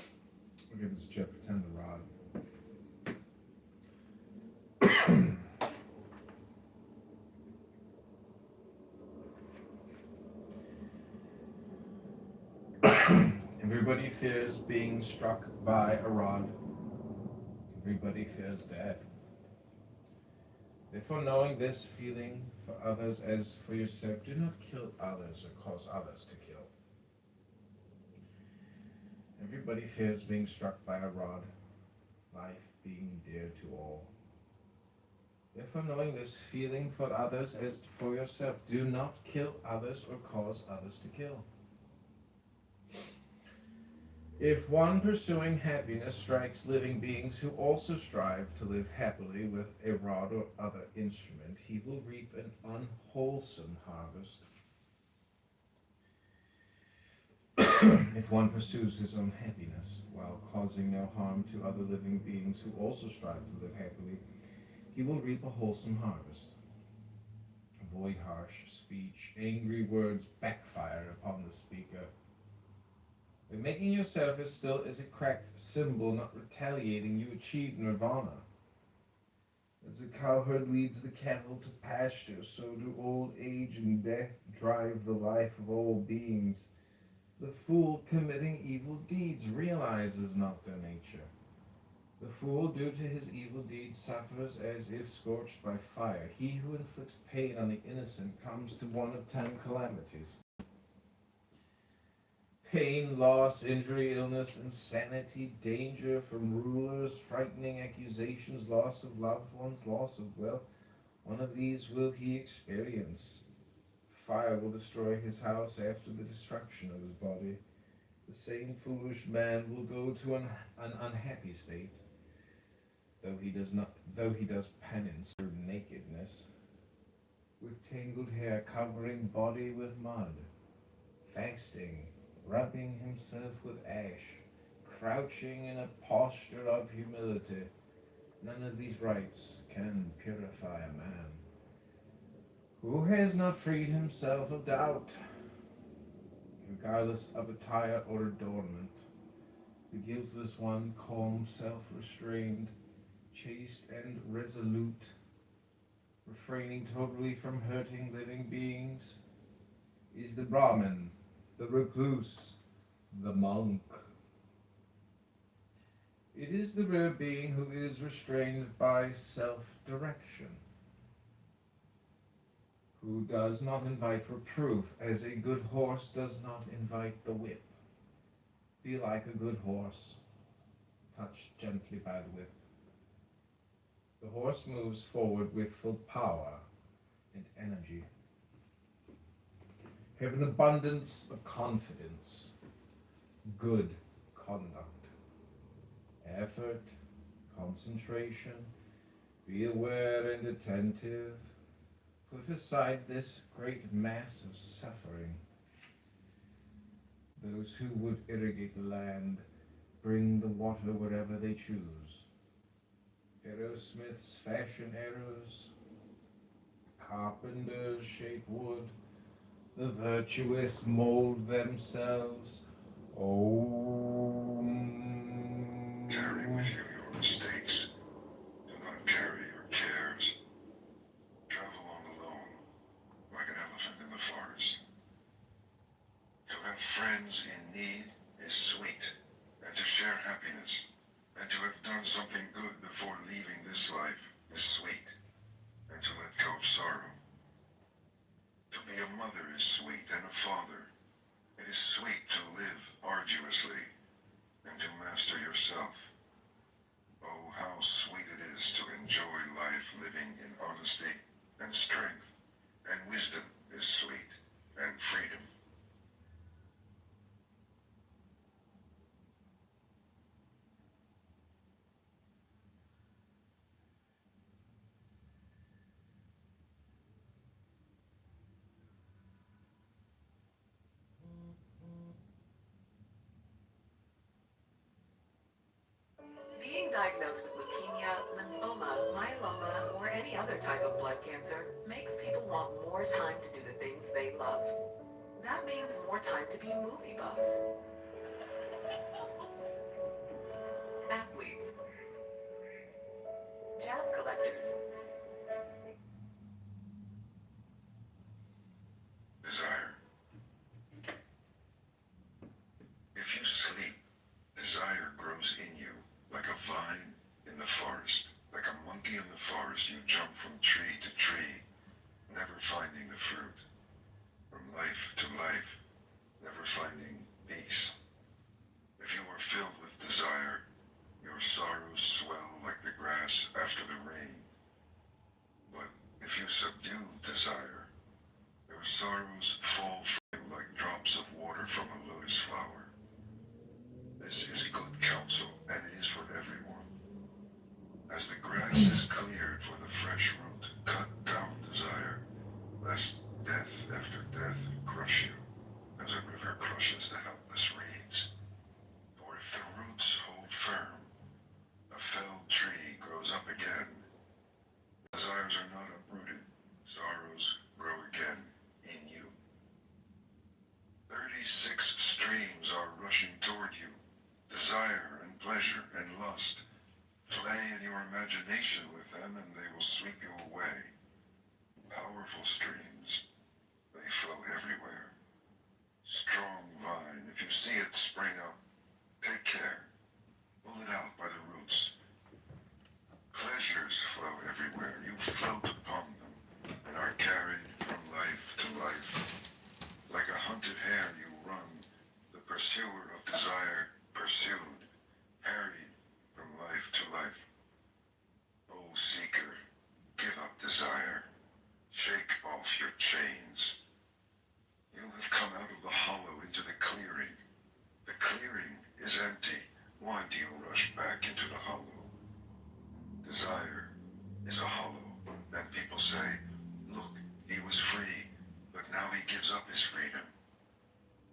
[SPEAKER 2] Look at this jet pretend the rod. Everybody fears being struck by a rod. Everybody fears death. Therefore, knowing this feeling for others as for yourself, do not kill others or cause others to kill. Everybody fears being struck by a rod, life being dear to all. Therefore, knowing this feeling for others as for yourself, do not kill others or cause others to kill. If one pursuing happiness strikes living beings who also strive to live happily with a rod or other instrument, he will reap an unwholesome harvest. If one pursues his own happiness while causing no harm to other living beings who also strive to live happily, he will reap a wholesome harvest. Avoid harsh speech. Angry words backfire upon the speaker. By making yourself as still as a cracked cymbal, not retaliating, you achieve nirvana. As a cowherd leads the cattle to pasture, so do old age and death drive the life of all beings. The fool committing evil deeds realizes not their nature. The fool, due to his evil deeds, suffers as if scorched by fire. He who inflicts pain on the innocent comes to one of 10 calamities. Pain, loss, injury, illness, insanity, danger from rulers, frightening accusations, loss of loved ones, loss of wealth. One of these will he experience. Fire will destroy his house after the destruction of his body. The same foolish man will go to an unhappy state, though he does penance for nakedness, with tangled hair covering body with mud, fasting, rubbing himself with ash, crouching in a posture of humility. None of these rites can purify a man who has not freed himself of doubt. Regardless of attire or adornment, the guiltless one, calm, self-restrained, chaste and resolute, refraining totally from hurting living beings, is the Brahmin, the recluse, the monk. It is the rare being who is restrained by self-direction, who does not invite reproof, as a good horse does not invite the whip. Be like a good horse, touched gently by the whip. The horse moves forward with full power and energy. Have an abundance of confidence, good conduct, effort, concentration, be aware and attentive. Put aside this great mass of suffering. those who would irrigate the land, bring the water wherever they choose. Arrowsmiths fashion arrows, carpenters shape wood, the virtuous mold themselves.
[SPEAKER 1] Carry with you your mistakes. Do not carry your cares. Travel on alone, like an elephant in the forest. To have friends in need is sweet, and to share happiness, and to have done something good before leaving this life is sweet, and to let go of sorrow. To be a mother is sweet, and a father. It is sweet to live arduously, and to master yourself. Oh, how sweet it is to enjoy life living in honesty and strength, and wisdom is sweet, and freedom.
[SPEAKER 6] Being diagnosed with leukemia, lymphoma, myeloma, or any other type of blood cancer makes people want more time to do the things they love. That means more time to be movie buffs, athletes, jazz collectors,
[SPEAKER 1] Desire. If you sleep, desire grows in you, like a vine in the forest. Like a monkey in the forest, you jump from tree to tree, never finding the fruit. From life to life, never finding peace. If you are filled with desire, your sorrows swell like the grass after the rain. But if you subdue desire, your sorrows fall from you like drops of water from a lotus flower. This is good counsel, and it is for everyone. As the grass is cleared for the fresh root, cut down desire, lest death after death crush you, as a river crushes the helpless reeds. For if the roots hold firm, a felled tree grows up again. Desires are not uprooted, sorrows grow again in you. 36 streams are rushing toward you, desire and pleasure and lust. Play in your imagination with them and they will sweep you away. Powerful streams, they flow everywhere. Strong vine, if you see it spring up, take care. Pull it out by the roots. Pleasures flow everywhere. You float upon them and are carried from life to life. Like a hunted hare you run, the pursuer of desire pursued, harried from life to life. O seeker, give up desire. Shake off your chains. You have come out of the hollow into the clearing. The clearing is empty. Why do you rush back into the hollow? Desire is a hollow, and people say, look, he was free, but now he gives up his freedom.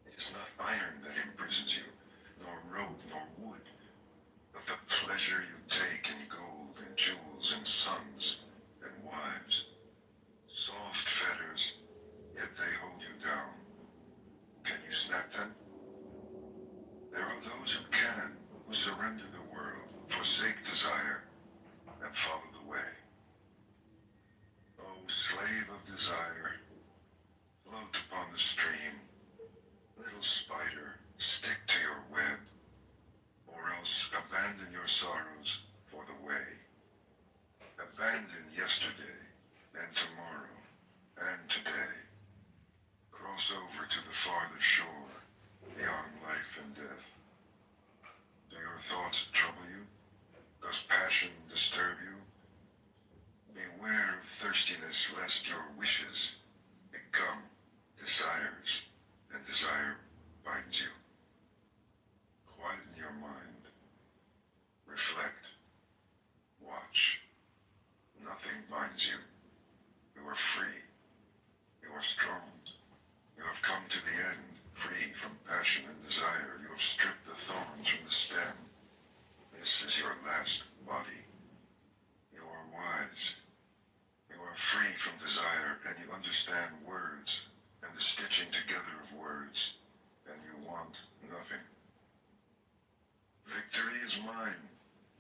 [SPEAKER 1] It is not iron that imprisons you, nor rope nor wood, but the pleasure you take in gold and jewels and sons and wives. Soft fetters, yet they hold you down. Can you snap them? There are those who can, who surrender the world, forsake desire, and follow the way. O slave of desire, float upon the stream. Little spider, stick to your web, or else abandon your sorrows for the way. Abandon yesterday, and tomorrow, and today. Cross over to the farther shore, beyond life and death. Do your thoughts trouble you? Does passion disturb you? Beware of thirstiness, lest your wishes become desires, and desire binds you. Quieten your mind. Reflect. Watch. Nothing binds you. You are free. You are strong. You have come to the end, free from passion and is mine,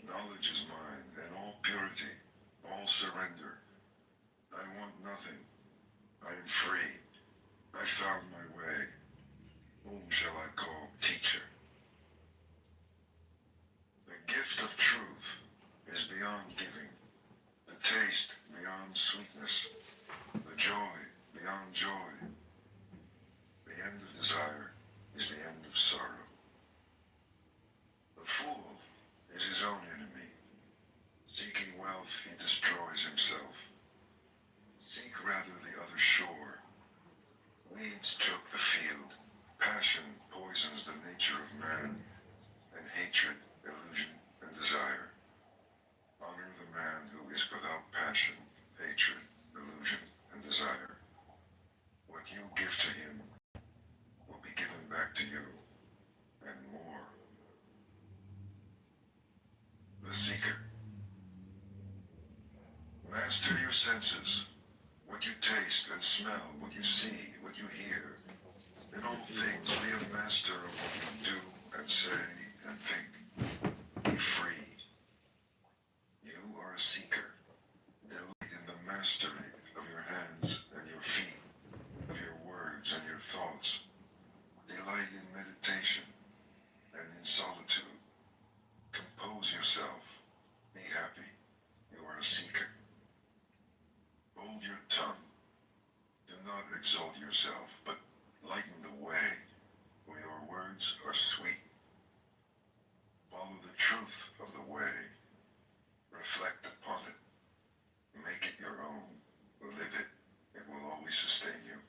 [SPEAKER 1] knowledge is mine, and all purity, all surrender. I want nothing. I am free. I found my way. Whom shall I call teacher? The gift of truth is beyond giving, the taste beyond sweetness, the joy beyond joy. The end of desire is the end of sorrow. The fool is his own enemy. Seeking wealth, he destroys himself. Seek rather the other shore. Weeds choke the field. Passion poisons the nature of man, and hatred, illusion, and desire. Honor the man who is without passion, hatred, illusion, and desire. What you give to him will be given back to you, and more. The Seeker. Master your senses. What you taste and smell, what you see, what you hear. In all things, be a master of what you do and say and think. Be free. You are a seeker. Delight in the mastery of your hands and your feet, of your words and your thoughts. Delight in meditation and in solitude. Compose yourself. Be happy. You are a seeker. Hold your tongue. Do not exalt yourself, but lighten the way, for your words are sweet. Follow the truth of the way. Reflect upon it. Make it your own. Live it. It will always sustain you.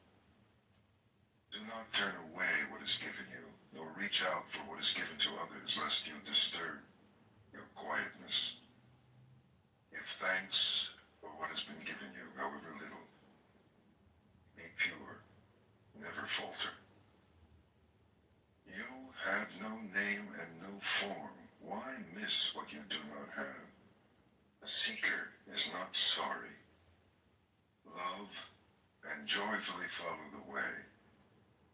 [SPEAKER 1] Do not turn away what is given you, nor reach out for what is given to others, lest you disturb your quietness. Give thanks for what has been given you, however little. Be pure. Never falter. You have no name and no form. Why miss what you do not have? A seeker is not sorry. Love and joyfully follow the way,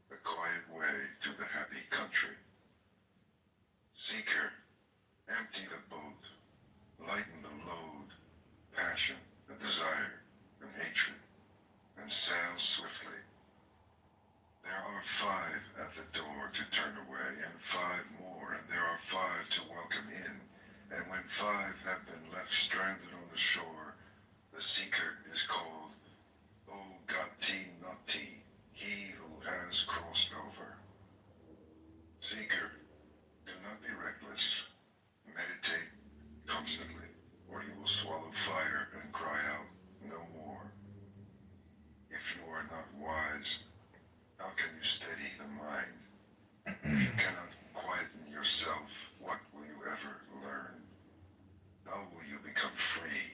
[SPEAKER 1] the quiet way to the happy country. Seeker, empty the boat, lighten the load, passion, the desire, and hatred, and sail swiftly. There are 5 at the door to turn away, and 5 more, and there are 5 to welcome in. And when 5 have been left stranded on the shore, the seeker is called O Gati Nati, he who has crossed over. Seeker, do not be reckless. Meditate constantly, or you will swallow fire and cry out, no more. If you are not wise, how can you steady the mind? If you cannot quieten yourself, what will you ever learn? How will you become free?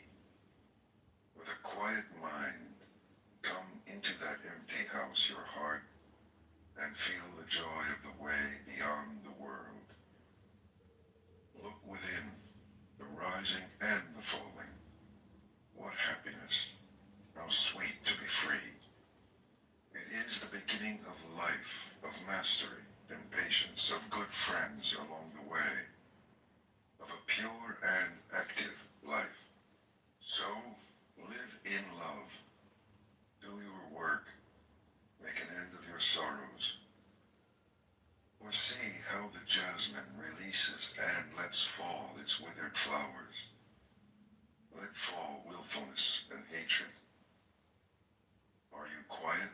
[SPEAKER 1] With a quiet mind, come into that empty house, your heart, and feel the joy of the way beyond the world. Look within, the rising and the falling. What happiness! How sweet to be free! It is the beginning of life, of mastery and patience, of good friends along the way, of a pure and active life. So, live in love. Do your work. Make an end of your sorrows. Or see how the jasmine releases and lets fall its withered flowers. Let fall willfulness and hatred. Are you quiet?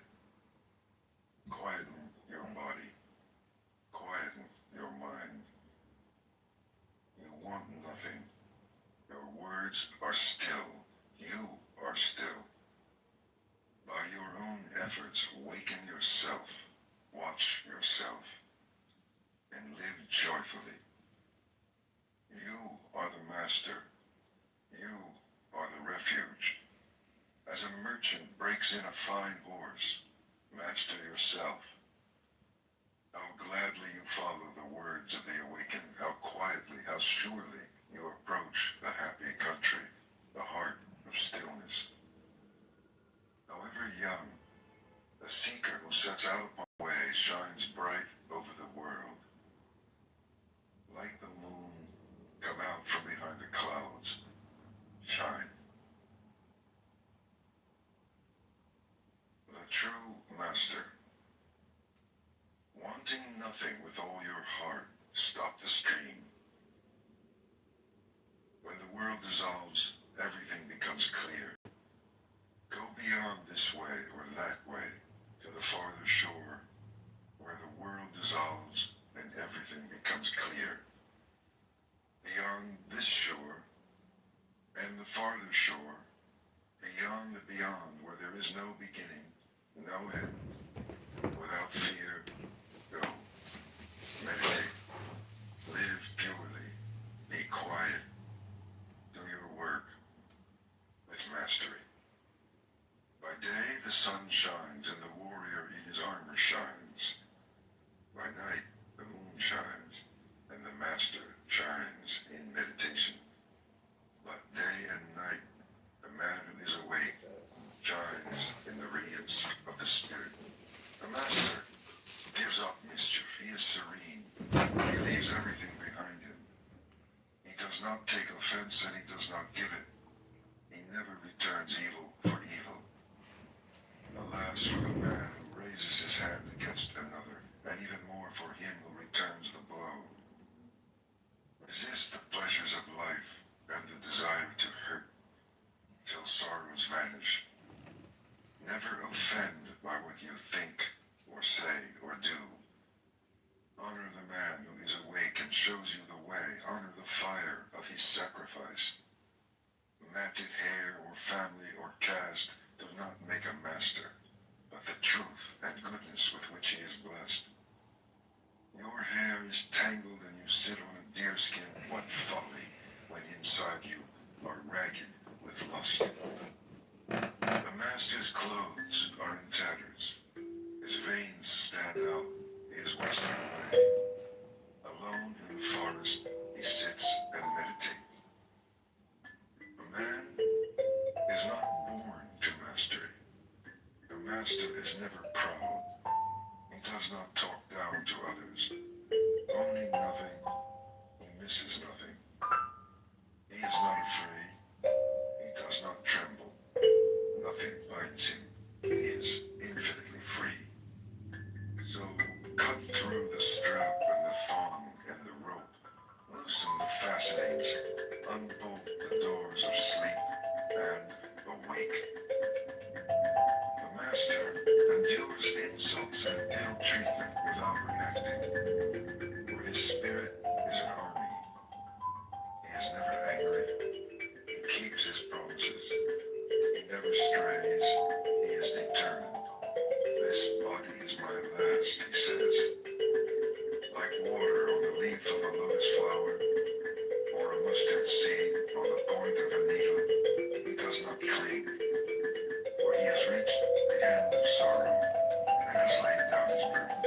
[SPEAKER 1] Quieten your body. Quieten your mind. You want nothing. Your words are still. You are still. By your own efforts, waken yourself. Watch yourself. And live joyfully. You are the master. You are the refuge. As a merchant breaks in a fine horse, master yourself. How gladly you follow the words of the awakened, how quietly, how surely you approach the happy country, the heart of stillness. However young, the seeker who sets out upon the way shines bright over the world. Like the moon, nothing with all your heart. Stop the stream. When the world dissolves, everything becomes clear. Go beyond this way or that way to the farther shore, where the world dissolves and everything becomes clear. Beyond this shore and the farther shore, beyond the beyond, where there is no beginning, no end, without fear, go. Meditate. Live purely. Be quiet. Do your work with mastery. By day the sun shines and the warrior in his armor shines. By night the moon shines and the master shines in meditation. But day and night the man who is awake shines in the radiance of the spirit. The master gives up mischief. He is serene. He leaves everything behind him. He does not take offense and he does not give it. He never returns evil for evil. Alas for the man who raises his hand against another, and even more for him who returns the blow. Resist the pleasures of life and the desire to hurt till sorrows vanish. Never offend by what you think or say or do. Honor the man who is awake and shows you the way. Honor the fire of his sacrifice. Matted hair or family or caste do not make a master, but the truth and goodness with which he is blessed. Your hair is tangled and you sit on a deerskin. What folly, when inside you are ragged with lust. The master's clothes are in tatters. His veins stand out. He is wasting away. Alone in the forest, he sits and meditates. A man is not born to mastery. A master is never proud. He does not talk down to others. Owning nothing, he misses nothing. He is not afraid. He does not tremble. Nothing binds him. He is infinitely free. So cut through the strap and the thong and the rope. Loosen the fastenings. Unbolt the doors of sleep and awake. The master endures insults and ill treatment without reacting. For his spirit is an army. He is never angry. He keeps his promises. He never strays. He is determined. This body is my last, he says. Like water on the leaf of a lotus flower, or a mustard seed on the point of a needle, he does not cling. For he has reached the end of sorrow and has laid down his burden.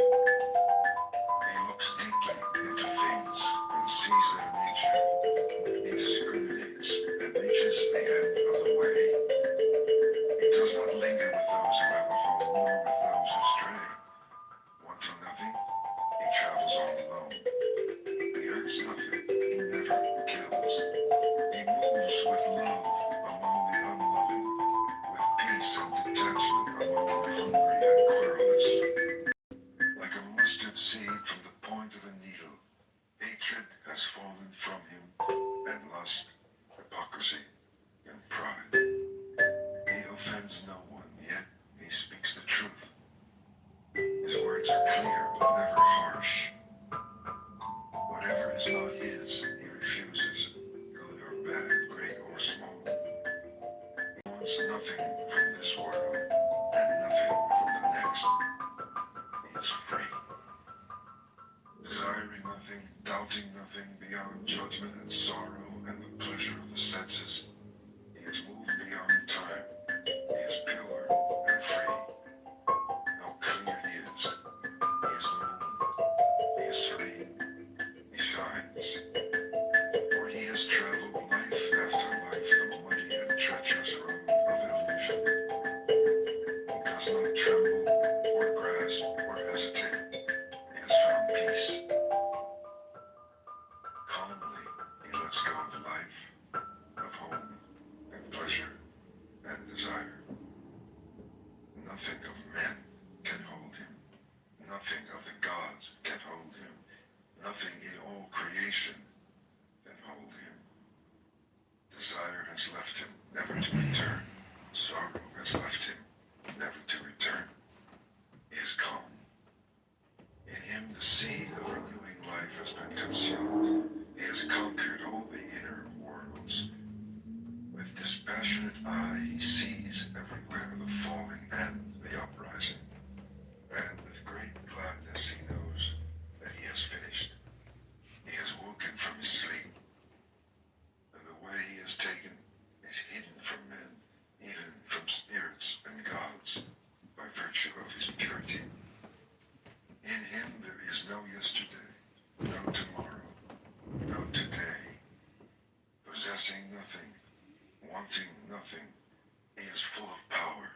[SPEAKER 1] He looks deeply into things and sees their nature. He discriminates and reaches the end of the way. He does not linger with those who have a home, nor with those who stray. Wanting nothing, he travels on alone. He hurts nothing, he never kills. He moves with love among the unloving, with peace and detachment among the hungry and querulous. Like a mustard seed from the point of a needle, hatred has fallen from him, and lust, hypocrisy, and pride. He offends no one, yet he speaks the truth. His words are clear, but never harsh. Whatever is not his, he refuses, good or bad, great or small. He wants nothing from this world, and nothing from the next. He is free. Desiring nothing, doubting nothing, beyond judgment and sorrow and the pleasure of the senses, he is moved beyond time. He is pure and free. How clear he is. He is the moon. He is serene. He shines. For he has traveled life after life the muddy and treacherous road of illusion. He does not tremble or grasp or hesitate. He has found peace. Calmly, he lets go of life, of home, and pleasure, and desire. Nothing of men can hold him. Nothing of the gods can hold has left him, never to return. Sorrow has left him, never to return. He is calm. In him the seed of renewing life has been consumed. He has conquered all the inner worlds. With dispassionate eye he sees everywhere the falling and the uprising. And with great gladness he knows that he has finished. He has woken from his sleep. And the way he has taken is hidden from men, even from spirits and gods, by virtue of his purity. In him there is no yesterday, no tomorrow, no today. Possessing nothing, wanting nothing, he is full of power.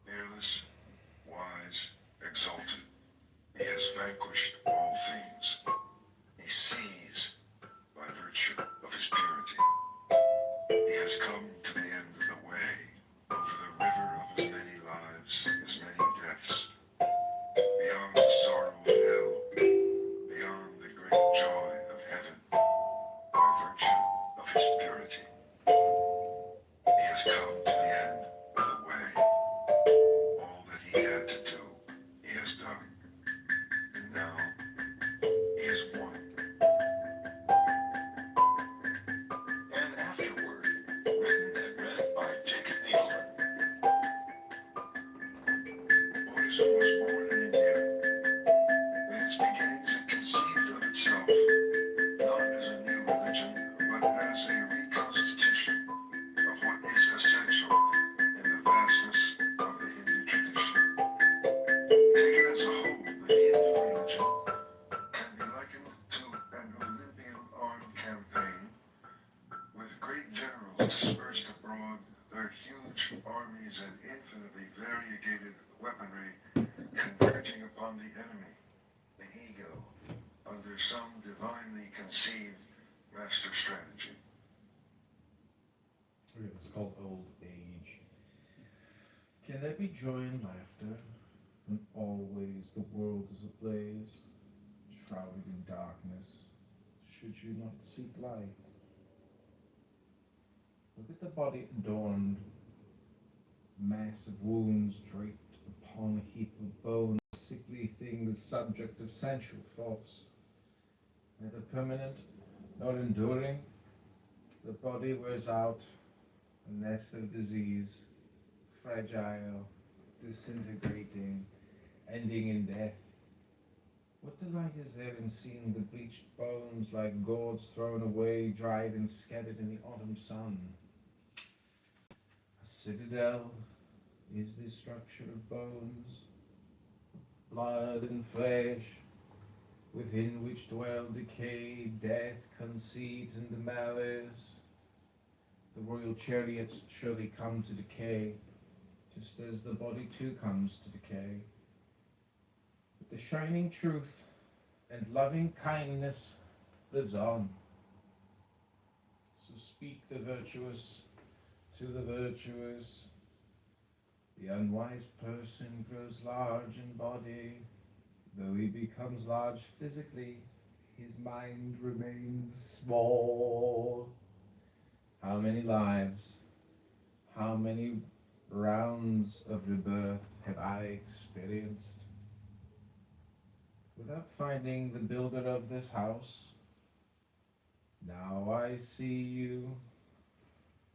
[SPEAKER 1] Fearless, wise, exalted, he has vanquished all things. He sees by virtue of his purity. He has come to the end of the way, over the river of his many lives, his many deaths, beyond the sorrow of hell, beyond the great joy of heaven, by virtue of his purity. He has come to the end of the way. All that he had to do, he has done. And now, he is one. And afterward, written and read by Jacob Needleman. Buddhism was born in India. In its beginnings, it conceived of itself, not as a new religion, but as a reconstitution of what is essential in the vastness of the Hindu tradition. Taken as a whole, the Hindu religion can be likened to an Olympian armed campaign, with great generals dispersed abroad, their huge armies and infinitely variegated weaponry converging upon the enemy, the ego, under some divinely conceived master strategy.
[SPEAKER 2] Okay, it's called old age. Can there be joy and laughter when always the world is ablaze, shrouded in darkness? Should you not seek light? Look at the body adorned, mass of wounds draped upon a heap of bones, a sickly thing, the subject of sensual thoughts. Neither permanent nor enduring, the body wears out, a nest of disease, fragile, disintegrating, ending in death. What delight is there in seeing the bleached bones like gourds thrown away, dried and scattered in the autumn sun? A citadel is this structure of bones, blood and flesh, within which dwell decay, death, conceit, and malice. The royal chariots surely come to decay, just as the body too comes to decay. But the shining truth and loving kindness lives on. So speak the virtuous to the virtuous. The unwise person grows large in body. Though he becomes large physically, his mind remains small. How many lives, how many rounds of rebirth have I experienced without finding the builder of this house? Now I see you,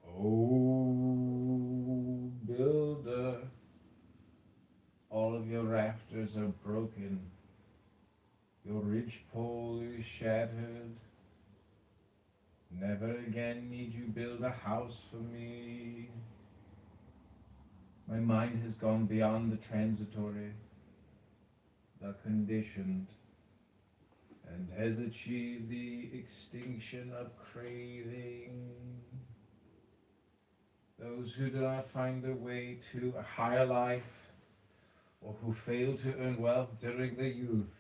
[SPEAKER 2] oh builder. All of your rafters are broken, your ridgepole is shattered. Never again need you build a house for me. My mind has gone beyond the transitory, the conditioned, and has achieved the extinction of craving. Those who do not find their way to a higher life, or who fail to earn wealth during their youth,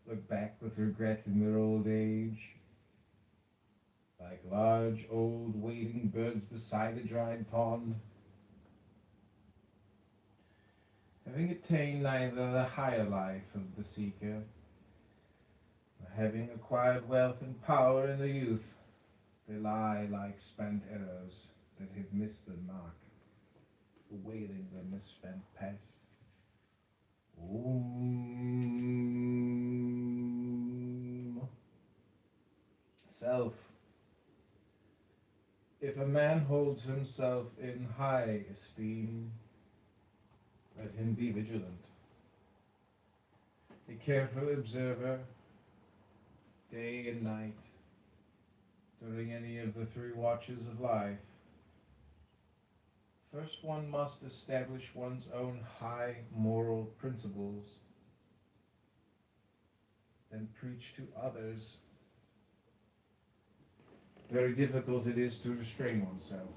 [SPEAKER 2] look back with regret in their old age. Like large old wading birds beside a dried pond, having attained neither the higher life of the seeker, nor having acquired wealth and power in the youth, They lie like spent arrows that have missed the mark, awaiting the misspent past. Om. Self. If a man holds himself in high esteem, let him be vigilant, a careful observer, day and night, during any of the 3 watches of life. First, one must establish one's own high moral principles, then preach to others. Very difficult it is to restrain oneself.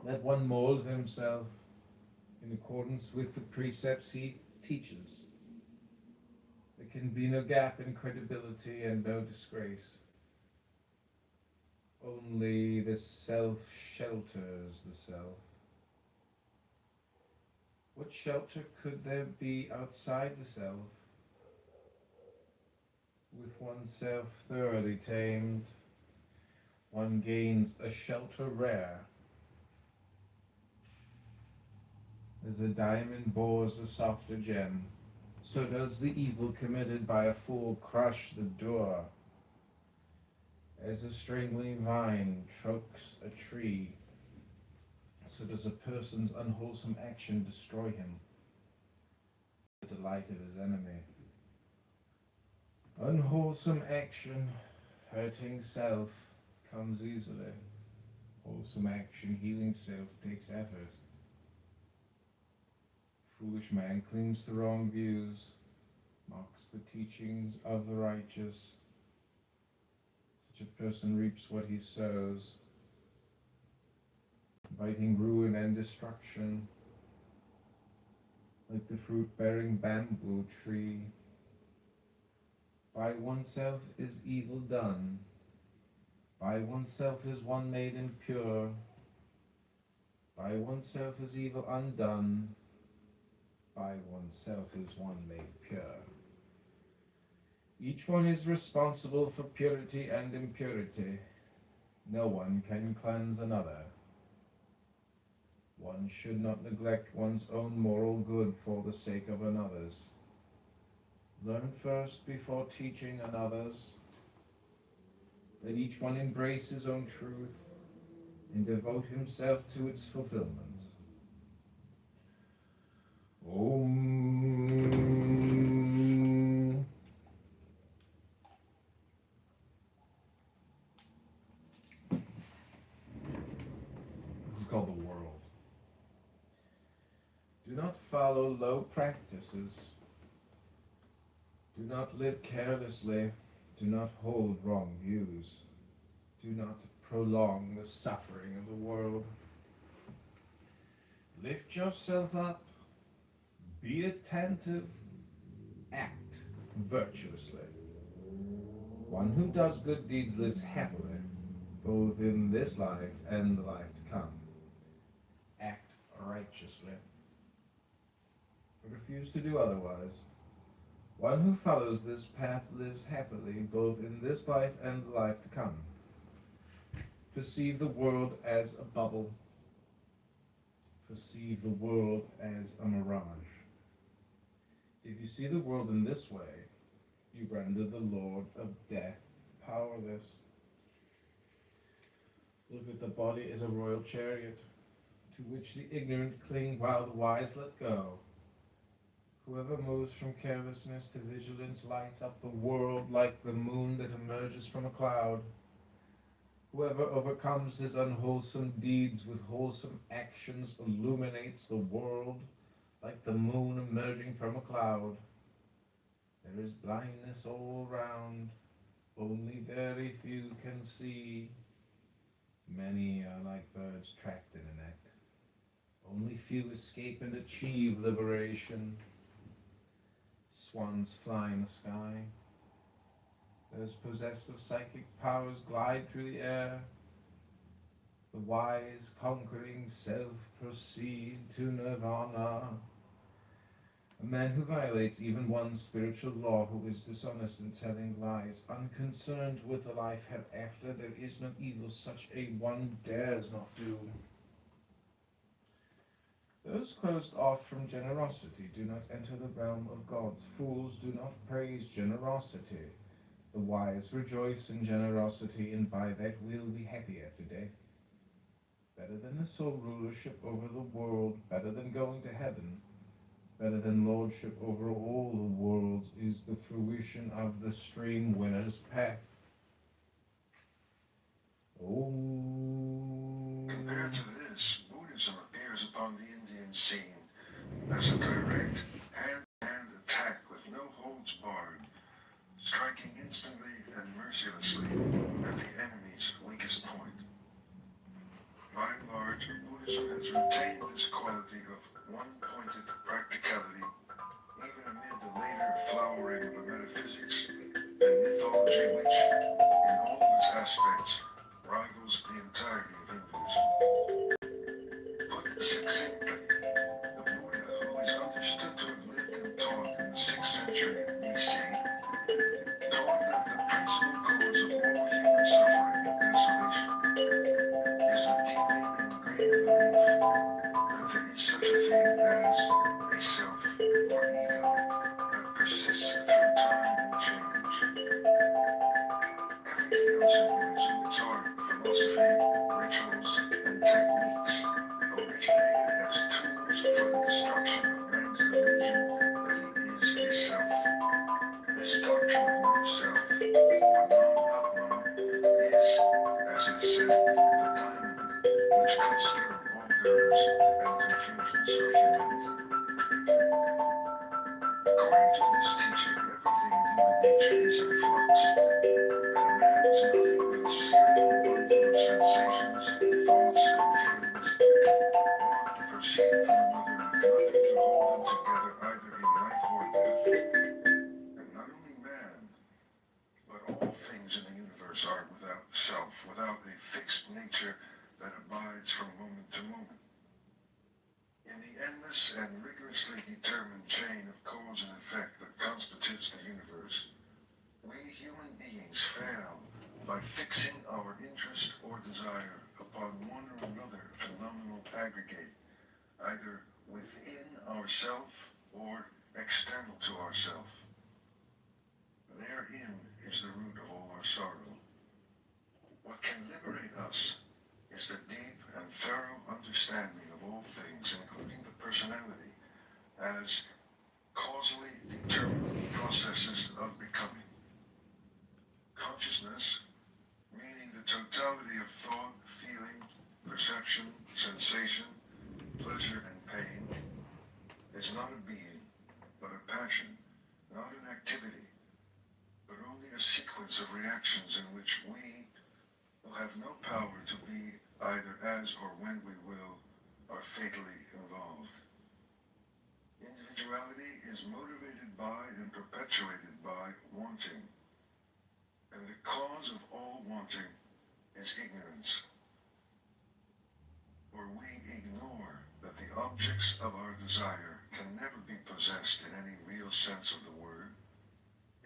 [SPEAKER 2] Let one mold himself in accordance with the precepts he teaches. There can be no gap in credibility and no disgrace. Only the self shelters the self. What shelter could there be outside the self? With oneself thoroughly tamed, one gains a shelter rare. As a diamond bores a softer gem, so does the evil committed by a fool crush the door. As a strangling vine chokes a tree, so does a person's unwholesome action destroy him, the delight of his enemy. Unwholesome action, hurting self, comes easily. Wholesome action, healing self, takes effort. Foolish man clings to wrong views, mocks the teachings of the righteous. Such a person reaps what he sows, inviting ruin and destruction, like the fruit-bearing bamboo tree. By oneself is evil done, by oneself is one made impure, by oneself is evil undone, by oneself is one made pure. Each one is responsible for purity and impurity. No one can cleanse another. One should not neglect one's own moral good for the sake of another's. Learn first before teaching another's. Let each one embrace his own truth and devote himself to its fulfillment. Om. This is called the world. Do not follow low practices. Do not live carelessly. Do not hold wrong views. Do not prolong the suffering of the world. Lift yourself up. Be attentive. Act virtuously. One who does good deeds lives happily, both in this life and the life to come. Act righteously. Refuse to do otherwise. One who follows this path lives happily, both in this life and the life to come. Perceive the world as a bubble. Perceive the world as a mirage. If you see the world in this way, you render the Lord of Death powerless. Look at the body as a royal chariot, to which the ignorant cling while the wise let go. Whoever moves from carelessness to vigilance lights up the world like the moon that emerges from a cloud. Whoever overcomes his unwholesome deeds with wholesome actions illuminates the world like the moon emerging from a cloud. There is blindness all round, only very few can see. Many are like birds trapped in a net. Only few escape and achieve liberation. Swans fly in the sky. Those possessed of psychic powers glide through the air. The wise, conquering self proceed to nirvana. A man who violates even one spiritual law, who is dishonest in telling lies, unconcerned with the life hereafter, there is no evil such a one dares not do. Those closed off from generosity do not enter the realm of gods. Fools do not praise generosity. The wise rejoice in generosity, and by that will be happy after death. Better than the sole rulership over the world, better than going to heaven, better than lordship over all the worlds, is the fruition of the stream winner's path. Oh.
[SPEAKER 1] Compared to this, Buddhism appears upon the Indian scene as a direct, hand-to-hand attack with no holds barred, striking instantly and mercilessly at the enemy's weakest point. By and large, Buddhism has retained this quality of one-pointed practicality, even amid the later flowering of the metaphysics and mythology which, in all of its aspects, rivals the entirety of Hinduism. Put succinctly, the Buddha, who is understood to have lived and taught in the 6th century BC, taught that the principal cause of all human suffering and desolation is the deeply ingrained belief that there is such a thing as a self or ego that persists through time and change. Everything else in Buddhism, its art, philosophy, rituals, and techniques, originated as tools for the destruction of man's illusion that he is a self. This doctrine of no-self, or non-atman, is, as I said, the diamond which cuts through all errors and confusions of humanity. According to this teaching, everything in human nature is in flux, and a man is nothing but a serial bundle of sensations, thoughts, and feelings, one proceeding from another with nothing to hold them together either in life or death. And not only man, but all things in the universe are without self, without a fixed nature that abides from moment to moment. In the endless and rigorously determined chain of cause and effect that constitutes the universe, we human beings fail by fixing our interest or desire upon one or another phenomenal aggregate, either within ourself or external to ourself. Therein is the root of all our sorrow. What can liberate us is the deep and thorough understanding of all things, including the personality, as causally determined processes of becoming. Consciousness, meaning the totality of thought, feeling, perception, sensation, pleasure, and pain, is not a being, but a passion, not an activity, but only a sequence of reactions in which we, who have no power to be either as or when we will, are fatally involved. Individuality is motivated by and perpetuated by wanting, and the cause of all wanting is ignorance. For we ignore that the objects of our desire can never be possessed in any real sense of the word,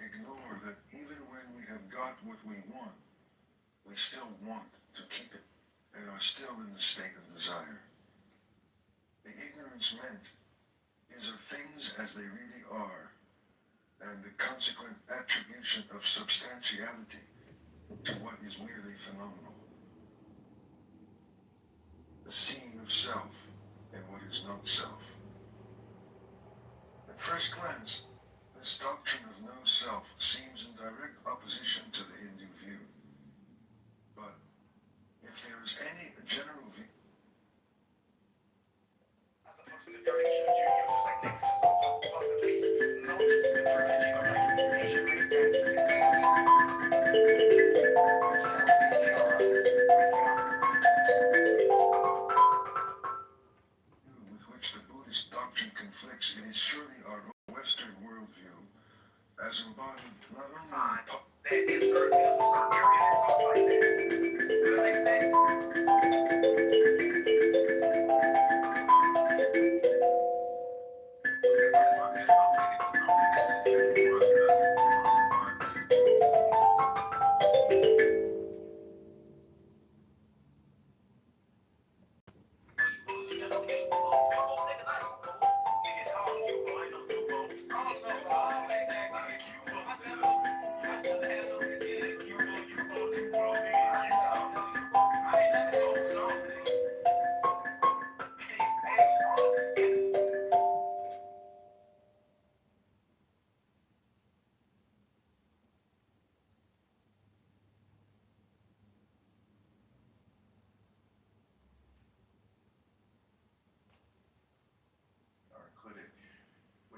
[SPEAKER 1] ignore that even when we have got what we want, we still want to keep it, and are still in the state of desire. The ignorance meant is of things as they really are, and the consequent attribution of substantiality to what is merely phenomenal. The seeing of self in what is not self. At first glance, this doctrine of no self seems in direct opposition to the Hindu view. But if there is any general view with which the Buddhist doctrine conflicts, it is surely our Western worldview as embodied not only in
[SPEAKER 11] There is certain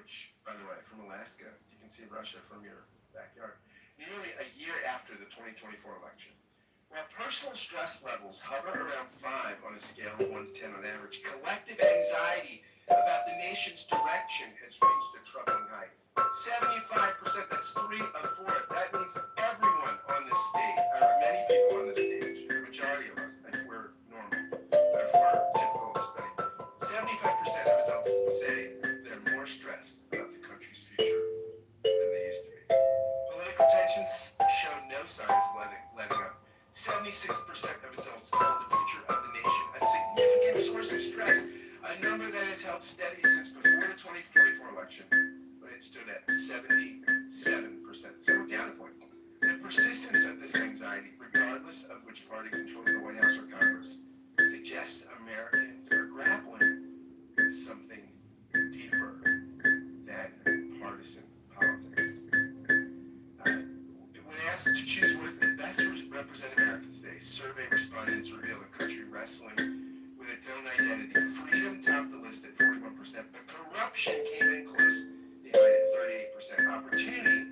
[SPEAKER 11] which, by the way, from Alaska, you can see Russia from your backyard, nearly a year after the 2024 election. While personal stress levels hover around 5 on a scale of 1 to 10 on average, collective anxiety about the nation's direction has reached a troubling height. 75%, that's 3 of 4. That means everyone on this stage, or many people on this stage, the majority of us, if we're normal, if we're typical of the study, 75% of adults say they're more stressed about the country's future than they used to be. Political tensions show no signs of letting up. 76% of adults call the future of the nation a significant source of stress, a number that has held steady since before the 2024 election, when it stood at 77%. So we're down a point. The persistence of this anxiety, regardless of which party controls the White House or Congress, suggests Americans are grappling with something deeper than partisan politics. When asked to choose words that best represent America today, survey respondents reveal a country wrestling with its own identity. Freedom topped the list at 41%, but corruption came in close behind at 38%. Opportunity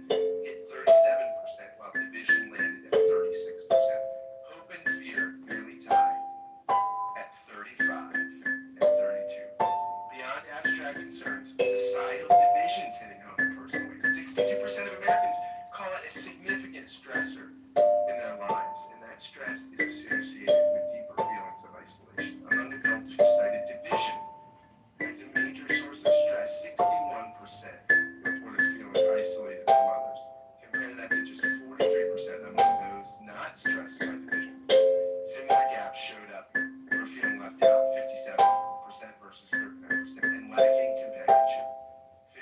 [SPEAKER 11] hit 37%, while division landed at 36%. Hope and fear nearly tied at 35 and 32. Beyond abstract concerns, societal divisions hitting home in personal ways. 62% of Americans call it a significant stressor in their lives, and that stress is associated with deeper feelings of isolation. Among adults who cited division as a major source of stress, 61% reported feeling isolated from others. Compare that to just 43% among those not stressed by division. Similar gaps showed up for feeling left out, 57% versus 39%, and lacking companionship,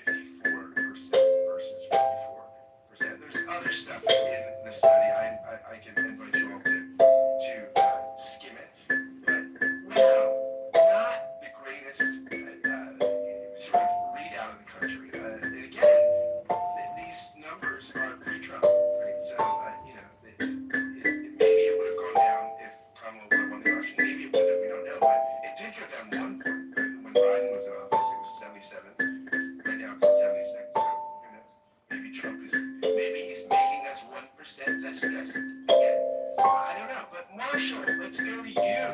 [SPEAKER 11] 54% versus 54%. There's other stuff in the study. I can invite you all to skim it, but wow, not the greatest sort of readout of the country. And again, these numbers are pre-Trump, right? So maybe it would have gone down if Kamala would have won the election. Maybe it would have. We don't know, but it did go down 1 point. Right? When Biden was in office, it was 77. Right now it's at 76. So who knows? Maybe he's making us 1% less stressed again. I don't know. But Marshall, let's go to you,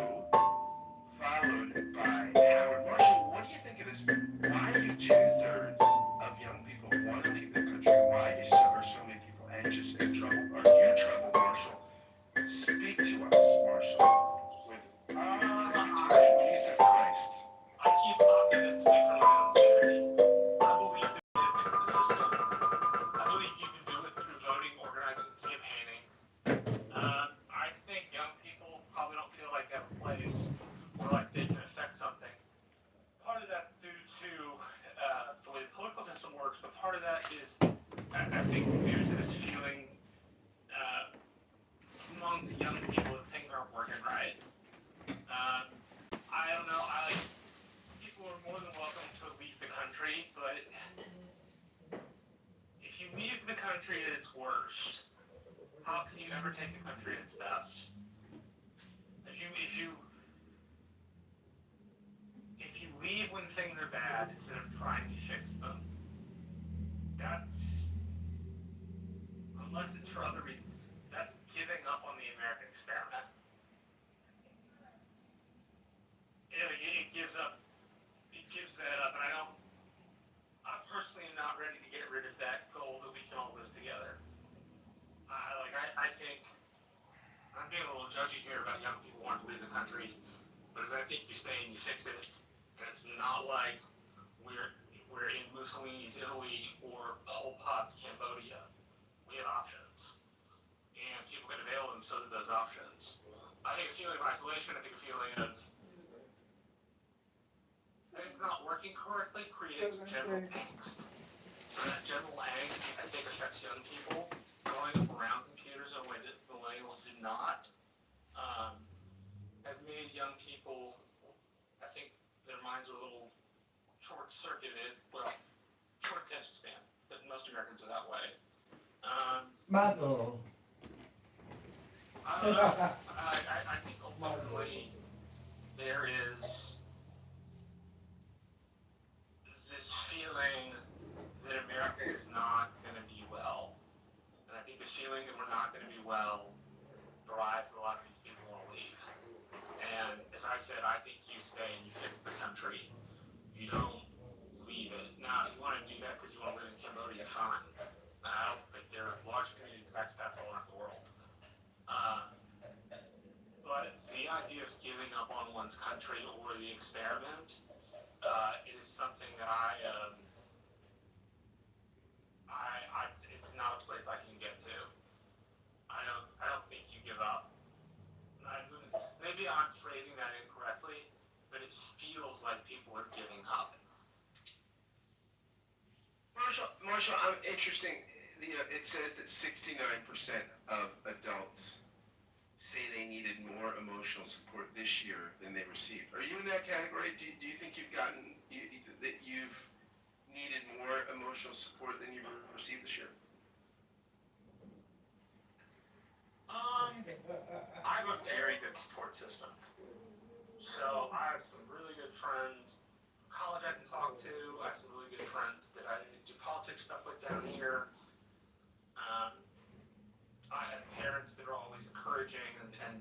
[SPEAKER 11] followed by Howard. Marshall, what do you think of this? Why do 2/3 of young people want to leave the country? Why are so many people anxious and troubled? Are you troubled, Marshall? Speak to us, Marshall, with his continued peace of Christ.
[SPEAKER 12] I keep optimistic from my own sanity. I believe that we can fix the system. I believe you can do it through voting, organizing, campaigning. I think young people probably don't feel like they have a place or like they can affect something. Part of that's due to the way the political system works, but part of that is, I think, due to this feeling amongst young people that things aren't working right. I don't know. People are more than welcome to leave the country, but if you leave the country at its worst, how can you ever take the country at its best? If you leave when things are bad instead of trying to fix them, that's, unless it's for other reasons, that's giving up on the American experiment. It gives that up, and I personally am not ready to get rid of that goal that we can all live together. I think, I'm being a little judgy here about young people wanting to leave the country, but as I think you stay and you fix it, and it's not like we're in Mussolini's Italy or Pol Pot's Cambodia. We have options, and people can avail themselves of those options. I think a feeling of isolation, I think a feeling of things not working correctly creates general angst. And that general angst, I think, affects young people growing up around computers in a way that millennials did not. Has made young people, I think their minds are a little short-circuited. Well, short attention span, but most Americans are that way.
[SPEAKER 5] Michael.
[SPEAKER 12] I don't know. I think ultimately there is this feeling well drives a lot of these people want to leave. And as I said, I think you stay and you fix the country. You don't leave it. Now, if you want to do that because you want to live in Cambodia, fine. I don't think there are large communities of expats all around the world. But the idea of giving up on one's country or the experiment, it is something that it's not a place I can get to. I don't think you give up. Maybe I'm phrasing that incorrectly, but it feels like people are giving up.
[SPEAKER 11] Marshall, I'm interesting. You know, it says that 69% of adults say they needed more emotional support this year than they received. Are you in that category? Do you think that you've needed more emotional support than you've received this year?
[SPEAKER 12] I have a very good support system. So I have some really good friends from college I can talk to. I have some really good friends that I do politics stuff with down here. I have parents that are always encouraging and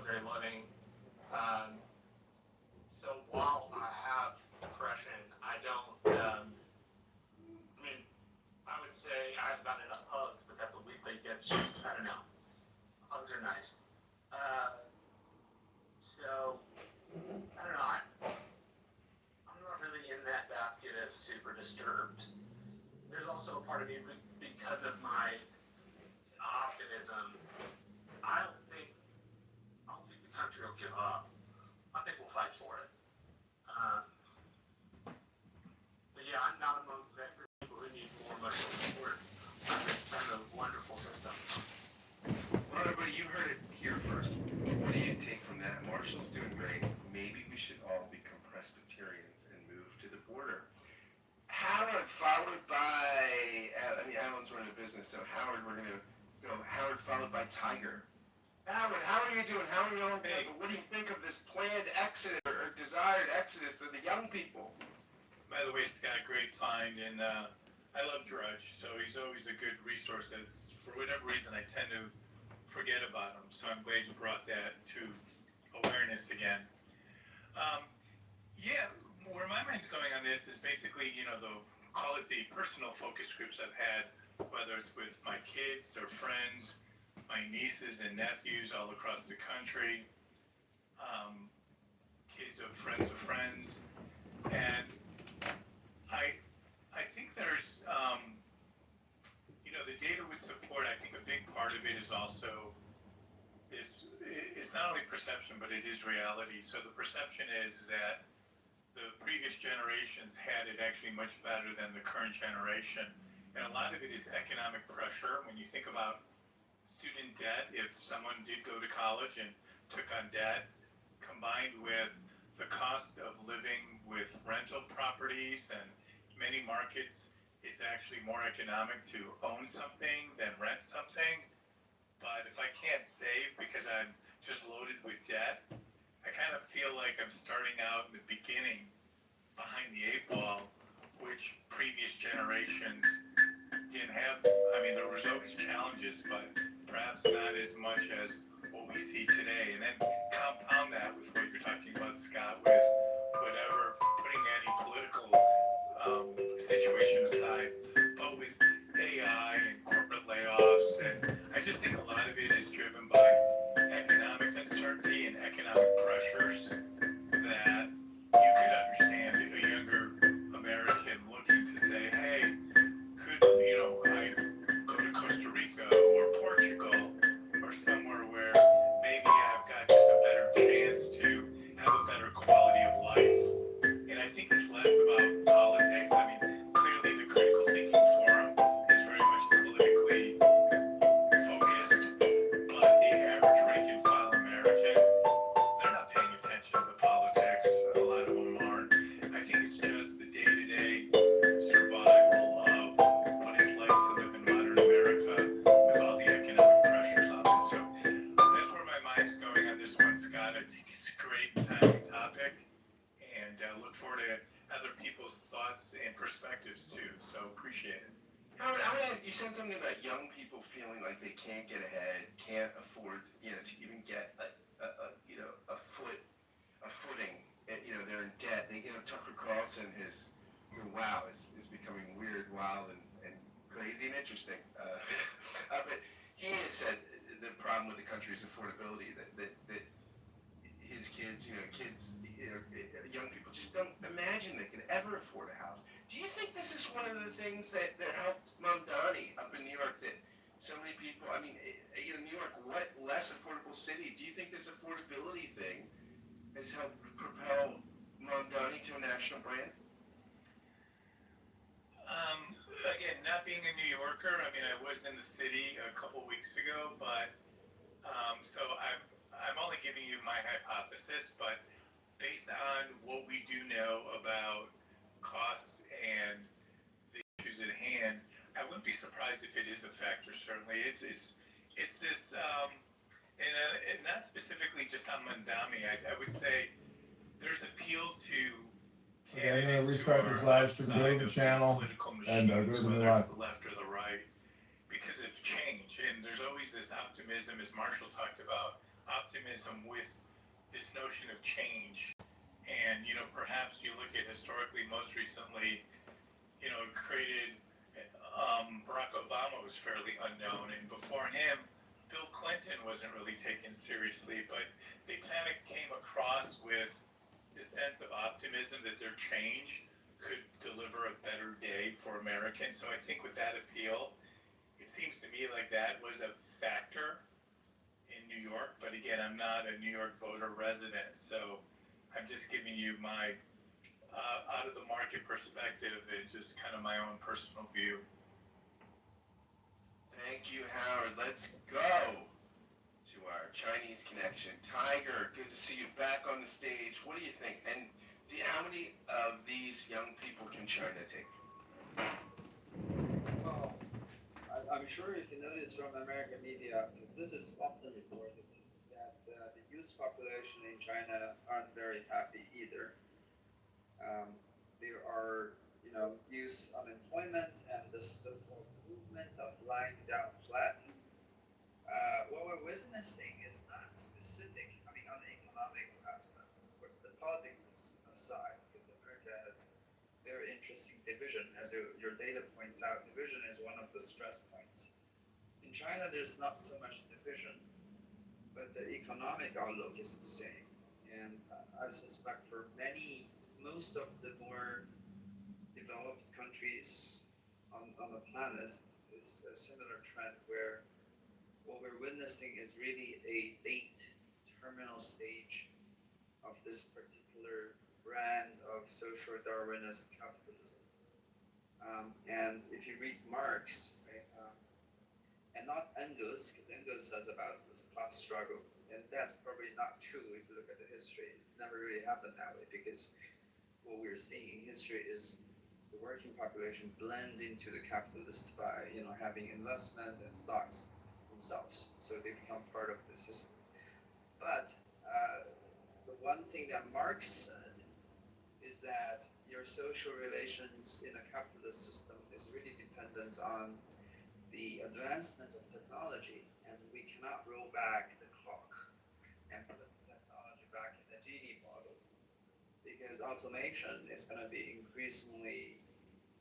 [SPEAKER 12] very loving. So while I have depression, I don't, I would say I haven't gotten enough hugs, but that's a week that gets just, I don't know. Hugs are nice. So, I don't know, I'm not really in that basket of super disturbed. There's also a part of me, because of my optimism, I don't think the country will give up. I think we'll fight for it. But yeah, I'm not among the people who need more emotional support. I think that's a wonderful system.
[SPEAKER 11] Well, everybody, you heard it here first. What do you take from that? Marshall's doing great. Maybe we should all become Presbyterians and move to the border. Howard, followed by, Alan's running a business, so Howard, we're going to go. Howard, followed by Tiger. Howard, how are you doing? How are you all doing? What do you think of this planned exodus or desired exodus of the young people?
[SPEAKER 7] By the way, Scott, great find, and I love Drudge, so he's always a good resource. That's, for whatever reason, I tend to forget about him, so I'm glad you brought that to awareness again. Yeah, where my mind's going on this is basically, call it the personal focus groups I've had, whether it's with my kids, their friends, my nieces and nephews all across the country, kids of friends, and I think there's, the data would support. I think a big part of it is also it's not only perception, but it is reality. So the perception is that the previous generations had it actually much better than the current generation. And a lot of it is economic pressure. When you think about student debt, if someone did go to college and took on debt, combined with the cost of living with rental properties, and many markets, it's actually more economic to own something than rent something. But if I can't save because I'm just loaded with debt, I kind of feel like I'm starting out in the beginning behind the 8 ball, which previous generations didn't have. There was always challenges, but perhaps not as much as what we see today. And then compound that with what you're talking about, Scott, with whatever, putting any political situation aside, but with AI and corporate layoffs, and I just think a lot of it is driven by economic uncertainty and economic pressures that you could understand a younger American looking to say, hey, could I go to Costa Rica or Portugal or somewhere where maybe I've got just a better chance to have a better quality of life. And I think it's less about politics. Clearly the Critical Thinking Forum is very much politically focused, but the average rank and file American, they're not paying attention to the politics. A lot of them aren't. I think it's just the day-to-day survival of what it's like to live in modern America with all the economic pressures on it. So that's where my mind's going on this one, Scott. I think it's a great and timely topic, and look forward to other people's thoughts and perspectives too. So appreciate it.
[SPEAKER 11] Howard, you said something about young people feeling like they can't get ahead, can't afford, to even get a footing. They're in debt. Tucker Carlson is becoming weird, wild, and crazy and interesting. But he has said the problem with the country is affordability. That his kids, young people just don't imagine they can ever afford a house. Do you think this is one of the things that helped Mamdani up in New York? That so many people, New York, what less affordable city? Do you think this affordability thing has helped propel Mamdani to a national brand?
[SPEAKER 7] Again, not being a New Yorker, I was in the city a couple weeks ago, but so I'm only giving you my hypothesis, but based on what we do know about costs and the issues at hand, I wouldn't be surprised if it is a factor. Certainly, it's this, and not specifically just on Mamdani. I would say there's appeal to.
[SPEAKER 2] Okay, I'm going to restart this live stream. Go to the channel and go to the live.
[SPEAKER 7] The left or the right, because of change, and there's always this optimism, as Marshall talked about, optimism with this notion of change. And perhaps you look at historically, most recently, created Barack Obama was fairly unknown, and before him, Bill Clinton wasn't really taken seriously, but they kind of came across with the sense of optimism that their change could deliver a better day for Americans. So I think with that appeal, it seems to me like that was a factor in New York. But again, I'm not a New York voter resident, so I'm just giving you my out of the market perspective and just kind of my own personal view.
[SPEAKER 11] Thank you, Howard. Let's go to our Chinese connection. Tiger, good to see you back on the stage. What do you think? And how many of these young people can China take?
[SPEAKER 13] Well, I'm sure if you notice from American media, because this is often reported, that the youth population in China aren't very happy either. There are, youth unemployment and the so-called movement of lying down flat. What we're witnessing is not specific, on the economic aspect. Of course, the politics is aside, because America has very interesting division. As your data points out, division is one of the stress points. In China, there's not so much division, but the economic outlook is the same. And I suspect for most of the more developed countries on the planet, is a similar trend where what we're witnessing is really a late terminal stage of this particular brand of social Darwinist capitalism. And if you read Marx, right, and not Engels, because Engels says about this class struggle, and that's probably not true if you look at the history. It never really happened that way, because what we're seeing in history is the working population blends into the capitalists by having investment and stocks themselves, so they become part of the system. But the one thing that Marx said is that your social relations in a capitalist system is really dependent on the advancement of technology, and we cannot roll back the clock and put the technology back in the Gini model, because automation is going to be increasingly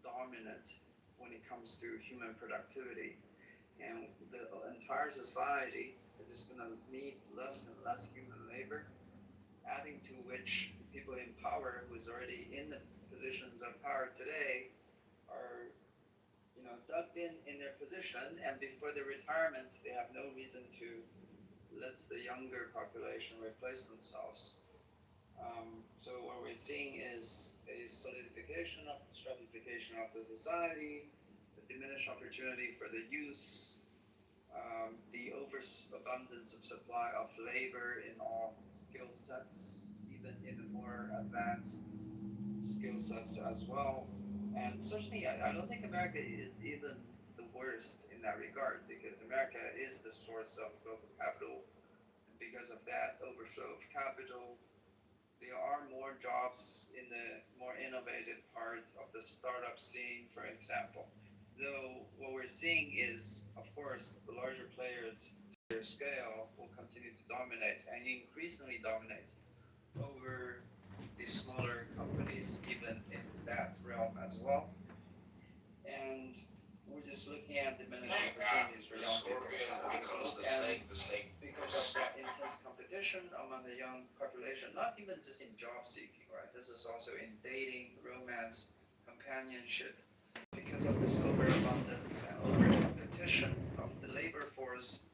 [SPEAKER 13] dominant when it comes to human productivity, and the entire society is just going to need less and less human labor, adding to which people in power who's already in the positions of power today are dug in their position, and before their retirement they have no reason to let the younger population replace themselves. So what we're seeing is a solidification of the stratification of the society, the diminished opportunity for the youth, the overabundance of supply of labor in all skill sets, even in the more advanced skill sets as well. And certainly, I don't think America is even the worst in that regard, because America is the source of global capital. And because of that overflow of capital, there are more jobs in the more innovative part of the startup scene, for example. though what we're seeing is, of course, the larger players, their scale will continue to dominate and increasingly dominate over the smaller companies, even in that realm as well. And we're just looking at the many opportunities for young people. And because of that intense competition among the young population, not even just in job seeking, right? This is also in dating, romance, companionship. Because of this overabundance and over competition of the labor force,